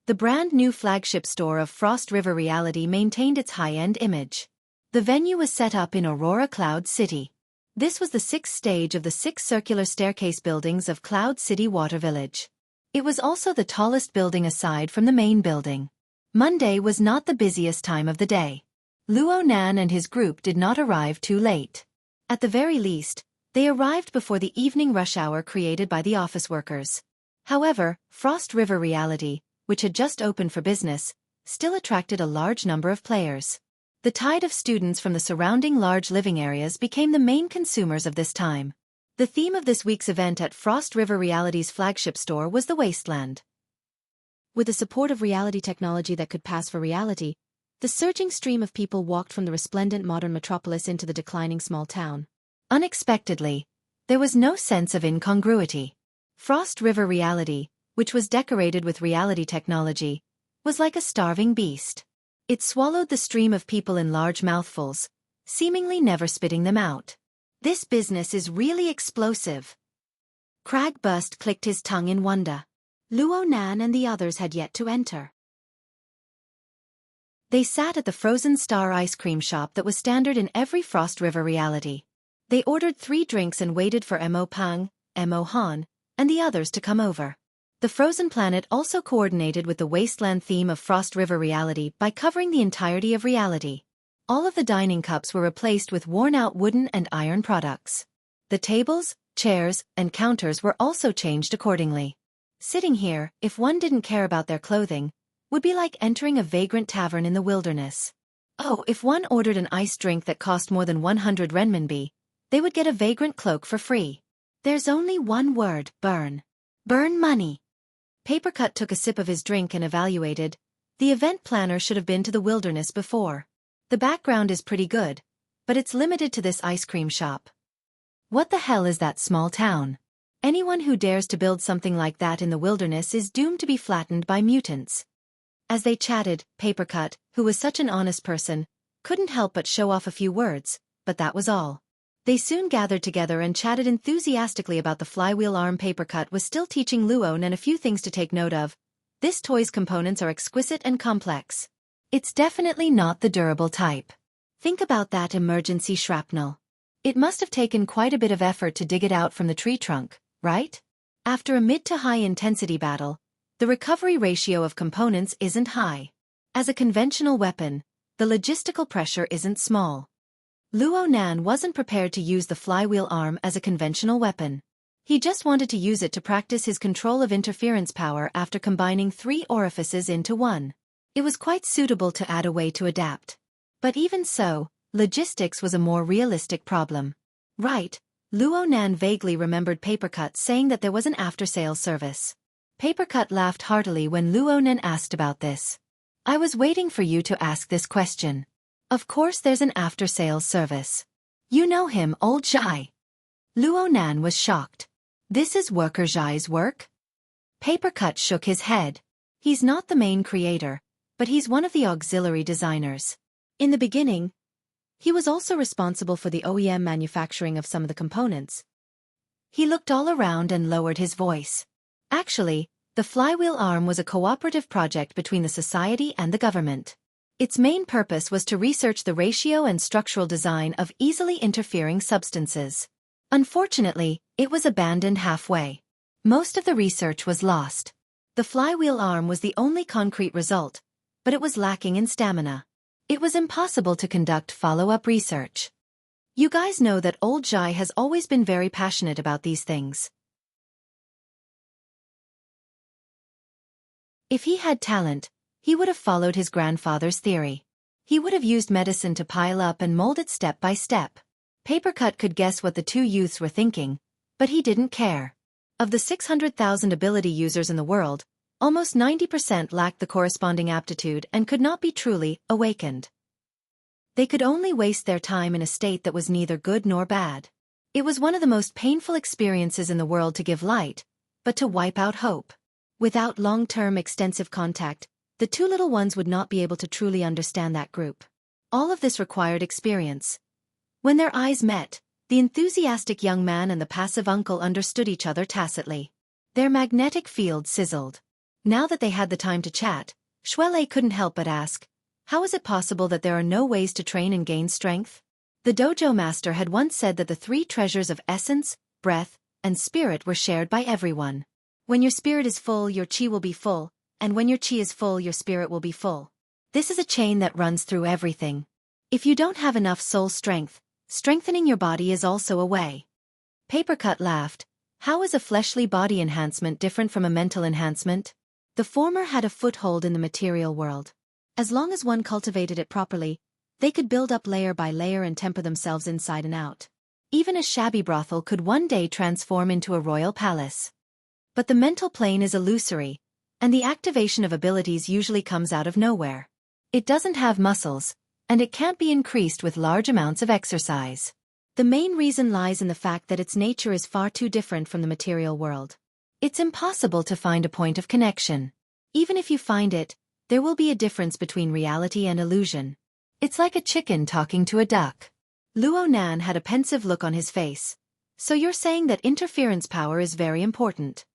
The brand new flagship store of Frost River Reality maintained its high-end image. The venue was set up in Aurora Cloud City. This was the 6th stage of the 6 circular staircase buildings of Cloud City Water Village. It was also the tallest building aside from the main building. Monday was not the busiest time of the day. Luo Nan and his group did not arrive too late. At the very least, they arrived before the evening rush hour created by the office workers. However, Frost River Reality, which had just opened for business, still attracted a large number of players. The tide of students from the surrounding large living areas became the main consumers of this time. The theme of this week's event at Frost River Reality's flagship store was the wasteland. With the support of reality technology that could pass for reality, the surging stream of people walked from the resplendent modern metropolis into the declining small town. Unexpectedly, there was no sense of incongruity. Frost River Reality, which was decorated with reality technology, was like a starving beast. It swallowed the stream of people in large mouthfuls, seemingly never spitting them out. This business is really explosive. Crag Bust clicked his tongue in wonder. Luo Nan and the others had yet to enter. They sat at the Frozen Star ice cream shop that was standard in every Frost River reality. They ordered 3 drinks and waited for Mo Pang, Mo Han, and the others to come over. The frozen planet also coordinated with the wasteland theme of Frost River reality by covering the entirety of reality. All of the dining cups were replaced with worn-out wooden and iron products. The tables, chairs, and counters were also changed accordingly. Sitting here, if one didn't care about their clothing, would be like entering a vagrant tavern in the wilderness. Oh, if one ordered an iced drink that cost more than 100 renminbi, they would get a vagrant cloak for free. There's only one word: burn. Burn money. Papercut took a sip of his drink and evaluated. The event planner should have been to the wilderness before. The background is pretty good, but it's limited to this ice cream shop. What the hell is that small town? Anyone who dares to build something like that in the wilderness is doomed to be flattened by mutants. As they chatted, Papercut, who was such an honest person, couldn't help but show off a few words, but that was all. They soon gathered together and chatted enthusiastically about the flywheel arm. Papercut was still teaching Luon and a few things to take note of. This toy's components are exquisite and complex. It's definitely not the durable type. Think about that emergency shrapnel. It must have taken quite a bit of effort to dig it out from the tree trunk, right? After a mid to high intensity battle, the recovery ratio of components isn't high. As a conventional weapon, the logistical pressure isn't small. Luo Nan wasn't prepared to use the flywheel arm as a conventional weapon. He just wanted to use it to practice his control of interference power after combining 3 orifices into one. It was quite suitable to add a way to adapt. But even so, logistics was a more realistic problem. Right, Luo Nan vaguely remembered Papercut saying that there was an after-sales service. Papercut laughed heartily when Luo Nan asked about this. I was waiting for you to ask this question. Of course there's an after-sales service. You know him, old Zhai. Luo Nan was shocked. This is worker Zhai's work? Papercut shook his head. He's not the main creator, but he's one of the auxiliary designers. In the beginning, he was also responsible for the OEM manufacturing of some of the components. He looked all around and lowered his voice. Actually, the flywheel arm was a cooperative project between the society and the government. Its main purpose was to research the ratio and structural design of easily interfering substances. Unfortunately, it was abandoned halfway. Most of the research was lost. The flywheel arm was the only concrete result, but it was lacking in stamina. It was impossible to conduct follow-up research. You guys know that old Zhai has always been very passionate about these things. If he had talent, he would have followed his grandfather's theory. He would have used medicine to pile up and mold it step by step. Papercut could guess what the 2 youths were thinking, but he didn't care. Of the 600,000 ability users in the world, almost 90% lacked the corresponding aptitude and could not be truly awakened. They could only waste their time in a state that was neither good nor bad. It was one of the most painful experiences in the world to give light, but to wipe out hope. Without long-term extensive contact, the 2 little ones would not be able to truly understand that group. All of this required experience. When their eyes met, the enthusiastic young man and the passive uncle understood each other tacitly. Their magnetic field sizzled. Now that they had the time to chat, Xuelei couldn't help but ask, how is it possible that there are no ways to train and gain strength? The dojo master had once said that the 3 treasures of essence, breath, and spirit were shared by everyone. When your spirit is full, your chi will be full, and when your chi is full, your spirit will be full. This is a chain that runs through everything. If you don't have enough soul strength, strengthening your body is also a way. Papercut laughed. How is a fleshly body enhancement different from a mental enhancement? The former had a foothold in the material world. As long as one cultivated it properly, They could build up layer by layer and temper themselves inside and out. Even a shabby brothel could one day transform into a royal palace. But the mental plane is illusory, and the activation of abilities usually comes out of nowhere. It doesn't have muscles, and it can't be increased with large amounts of exercise. The main reason lies in the fact that its nature is far too different from the material world. It's impossible to find a point of connection. Even if you find it, there will be a difference between reality and illusion. It's like a chicken talking to a duck. Luo Nan had a pensive look on his face. So you're saying that interference power is very important?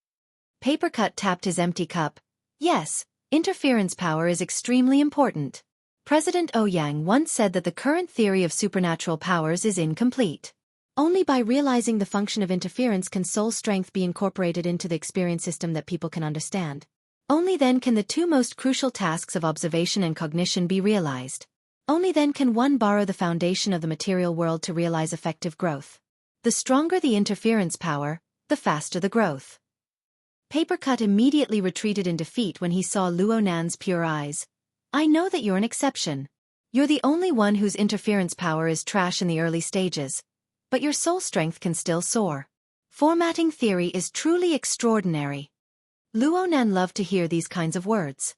Papercut tapped his empty cup. Yes, interference power is extremely important. President Ouyang once said that the current theory of supernatural powers is incomplete. Only by realizing the function of interference can soul strength be incorporated into the experience system that people can understand. Only then can the two most crucial tasks of observation and cognition be realized. Only then can one borrow the foundation of the material world to realize effective growth. The stronger the interference power, the faster the growth. Papercut immediately retreated in defeat when he saw Luo Nan's pure eyes. I know that you're an exception. You're the only one whose interference power is trash in the early stages. But your soul strength can still soar. Formatting theory is truly extraordinary. Luo Nan loved to hear these kinds of words.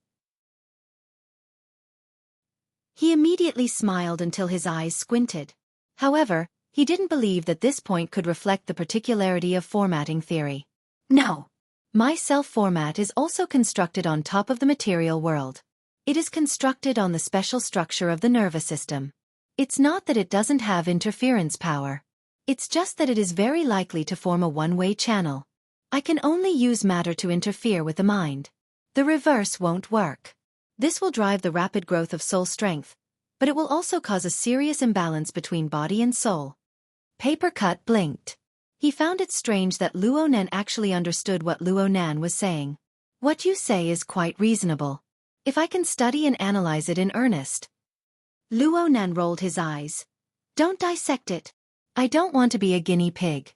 He immediately smiled until his eyes squinted. However, he didn't believe that this point could reflect the particularity of formatting theory. No. My self-format is also constructed on top of the material world. It is constructed on the special structure of the nervous system. It's not that it doesn't have interference power. It's just that it is very likely to form a one-way channel. I can only use matter to interfere with the mind. The reverse won't work. This will drive the rapid growth of soul strength, but it will also cause a serious imbalance between body and soul. Papercut blinked. He found it strange that Luo Nan actually understood what Luo Nan was saying. What you say is quite reasonable. If I can study and analyze it in earnest. Luo Nan rolled his eyes. Don't dissect it. I don't want to be a guinea pig.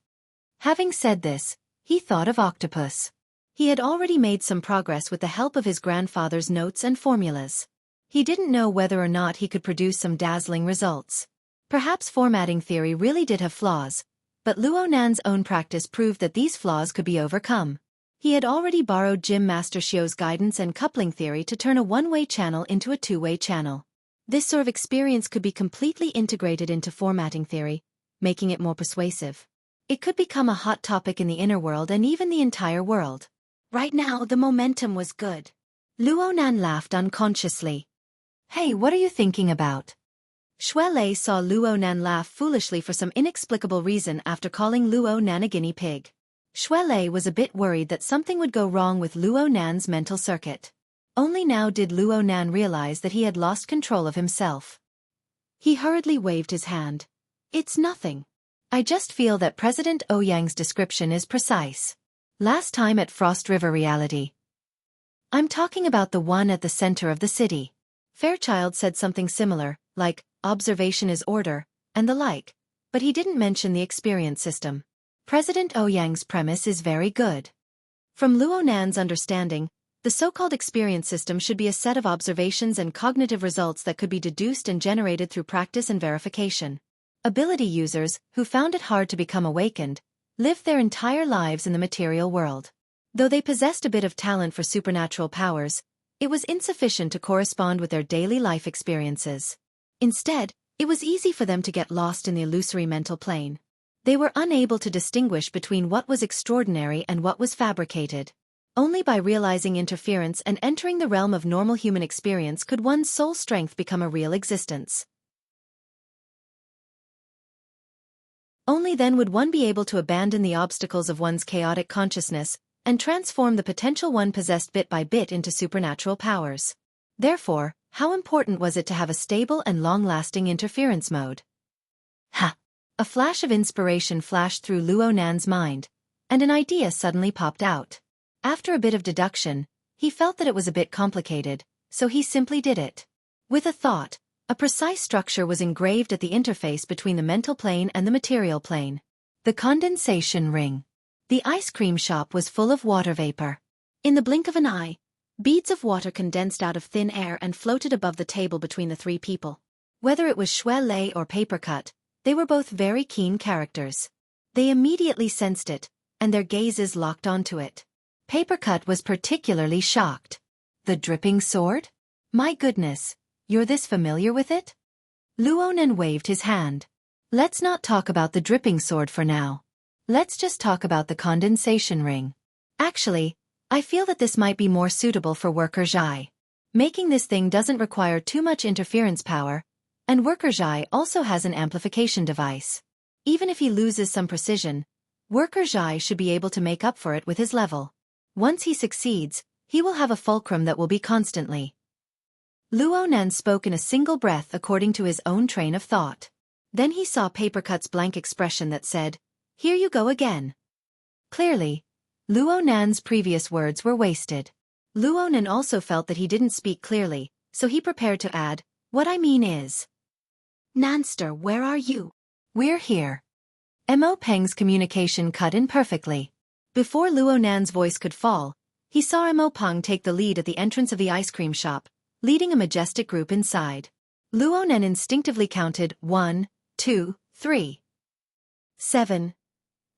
Having said this, he thought of octopus. He had already made some progress with the help of his grandfather's notes and formulas. He didn't know whether or not he could produce some dazzling results. Perhaps formatting theory really did have flaws, but Luo Nan's own practice proved that these flaws could be overcome. He had already borrowed Gym Master Xiu's guidance and coupling theory to turn a one-way channel into a two-way channel. This sort of experience could be completely integrated into formatting theory, making it more persuasive. It could become a hot topic in the inner world and even the entire world. Right now, the momentum was good. Luo Nan laughed unconsciously. Hey, what are you thinking about? Xue Lei saw Luo Nan laugh foolishly for some inexplicable reason after calling Luo Nan a guinea pig. Xue Lei was a bit worried that something would go wrong with Luo Nan's mental circuit. Only now did Luo Nan realize that he had lost control of himself. He hurriedly waved his hand. It's nothing. I just feel that President Ouyang's description is precise. Last time at Frost River Reality. I'm talking about the one at the center of the city. Fairchild said something similar, like, observation is order, and the like, but he didn't mention the experience system. President Ouyang's premise is very good. From Luo Nan's understanding, the so-called experience system should be a set of observations and cognitive results that could be deduced and generated through practice and verification. Ability users, who found it hard to become awakened, lived their entire lives in the material world. Though they possessed a bit of talent for supernatural powers, it was insufficient to correspond with their daily life experiences. Instead, it was easy for them to get lost in the illusory mental plane. They were unable to distinguish between what was extraordinary and what was fabricated. Only by realizing interference and entering the realm of normal human experience could one's soul strength become a real existence. Only then would one be able to abandon the obstacles of one's chaotic consciousness and transform the potential one possessed bit by bit into supernatural powers. Therefore, how important was it to have a stable and long-lasting interference mode? Ha! A flash of inspiration flashed through Luo Nan's mind, and an idea suddenly popped out. After a bit of deduction, he felt that it was a bit complicated, so he simply did it. With a thought, a precise structure was engraved at the interface between the mental plane and the material plane. The condensation ring. The ice cream shop was full of water vapor. In the blink of an eye, beads of water condensed out of thin air and floated above the table between the three people. Whether it was Shui Lei or Papercut, they were both very keen characters. They immediately sensed it, and their gazes locked onto it. Papercut was particularly shocked. The dripping sword? My goodness, you're this familiar with it? Luonan waved his hand. Let's not talk about the dripping sword for now. Let's just talk about the condensation ring. Actually, I feel that this might be more suitable for Worker Zhai. Making this thing doesn't require too much interference power, and Worker Zhai also has an amplification device. Even if he loses some precision, Worker Zhai should be able to make up for it with his level. Once he succeeds, he will have a fulcrum that will be constantly. Luonan spoke in a single breath according to his own train of thought. Then he saw Papercut's blank expression that said, "Here you go again." Clearly, Luonan's previous words were wasted. Luonan also felt that he didn't speak clearly, so he prepared to add, "What I mean is..." "Nanster, where are you?" "We're here." Mo Peng's communication cut in perfectly. Before Luonan's voice could fall, he saw Mo Peng take the lead at the entrance of the ice cream shop, leading a majestic group inside. Luonan instinctively counted 1, 2, 3, 7,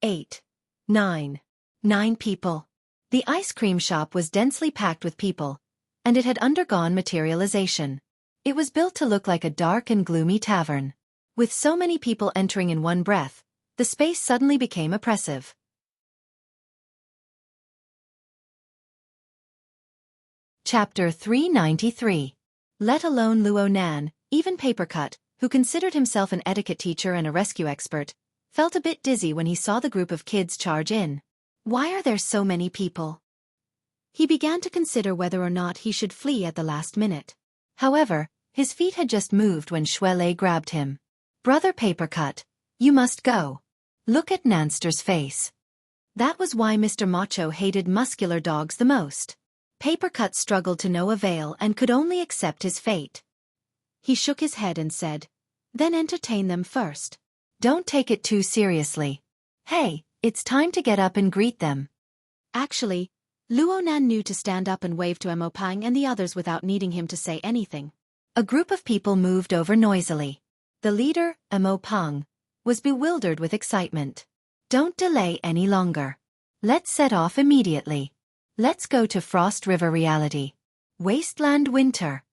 8, 9. 9 people. The ice cream shop was densely packed with people, and it had undergone materialization. It was built to look like a dark and gloomy tavern. With so many people entering in one breath, the space suddenly became oppressive. Chapter 393. Let alone Luonan, even Papercut, who considered himself an etiquette teacher and a rescue expert, felt a bit dizzy when he saw the group of kids charge in. Why are there so many people? He began to consider whether or not he should flee at the last minute. However, his feet had just moved when Shui Lei grabbed him. "Brother Papercut, you must go." Look at Nanster's face. That was why Mr. Macho hated muscular dogs the most. Papercut struggled to no avail and could only accept his fate. He shook his head and said, "Then entertain them first. Don't take it too seriously. Hey, it's time to get up and greet them." Actually, Luonan knew to stand up and wave to Mo Peng and the others without needing him to say anything. A group of people moved over noisily. The leader, Mo Peng, was bewildered with excitement. "Don't delay any longer. Let's set off immediately. Let's go to Frost River Reality. Wasteland Winter."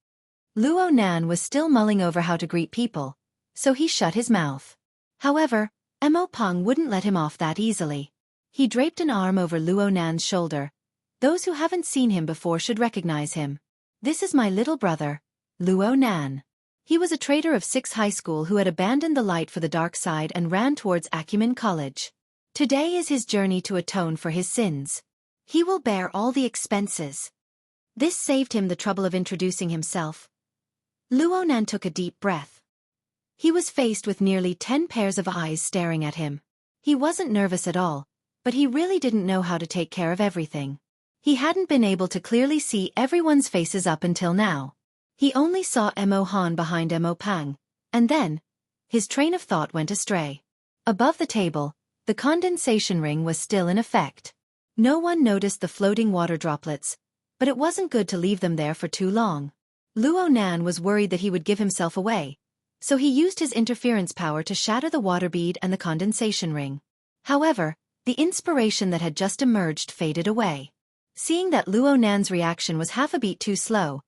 Luonan was still mulling over how to greet people, so he shut his mouth. However, Mo Peng wouldn't let him off that easily. He draped an arm over Luonan's shoulder. Those who haven't seen him before should recognize him. "This is my little brother, Luonan." He was a traitor of 6 high school who had abandoned the light for the dark side and ran towards Acumen College. Today is his journey to atone for his sins. He will bear all the expenses. This saved him the trouble of introducing himself. Luonan took a deep breath. He was faced with nearly 10 pairs of eyes staring at him. He wasn't nervous at all, but he really didn't know how to take care of everything. He hadn't been able to clearly see everyone's faces up until now. He only saw Mo Han behind Mo Peng, and then, his train of thought went astray. Above the table, the condensation ring was still in effect. No one noticed the floating water droplets, but it wasn't good to leave them there for too long. Luonan was worried that he would give himself away, so he used his interference power to shatter the water bead and the condensation ring. However, the inspiration that had just emerged faded away. Seeing that Luonan's reaction was half a beat too slow,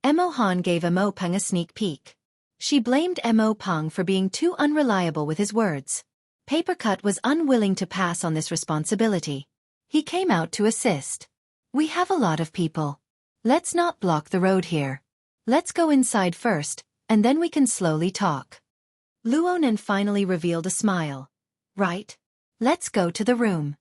Mo Han gave Mo Peng a sneak peek. She blamed Mo Peng for being too unreliable with his words. Papercut was unwilling to pass on this responsibility. He came out to assist. "We have a lot of people. Let's not block the road here. Let's go inside first, and then we can slowly talk." Luonan finally revealed a smile. "Right. Let's go to the room."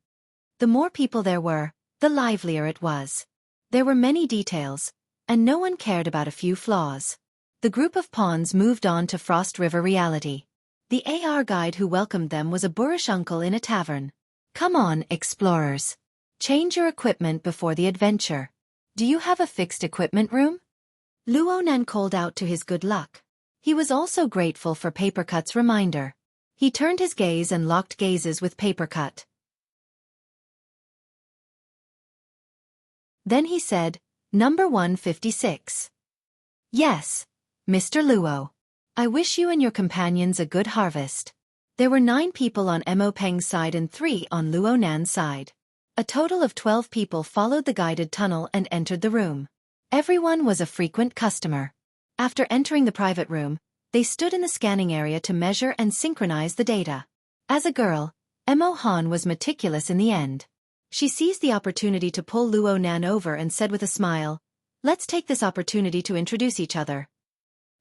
The more people there were, the livelier it was. There were many details, and no one cared about a few flaws. The group of pawns moved on to Frost River Reality. The AR guide who welcomed them was a boorish uncle in a tavern. "Come on, explorers. Change your equipment before the adventure. Do you have a fixed equipment room?" Luonan called out to his good luck. He was also grateful for Papercut's reminder. He turned his gaze and locked gazes with Papercut. Then he said, "Number 156. "Yes, Mr. Luo." I wish you and your companions a good harvest. There were 9 people on Mo Peng's side and 3 on Luo Nan's side. A total of 12 people followed the guided tunnel and entered the room. Everyone was a frequent customer. After entering the private room, they stood in the scanning area to measure and synchronize the data. As a girl, Mo Han was meticulous in the end. She seized the opportunity to pull Luo Nan over and said with a smile, "Let's take this opportunity to introduce each other."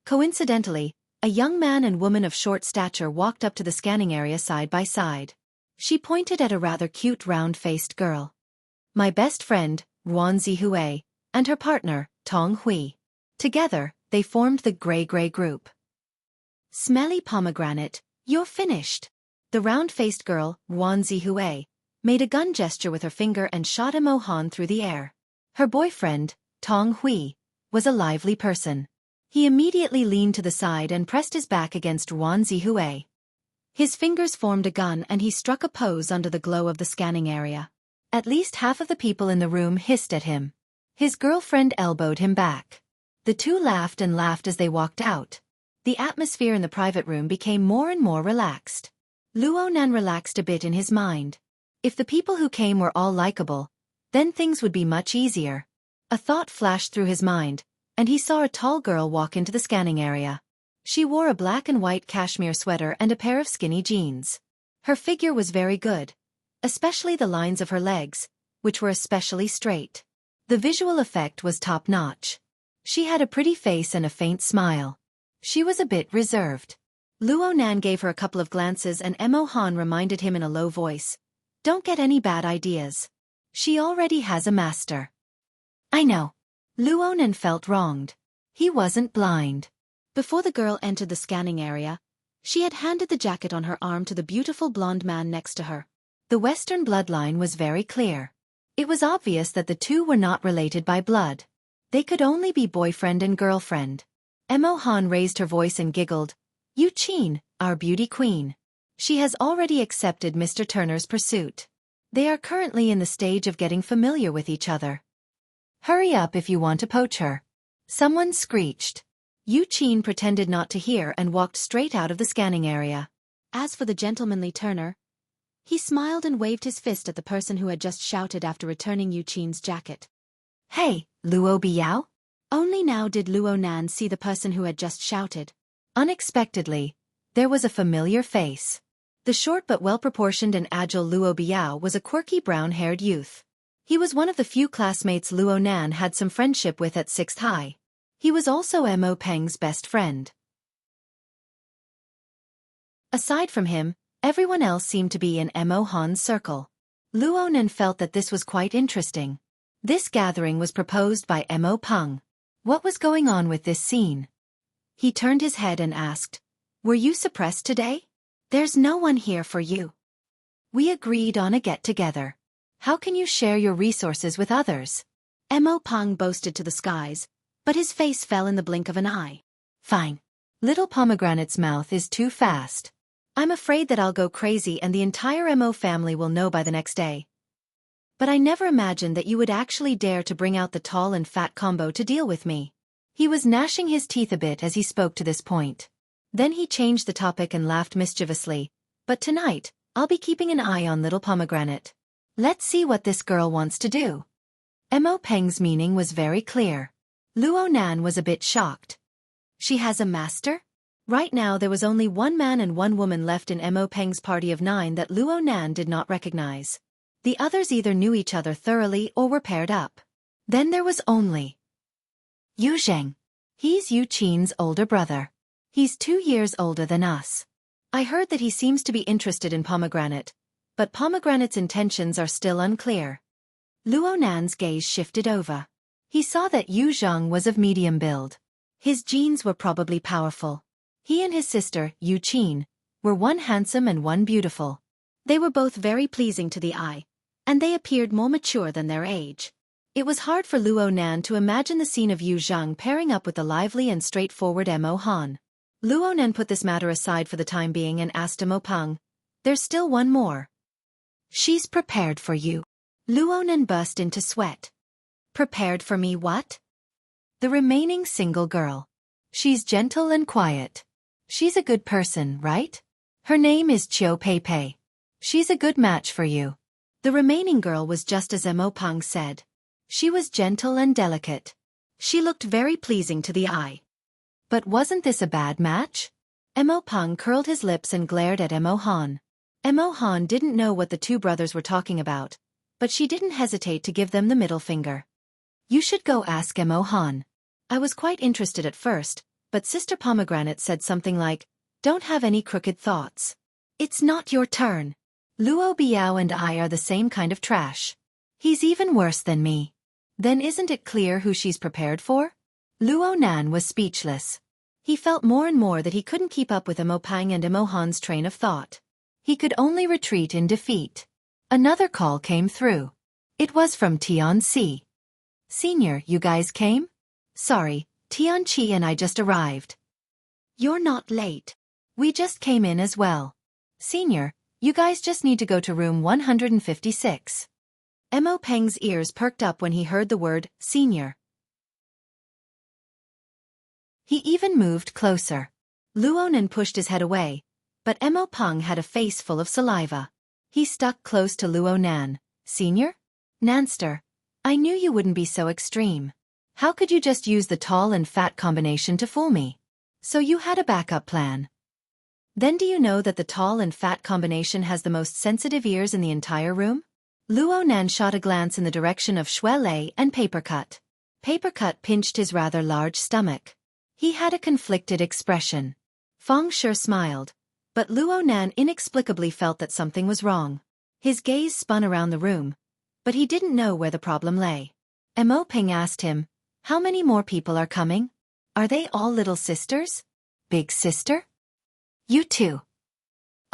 Coincidentally, a young man and woman of short stature walked up to the scanning area side by side. She pointed at a rather cute round-faced girl. My best friend, Ruan Zihui, and her partner, Tong Hui. Together, they formed the Gray group. Smelly pomegranate, you're finished. The round-faced girl, Ruan Zihui, made a gun gesture with her finger and shot Mo Han through the air. Her boyfriend, Tong Hui, was a lively person. He immediately leaned to the side and pressed his back against Ruan Zihui. His fingers formed a gun and he struck a pose under the glow of the scanning area. At least half of the people in the room hissed at him. His girlfriend elbowed him back. The two laughed and laughed as they walked out. The atmosphere in the private room became more and more relaxed. Luo Nan relaxed a bit in his mind. If the people who came were all likable, then things would be much easier. A thought flashed through his mind, and he saw a tall girl walk into the scanning area. She wore a black and white cashmere sweater and a pair of skinny jeans. Her figure was very good, especially the lines of her legs, which were especially straight. The visual effect was top-notch. She had a pretty face and a faint smile. She was a bit reserved. Luo Nan gave her a couple of glances and Mo Han reminded him in a low voice, "Don't get any bad ideas. She already has a master." "I know." Luo Nan felt wronged. He wasn't blind. Before the girl entered the scanning area, she had handed the jacket on her arm to the beautiful blonde man next to her. The Western bloodline was very clear. It was obvious that the two were not related by blood. They could only be boyfriend and girlfriend. Mo Han raised her voice and giggled, "Yu Qin, our beauty queen. She has already accepted Mr. Turner's pursuit. They are currently in the stage of getting familiar with each other. Hurry up if you want to poach her." Someone screeched. Yu Qin pretended not to hear and walked straight out of the scanning area. As for the gentlemanly Turner, he smiled and waved his fist at the person who had just shouted after returning Yu Qin's jacket. "Hey, Luo Biao?" Only now did Luo Nan see the person who had just shouted. Unexpectedly, there was a familiar face. The short but well-proportioned and agile Luo Biao was a quirky brown-haired youth. He was one of the few classmates Luo Nan had some friendship with at 6th High. He was also Mo Peng's best friend. Aside from him, everyone else seemed to be in Mo Han's circle. Luo Nan felt that this was quite interesting. This gathering was proposed by Mo Peng. What was going on with this scene? He turned his head and asked, "Were you suppressed today? There's no one here for you. We agreed on a get-together. How can you share your resources with others?" Mo Peng boasted to the skies, but his face fell in the blink of an eye. "Fine. Little Pomegranate's mouth is too fast. I'm afraid that I'll go crazy and the entire Mo family will know by the next day. But I never imagined that you would actually dare to bring out the tall and fat combo to deal with me." He was gnashing his teeth a bit as he spoke to this point. Then he changed the topic and laughed mischievously. "But tonight, I'll be keeping an eye on little Pomegranate. Let's see what this girl wants to do." Mo Peng's meaning was very clear. Luo Nan was a bit shocked. She has a master? Right now there was only one man and one woman left in Mo Peng's party of 9 that Luo Nan did not recognize. The others either knew each other thoroughly or were paired up. Then there was only Yu Zheng. He's Yu Qin's older brother. He's 2 years older than us. I heard that he seems to be interested in Pomegranate, but Pomegranate's intentions are still unclear. Luo Nan's gaze shifted over. He saw that Yu Zheng was of medium build. His genes were probably powerful. He and his sister, Yu Qin, were one handsome and one beautiful. They were both very pleasing to the eye, and they appeared more mature than their age. It was hard for Luo Nan to imagine the scene of Yu Zheng pairing up with the lively and straightforward Mo Han. Luo Nan put this matter aside for the time being and asked Mo Peng, "There's still one more." "She's prepared for you." Luo Nan burst into sweat. "Prepared for me what?" "The remaining single girl. She's gentle and quiet. She's a good person, right? Her name is Chiu Pei Pei. She's a good match for you. The remaining girl was just as Mo Peng said. She was gentle and delicate. She looked very pleasing to the eye. But wasn't this a bad match? Mo Peng curled his lips and glared at Mo Han. Mo Han didn't know what the two brothers were talking about, but she didn't hesitate to give them the middle finger. You should go ask Mo Han. I was quite interested at first, but Sister Pomegranate said something like, don't have any crooked thoughts. It's not your turn. Luo Biao and I are the same kind of trash. He's even worse than me. Then isn't it clear who she's prepared for? Luo Nan was speechless. He felt more and more that he couldn't keep up with Mo Peng and Mo Han's train of thought. He could only retreat in defeat. Another call came through. It was from Tian Si. Senior, you guys came? Sorry, Tian Chi and I just arrived. You're not late. We just came in as well. Senior, you guys just need to go to room 156. Mo Peng's ears perked up when he heard the word, senior. He even moved closer. Luonan pushed his head away, but Mo Peng had a face full of saliva. He stuck close to Luonan. Senior? Nanster, I knew you wouldn't be so extreme. How could you just use the tall and fat combination to fool me? So you had a backup plan. Then do you know that the tall and fat combination has the most sensitive ears in the entire room? Luonan shot a glance in the direction of Shui Lei and Papercut. Papercut pinched his rather large stomach. He had a conflicted expression. Feng Sure smiled, but Luonan inexplicably felt that something was wrong. His gaze spun around the room, but he didn't know where the problem lay. Mo Peng asked him, how many more people are coming? Are they all little sisters? Big sister? You too.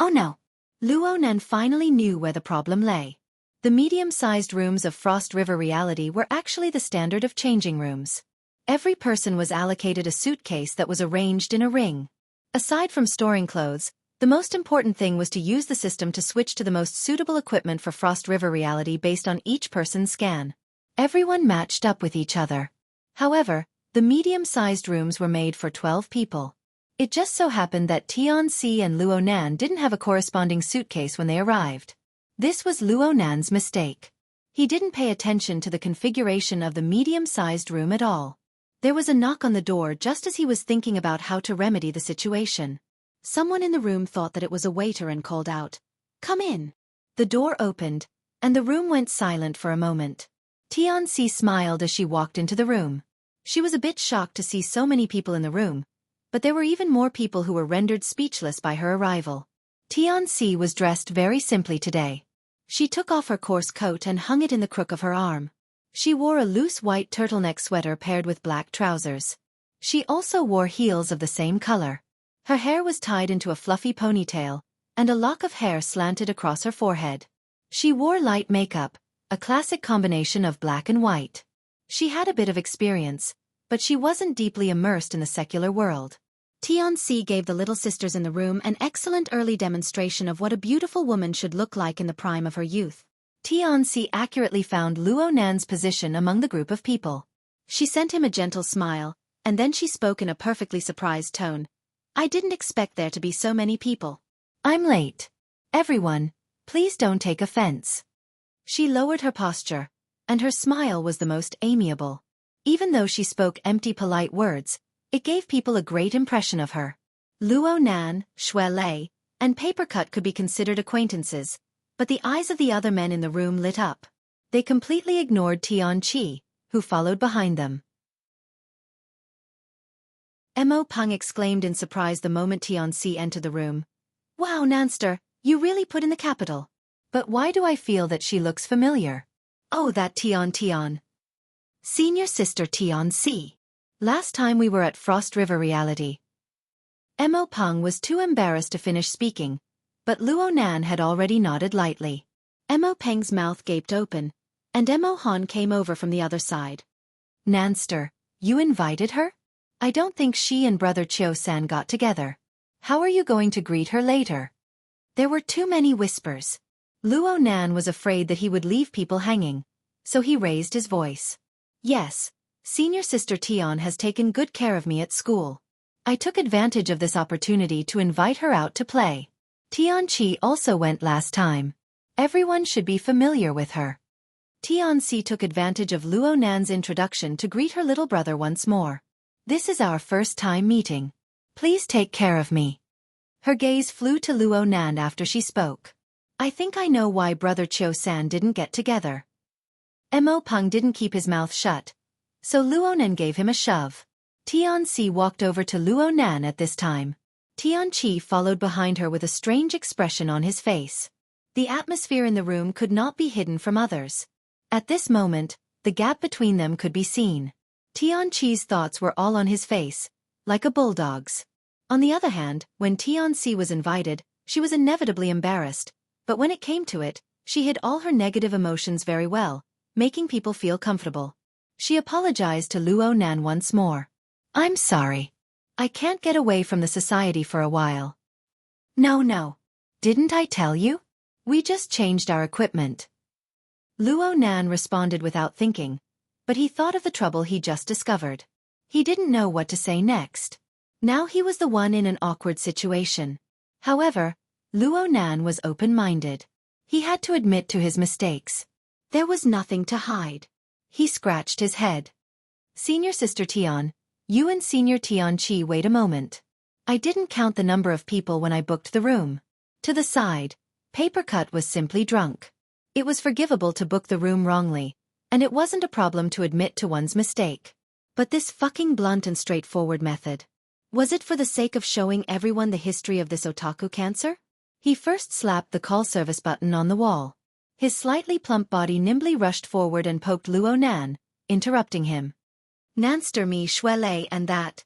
Oh no. Luonan finally knew where the problem lay. The medium-sized rooms of Frost River Reality were actually the standard of changing rooms. Every person was allocated a suitcase that was arranged in a ring. Aside from storing clothes, the most important thing was to use the system to switch to the most suitable equipment for Frost River Reality based on each person's scan. Everyone matched up with each other. However, the medium-sized rooms were made for 12 people. It just so happened that Tian Si and Luonan didn't have a corresponding suitcase when they arrived. This was Luonan's mistake. He didn't pay attention to the configuration of the medium-sized room at all. There was a knock on the door just as he was thinking about how to remedy the situation. Someone in the room thought that it was a waiter and called out, "Come in." The door opened, and the room went silent for a moment. Tian Si smiled as she walked into the room. She was a bit shocked to see so many people in the room, but there were even more people who were rendered speechless by her arrival. Tian Si was dressed very simply today. She took off her coarse coat and hung it in the crook of her arm. She wore a loose white turtleneck sweater paired with black trousers. She also wore heels of the same color. Her hair was tied into a fluffy ponytail, and a lock of hair slanted across her forehead. She wore light makeup, a classic combination of black and white. She had a bit of experience, but she wasn't deeply immersed in the secular world. Tian Si gave the little sisters in the room an excellent early demonstration of what a beautiful woman should look like in the prime of her youth. Tian Si accurately found Luonan's position among the group of people. She sent him a gentle smile, and then she spoke in a perfectly surprised tone. I didn't expect there to be so many people. I'm late. Everyone, please don't take offense. She lowered her posture, and her smile was the most amiable. Even though she spoke empty polite words, it gave people a great impression of her. Luonan, Shui Lei, and Papercut could be considered acquaintances, but the eyes of the other men in the room lit up. They completely ignored Tian Chi, who followed behind them. Mo Peng exclaimed in surprise the moment Tian Si entered the room. Wow, Nanster, you really put in the capital. But why do I feel that she looks familiar? Oh, that Tian. Senior sister Tian Si. Last time we were at Frost River Reality. Mo Peng was too embarrassed to finish speaking, but Luonan had already nodded lightly. Mo Peng's mouth gaped open, and Mo Han came over from the other side. Nanster, you invited her? I don't think she and brother Chio-san got together. How are you going to greet her later? There were too many whispers. Luonan was afraid that he would leave people hanging, so he raised his voice. Yes, senior sister Tian has taken good care of me at school. I took advantage of this opportunity to invite her out to play. Tianqi also went last time. Everyone should be familiar with her. Tianqi took advantage of Luo Nan's introduction to greet her little brother once more. This is our first time meeting. Please take care of me. Her gaze flew to Luo Nan after she spoke. I think I know why brother Qiu-san didn't get together. Mo Peng didn't keep his mouth shut, so Luo Nan gave him a shove. Tianqi walked over to Luo Nan at this time. Tianqi followed behind her with a strange expression on his face. The atmosphere in the room could not be hidden from others. At this moment, the gap between them could be seen. Tianqi's thoughts were all on his face, like a bulldog's. On the other hand, when Tianqi was invited, she was inevitably embarrassed, but when it came to it, she hid all her negative emotions very well, making people feel comfortable. She apologized to Luo Nan once more. I'm sorry. I can't get away from the society for a while. No. Didn't I tell you? We just changed our equipment. Luo Nan responded without thinking, but he thought of the trouble he just discovered. He didn't know what to say next. Now he was the one in an awkward situation. However, Luo Nan was open-minded. He had to admit to his mistakes. There was nothing to hide. He scratched his head. Senior Sister Tian, you and Senior Tianqi wait a moment. I didn't count the number of people when I booked the room. To the side, Papercut was simply drunk. It was forgivable to book the room wrongly, and it wasn't a problem to admit to one's mistake. But this fucking blunt and straightforward method. Was it for the sake of showing everyone the history of this otaku cancer? He first slapped the call service button on the wall. His slightly plump body nimbly rushed forward and poked Luo Nan, interrupting him. Nanster me Shuelei and that.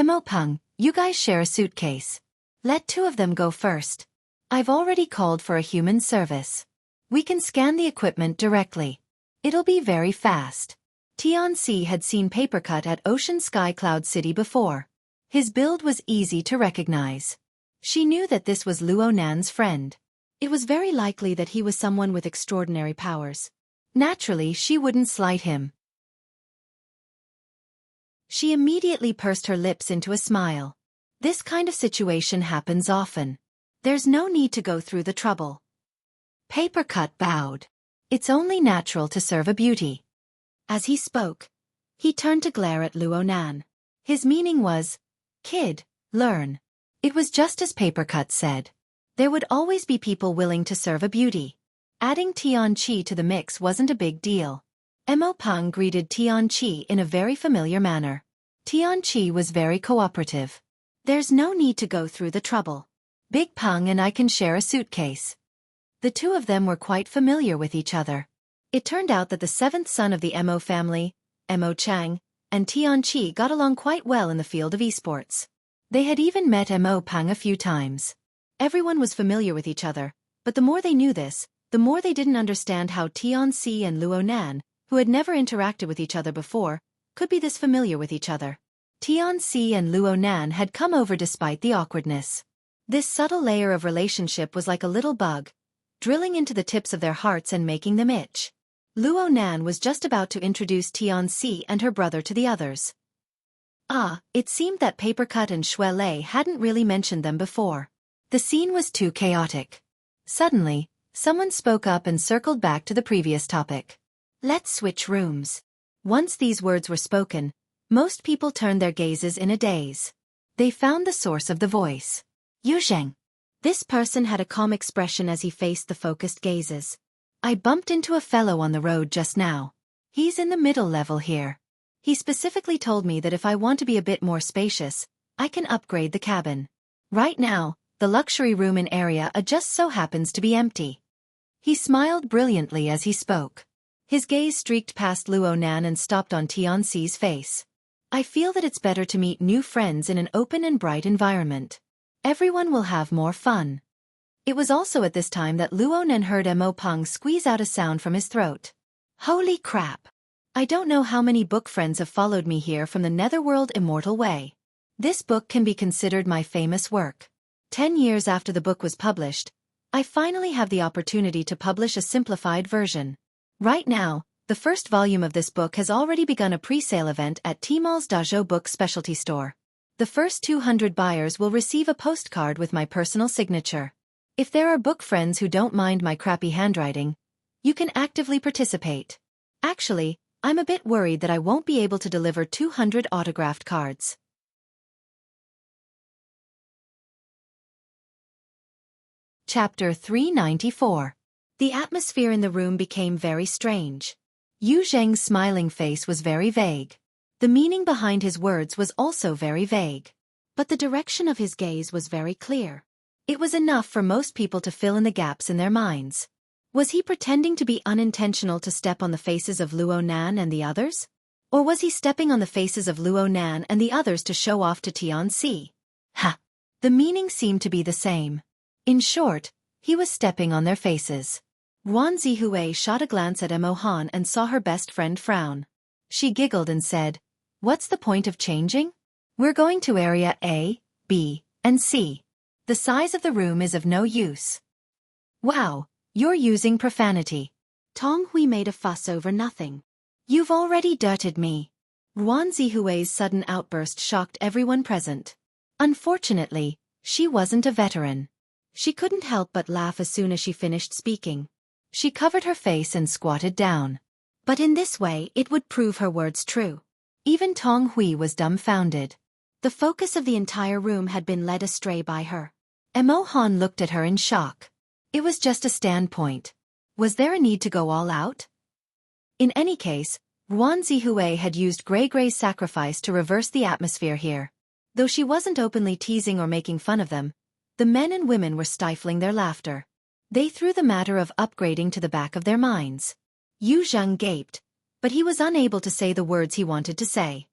Mo Peng, you guys share a suitcase. Let two of them go first. I've already called for a human service. We can scan the equipment directly. It'll be very fast. Tianqi had seen Papercut at Ocean Sky Cloud City before. His build was easy to recognize. She knew that this was Luo Nan's friend. It was very likely that he was someone with extraordinary powers. Naturally, she wouldn't slight him. She immediately pursed her lips into a smile. This kind of situation happens often. There's no need to go through the trouble. Papercut bowed. It's only natural to serve a beauty. As he spoke, he turned to glare at Luo Nan. His meaning was, kid, learn. It was just as Papercut said. There would always be people willing to serve a beauty. Adding Tianqi to the mix wasn't a big deal. Mo Peng greeted Tianqi in a very familiar manner. Tianqi was very cooperative. There's no need to go through the trouble. Big Peng and I can share a suitcase. The two of them were quite familiar with each other. It turned out that the seventh son of the Mo family, Mo Chang, and Tianqi got along quite well in the field of esports. They had even met Mo Peng a few times. Everyone was familiar with each other, but the more they knew this, the more they didn't understand how Tianqi and Luo Nan, who had never interacted with each other before, could be this familiar with each other. Tianqi and Luo Nan had come over despite the awkwardness. This subtle layer of relationship was like a little bug, drilling into the tips of their hearts and making them itch. Luo Nan was just about to introduce Tianqi and her brother to the others. It seemed that Papercut and Shuelei hadn't really mentioned them before. The scene was too chaotic. Suddenly, someone spoke up and circled back to the previous topic. Let's switch rooms. Once these words were spoken, most people turned their gazes in a daze. They found the source of the voice. Yuzheng. This person had a calm expression as he faced the focused gazes. I bumped into a fellow on the road just now. He's in the middle level here. He specifically told me that if I want to be a bit more spacious, I can upgrade the cabin. Right now, the luxury room in area A just so happens to be empty. He smiled brilliantly as he spoke. His gaze streaked past Luo Nan and stopped on Tianqi's face. I feel that it's better to meet new friends in an open and bright environment. Everyone will have more fun. It was also at this time that Luo Nan heard Mo Peng squeeze out a sound from his throat. Holy crap! I don't know how many book friends have followed me here from the Netherworld Immortal Way. This book can be considered my famous work. 10 years after the book was published, I finally have the opportunity to publish a simplified version. Right now, the first volume of this book has already begun a pre-sale event at Tmall's Dajo Book Specialty Store. The first 200 buyers will receive a postcard with my personal signature. If there are book friends who don't mind my crappy handwriting, you can actively participate. Actually, I'm a bit worried that I won't be able to deliver 200 autographed cards. Chapter 394. The atmosphere in the room became very strange. Yu Zheng's smiling face was very vague. The meaning behind his words was also very vague. But the direction of his gaze was very clear. It was enough for most people to fill in the gaps in their minds. Was he pretending to be unintentional to step on the faces of Luo Nan and the others? Or was he stepping on the faces of Luo Nan and the others to show off to Tianxi? Ha! The meaning seemed to be the same. In short, he was stepping on their faces. Guan Zihui shot a glance at Emo Han and saw her best friend frown. She giggled and said, "What's the point of changing? We're going to area A, B, and C. The size of the room is of no use." "Wow, you're using profanity." Tong Hui made a fuss over nothing. "You've already dirted me." Guan Zihui's sudden outburst shocked everyone present. Unfortunately, she wasn't a veteran. She couldn't help but laugh as soon as she finished speaking. She covered her face and squatted down. But in this way it would prove her words true. Even Tong Hui was dumbfounded. The focus of the entire room had been led astray by her. Emo Han looked at her in shock. It was just a standpoint. Was there a need to go all out? In any case, Guan Zihui had used Grey's sacrifice to reverse the atmosphere here. Though she wasn't openly teasing or making fun of them, the men and women were stifling their laughter. They threw the matter of upgrading to the back of their minds. Yu Zheng gaped, but he was unable to say the words he wanted to say.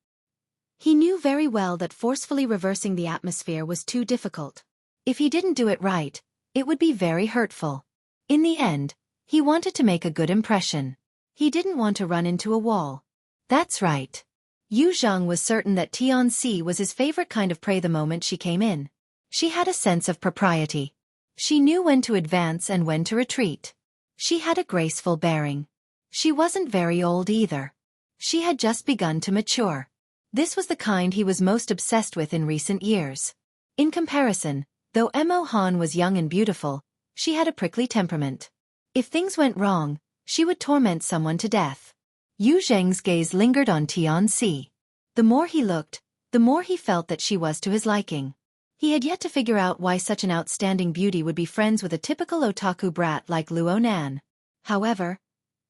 He knew very well that forcefully reversing the atmosphere was too difficult. If he didn't do it right, it would be very hurtful. In the end, he wanted to make a good impression. He didn't want to run into a wall. That's right. Yu Zheng was certain that Tianxi was his favorite kind of prey the moment she came in. She had a sense of propriety. She knew when to advance and when to retreat. She had a graceful bearing. She wasn't very old either. She had just begun to mature. This was the kind he was most obsessed with in recent years. In comparison, though Emo Han was young and beautiful, she had a prickly temperament. If things went wrong, she would torment someone to death. Yu Zheng's gaze lingered on Tianxi. The more he looked, the more he felt that she was to his liking. He had yet to figure out why such an outstanding beauty would be friends with a typical otaku brat like Luo Nan. However,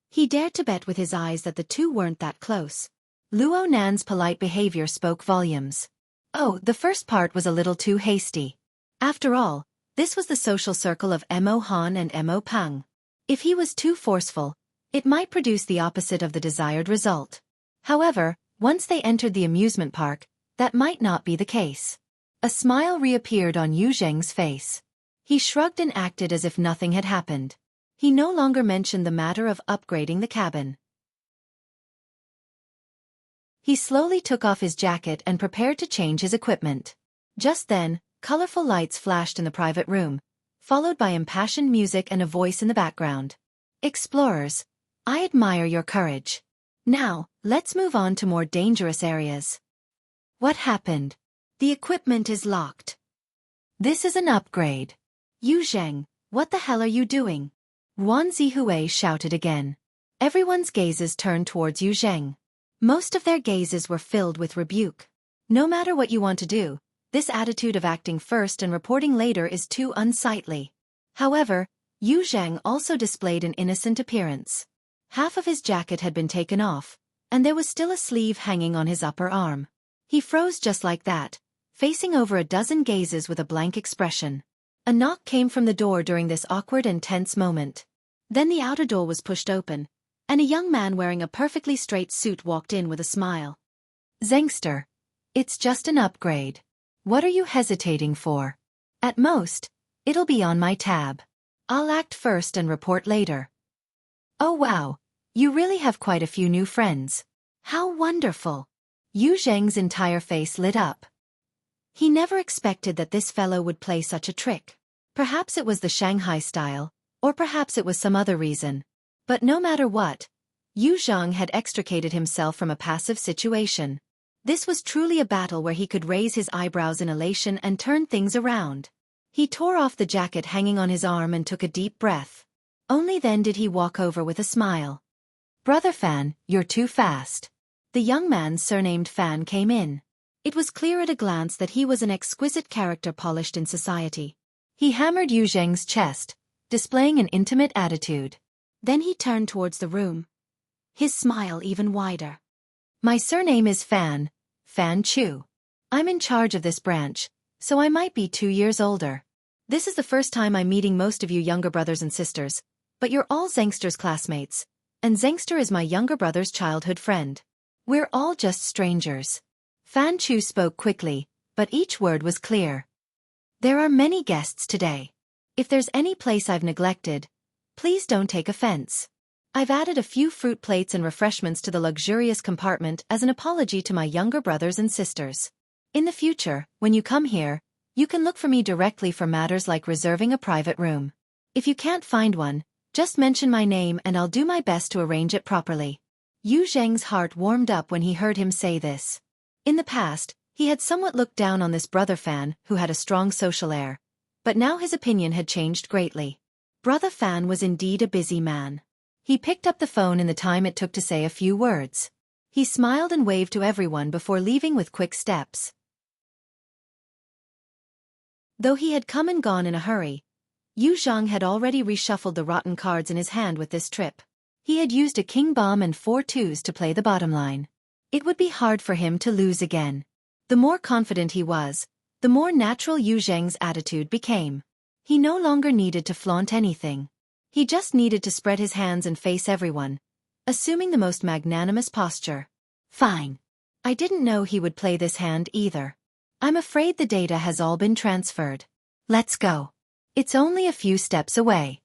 he dared to bet with his eyes that the two weren't that close. Luo Nan's polite behavior spoke volumes. Oh, the first part was a little too hasty. After all, this was the social circle of Emo Han and Emo Pang. If he was too forceful, it might produce the opposite of the desired result. However, once they entered the amusement park, that might not be the case. A smile reappeared on Yu Zheng's face. He shrugged and acted as if nothing had happened. He no longer mentioned the matter of upgrading the cabin. He slowly took off his jacket and prepared to change his equipment. Just then, colorful lights flashed in the private room, followed by impassioned music and a voice in the background. "Explorers, I admire your courage. Now, let's move on to more dangerous areas." What happened? The equipment is locked. This is an upgrade. Yu Zheng, what the hell are you doing? Guan Zihui shouted again. Everyone's gazes turned towards Yu Zheng. Most of their gazes were filled with rebuke. No matter what you want to do, this attitude of acting first and reporting later is too unsightly. However, Yu Zheng also displayed an innocent appearance. Half of his jacket had been taken off, and there was still a sleeve hanging on his upper arm. He froze just like that, facing over a dozen gazes with a blank expression. A knock came from the door during this awkward and tense moment. Then the outer door was pushed open, and a young man wearing a perfectly straight suit walked in with a smile. "Zengster, it's just an upgrade. What are you hesitating for? At most, it'll be on my tab. I'll act first and report later." "Oh wow, you really have quite a few new friends. How wonderful." Yu Zheng's entire face lit up. He never expected that this fellow would play such a trick. Perhaps it was the Shanghai style, or perhaps it was some other reason. But no matter what, Yu Zheng had extricated himself from a passive situation. This was truly a battle where he could raise his eyebrows in elation and turn things around. He tore off the jacket hanging on his arm and took a deep breath. Only then did he walk over with a smile. "Brother Fan, you're too fast." The young man surnamed Fan came in. It was clear at a glance that he was an exquisite character polished in society. He hammered Yu Zheng's chest, displaying an intimate attitude. Then he turned towards the room, his smile even wider. "My surname is Fan, Fan Chu. I'm in charge of this branch, so I might be 2 years older. This is the first time I'm meeting most of you younger brothers and sisters, but you're all Zengster's classmates, and Zengster is my younger brother's childhood friend. We're all just strangers." Fan Chu spoke quickly, but each word was clear. "There are many guests today. If there's any place I've neglected, please don't take offense. I've added a few fruit plates and refreshments to the luxurious compartment as an apology to my younger brothers and sisters. In the future, when you come here, you can look for me directly for matters like reserving a private room. If you can't find one, just mention my name and I'll do my best to arrange it properly." Yu Zheng's heart warmed up when he heard him say this. In the past, he had somewhat looked down on this brother Fan who had a strong social air, but now his opinion had changed greatly. Brother Fan was indeed a busy man. He picked up the phone in the time it took to say a few words. He smiled and waved to everyone before leaving with quick steps. Though he had come and gone in a hurry, Yu Zhang had already reshuffled the rotten cards in his hand with this trip. He had used a king bomb and 4 twos to play the bottom line. It would be hard for him to lose again. The more confident he was, the more natural Yu Zheng's attitude became. He no longer needed to flaunt anything. He just needed to spread his hands and face everyone, assuming the most magnanimous posture. "Fine. I didn't know he would play this hand either. I'm afraid the data has all been transferred. Let's go. It's only a few steps away."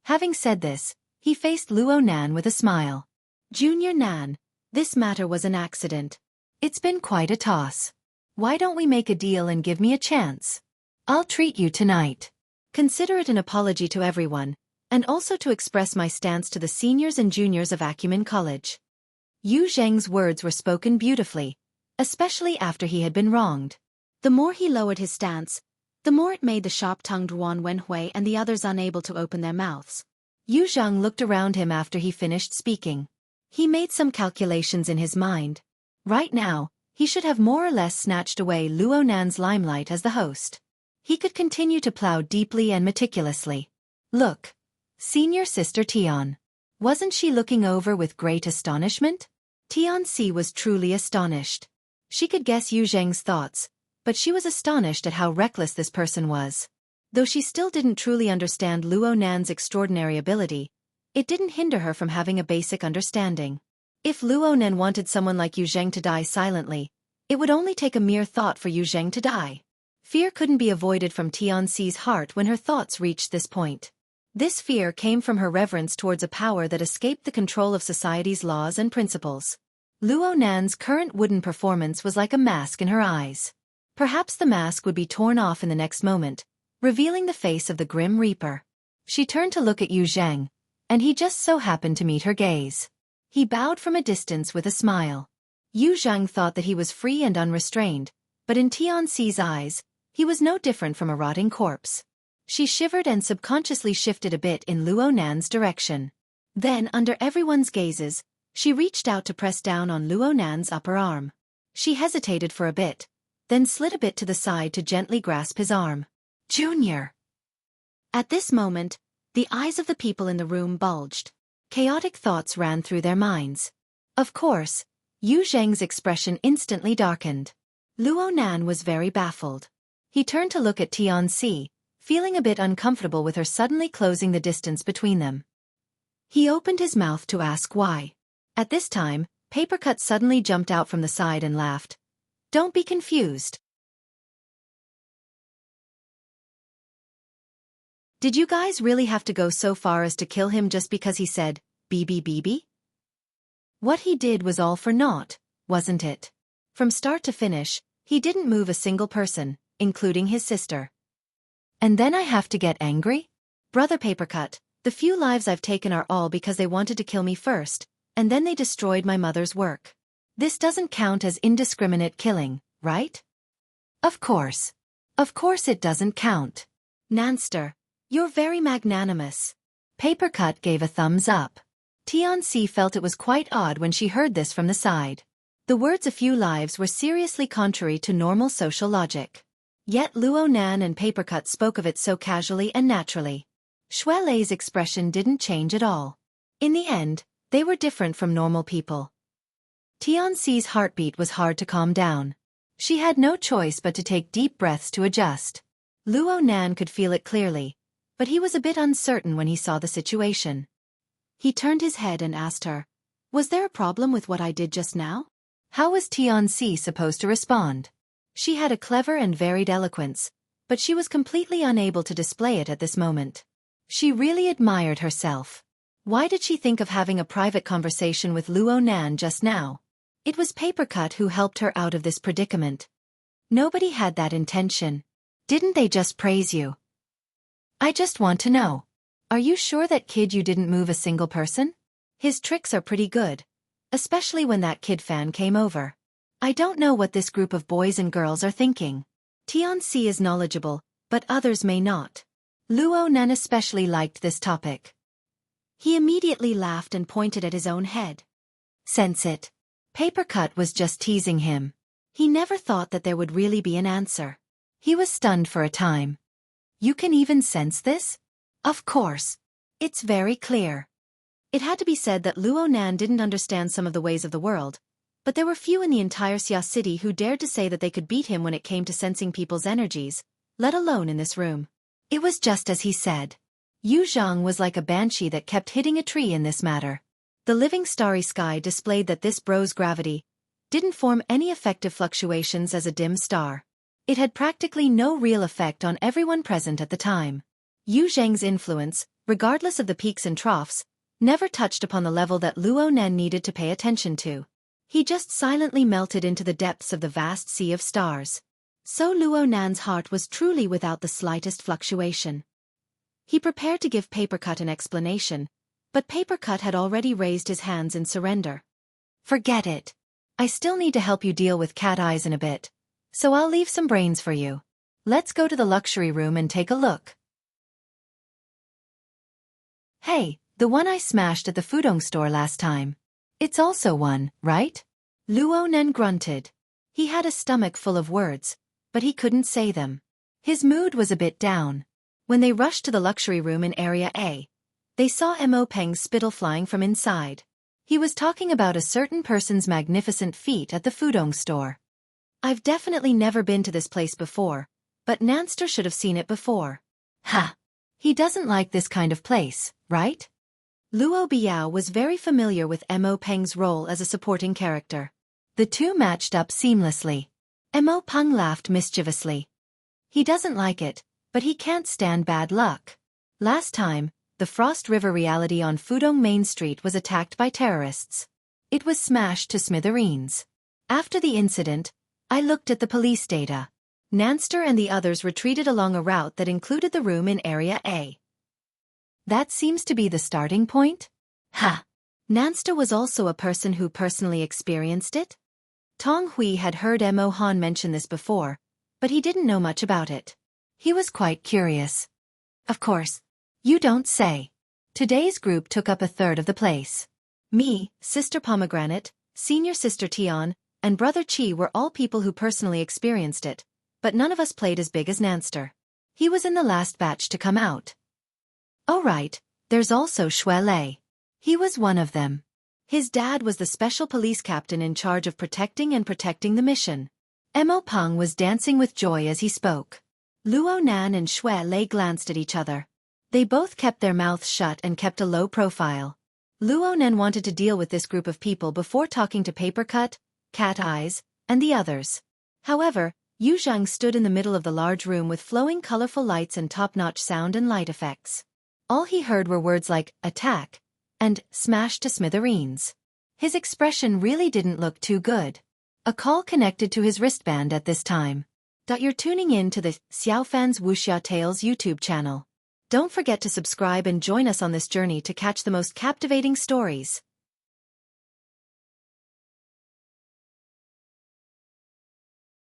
Having said this, he faced Luo Nan with a smile. "Junior Nan, this matter was an accident. It's been quite a toss. Why don't we make a deal and give me a chance? I'll treat you tonight. Consider it an apology to everyone, and also to express my stance to the seniors and juniors of Acumen College." Yu Zheng's words were spoken beautifully, especially after he had been wronged. The more he lowered his stance, the more it made the sharp-tongued Wan Wenhui and the others unable to open their mouths. Yu Zhang looked around him after he finished speaking. He made some calculations in his mind. Right now, he should have more or less snatched away Luo Nan's limelight as the host. He could continue to plow deeply and meticulously. Look, senior sister Tian. Wasn't she looking over with great astonishment? Tianxi was truly astonished. She could guess Yu Zheng's thoughts, but she was astonished at how reckless this person was. Though she still didn't truly understand Luo Nan's extraordinary ability, it didn't hinder her from having a basic understanding. If Luo Nan wanted someone like Yu Zheng to die silently, it would only take a mere thought for Yu Zheng to die. Fear couldn't be avoided from Tianxi's heart when her thoughts reached this point. This fear came from her reverence towards a power that escaped the control of society's laws and principles. Luo Nan's current wooden performance was like a mask in her eyes. Perhaps the mask would be torn off in the next moment, revealing the face of the Grim Reaper. She turned to look at Yu Zheng, and he just so happened to meet her gaze. He bowed from a distance with a smile. Yu Zheng thought that he was free and unrestrained, but in Tianxi's eyes, he was no different from a rotting corpse. She shivered and subconsciously shifted a bit in Luo Nan's direction. Then, under everyone's gazes, she reached out to press down on Luo Nan's upper arm. She hesitated for a bit, then slid a bit to the side to gently grasp his arm. "Junior!" At this moment, the eyes of the people in the room bulged. Chaotic thoughts ran through their minds. Of course, Yu Zheng's expression instantly darkened. Luo Nan was very baffled. He turned to look at Tianxi, feeling a bit uncomfortable with her suddenly closing the distance between them. He opened his mouth to ask why. At this time, Papercut suddenly jumped out from the side and laughed. "Don't be confused. Did you guys really have to go so far as to kill him just because he said, 'BB?' What he did was all for naught, wasn't it? From start to finish, he didn't move a single person, including his sister. And then I have to get angry? Brother Papercut, the few lives I've taken are all because they wanted to kill me first, and then they destroyed my mother's work. This doesn't count as indiscriminate killing, right? Of course. Of course it doesn't count. Nanster, you're very magnanimous. Papercut gave a thumbs up. Tianxi felt it was quite odd when she heard this from the side. The words "a few lives" were seriously contrary to normal social logic. Yet Luo Nan and Papercut spoke of it so casually and naturally. Xue Lei's expression didn't change at all. In the end, they were different from normal people. Tianxi's heartbeat was hard to calm down. She had no choice but to take deep breaths to adjust. Luo Nan could feel it clearly, but he was a bit uncertain when he saw the situation. He turned his head and asked her, "Was there a problem with what I did just now?" How was Tianxi supposed to respond? She had a clever and varied eloquence, but she was completely unable to display it at this moment. She really admired herself. Why did she think of having a private conversation with Luo Nan just now? It was Papercut who helped her out of this predicament. Nobody had that intention. Didn't they just praise you? I just want to know. Are you sure that kid you didn't move a single person? His tricks are pretty good. Especially when that kid fan came over. I don't know what this group of boys and girls are thinking. Tianxi is knowledgeable, but others may not. Luo Nan especially liked this topic. He immediately laughed and pointed at his own head. Sense it. Papercut was just teasing him. He never thought that there would really be an answer. He was stunned for a time. You can even sense this? Of course. It's very clear. It had to be said that Luo Nan didn't understand some of the ways of the world, but there were few in the entire Xia city who dared to say that they could beat him when it came to sensing people's energies, let alone in this room. It was just as he said. Yu Zhang was like a banshee that kept hitting a tree in this matter. The living starry sky displayed that this bro's gravity didn't form any effective fluctuations as a dim star. It had practically no real effect on everyone present at the time. Yu Zhang's influence, regardless of the peaks and troughs, never touched upon the level that Luo Nan needed to pay attention to. He just silently melted into the depths of the vast sea of stars. So Luo Nan's heart was truly without the slightest fluctuation. He prepared to give Papercut an explanation, but Papercut had already raised his hands in surrender. Forget it. I still need to help you deal with cat eyes in a bit, so I'll leave some brains for you. Let's go to the luxury room and take a look. Hey, the one I smashed at the Fudong store last time. It's also one, right? Luo Nan grunted. He had a stomach full of words, but he couldn't say them. His mood was a bit down. When they rushed to the luxury room in Area A, they saw Mo Peng's spittle flying from inside. He was talking about a certain person's magnificent feat at the Fudong store. I've definitely never been to this place before, but Nanster should have seen it before. Ha! He doesn't like this kind of place, right? Luo Biao was very familiar with Mo Peng's role as a supporting character. The two matched up seamlessly. Mo Peng laughed mischievously. He doesn't like it, but he can't stand bad luck. Last time, the Frost River reality on Fudong Main Street was attacked by terrorists. It was smashed to smithereens. After the incident, I looked at the police data. Nanster and the others retreated along a route that included the room in Area A. That seems to be the starting point? Ha! Nanster was also a person who personally experienced it? Tong Hui had heard Mo Han mention this before, but he didn't know much about it. He was quite curious. Of course. You don't say. Today's group took up a third of the place. Me, Sister Pomegranate, Senior Sister Tian, and Brother Chi were all people who personally experienced it, but none of us played as big as Nanster. He was in the last batch to come out. Oh right, there's also Xue Lei. He was one of them. His dad was the special police captain in charge of protecting the mission. Mo Peng was dancing with joy as he spoke. Luo Nan and Xue Lei glanced at each other. They both kept their mouths shut and kept a low profile. Luo Nan wanted to deal with this group of people before talking to Papercut, Cat Eyes, and the others. However, Yu Zhang stood in the middle of the large room with flowing colorful lights and top-notch sound and light effects. All he heard were words like, attack, and smash to smithereens. His expression really didn't look too good. A call connected to his wristband at this time. You're tuning in to the Xiaofan's Wuxia Tales YouTube channel. Don't forget to subscribe and join us on this journey to catch the most captivating stories.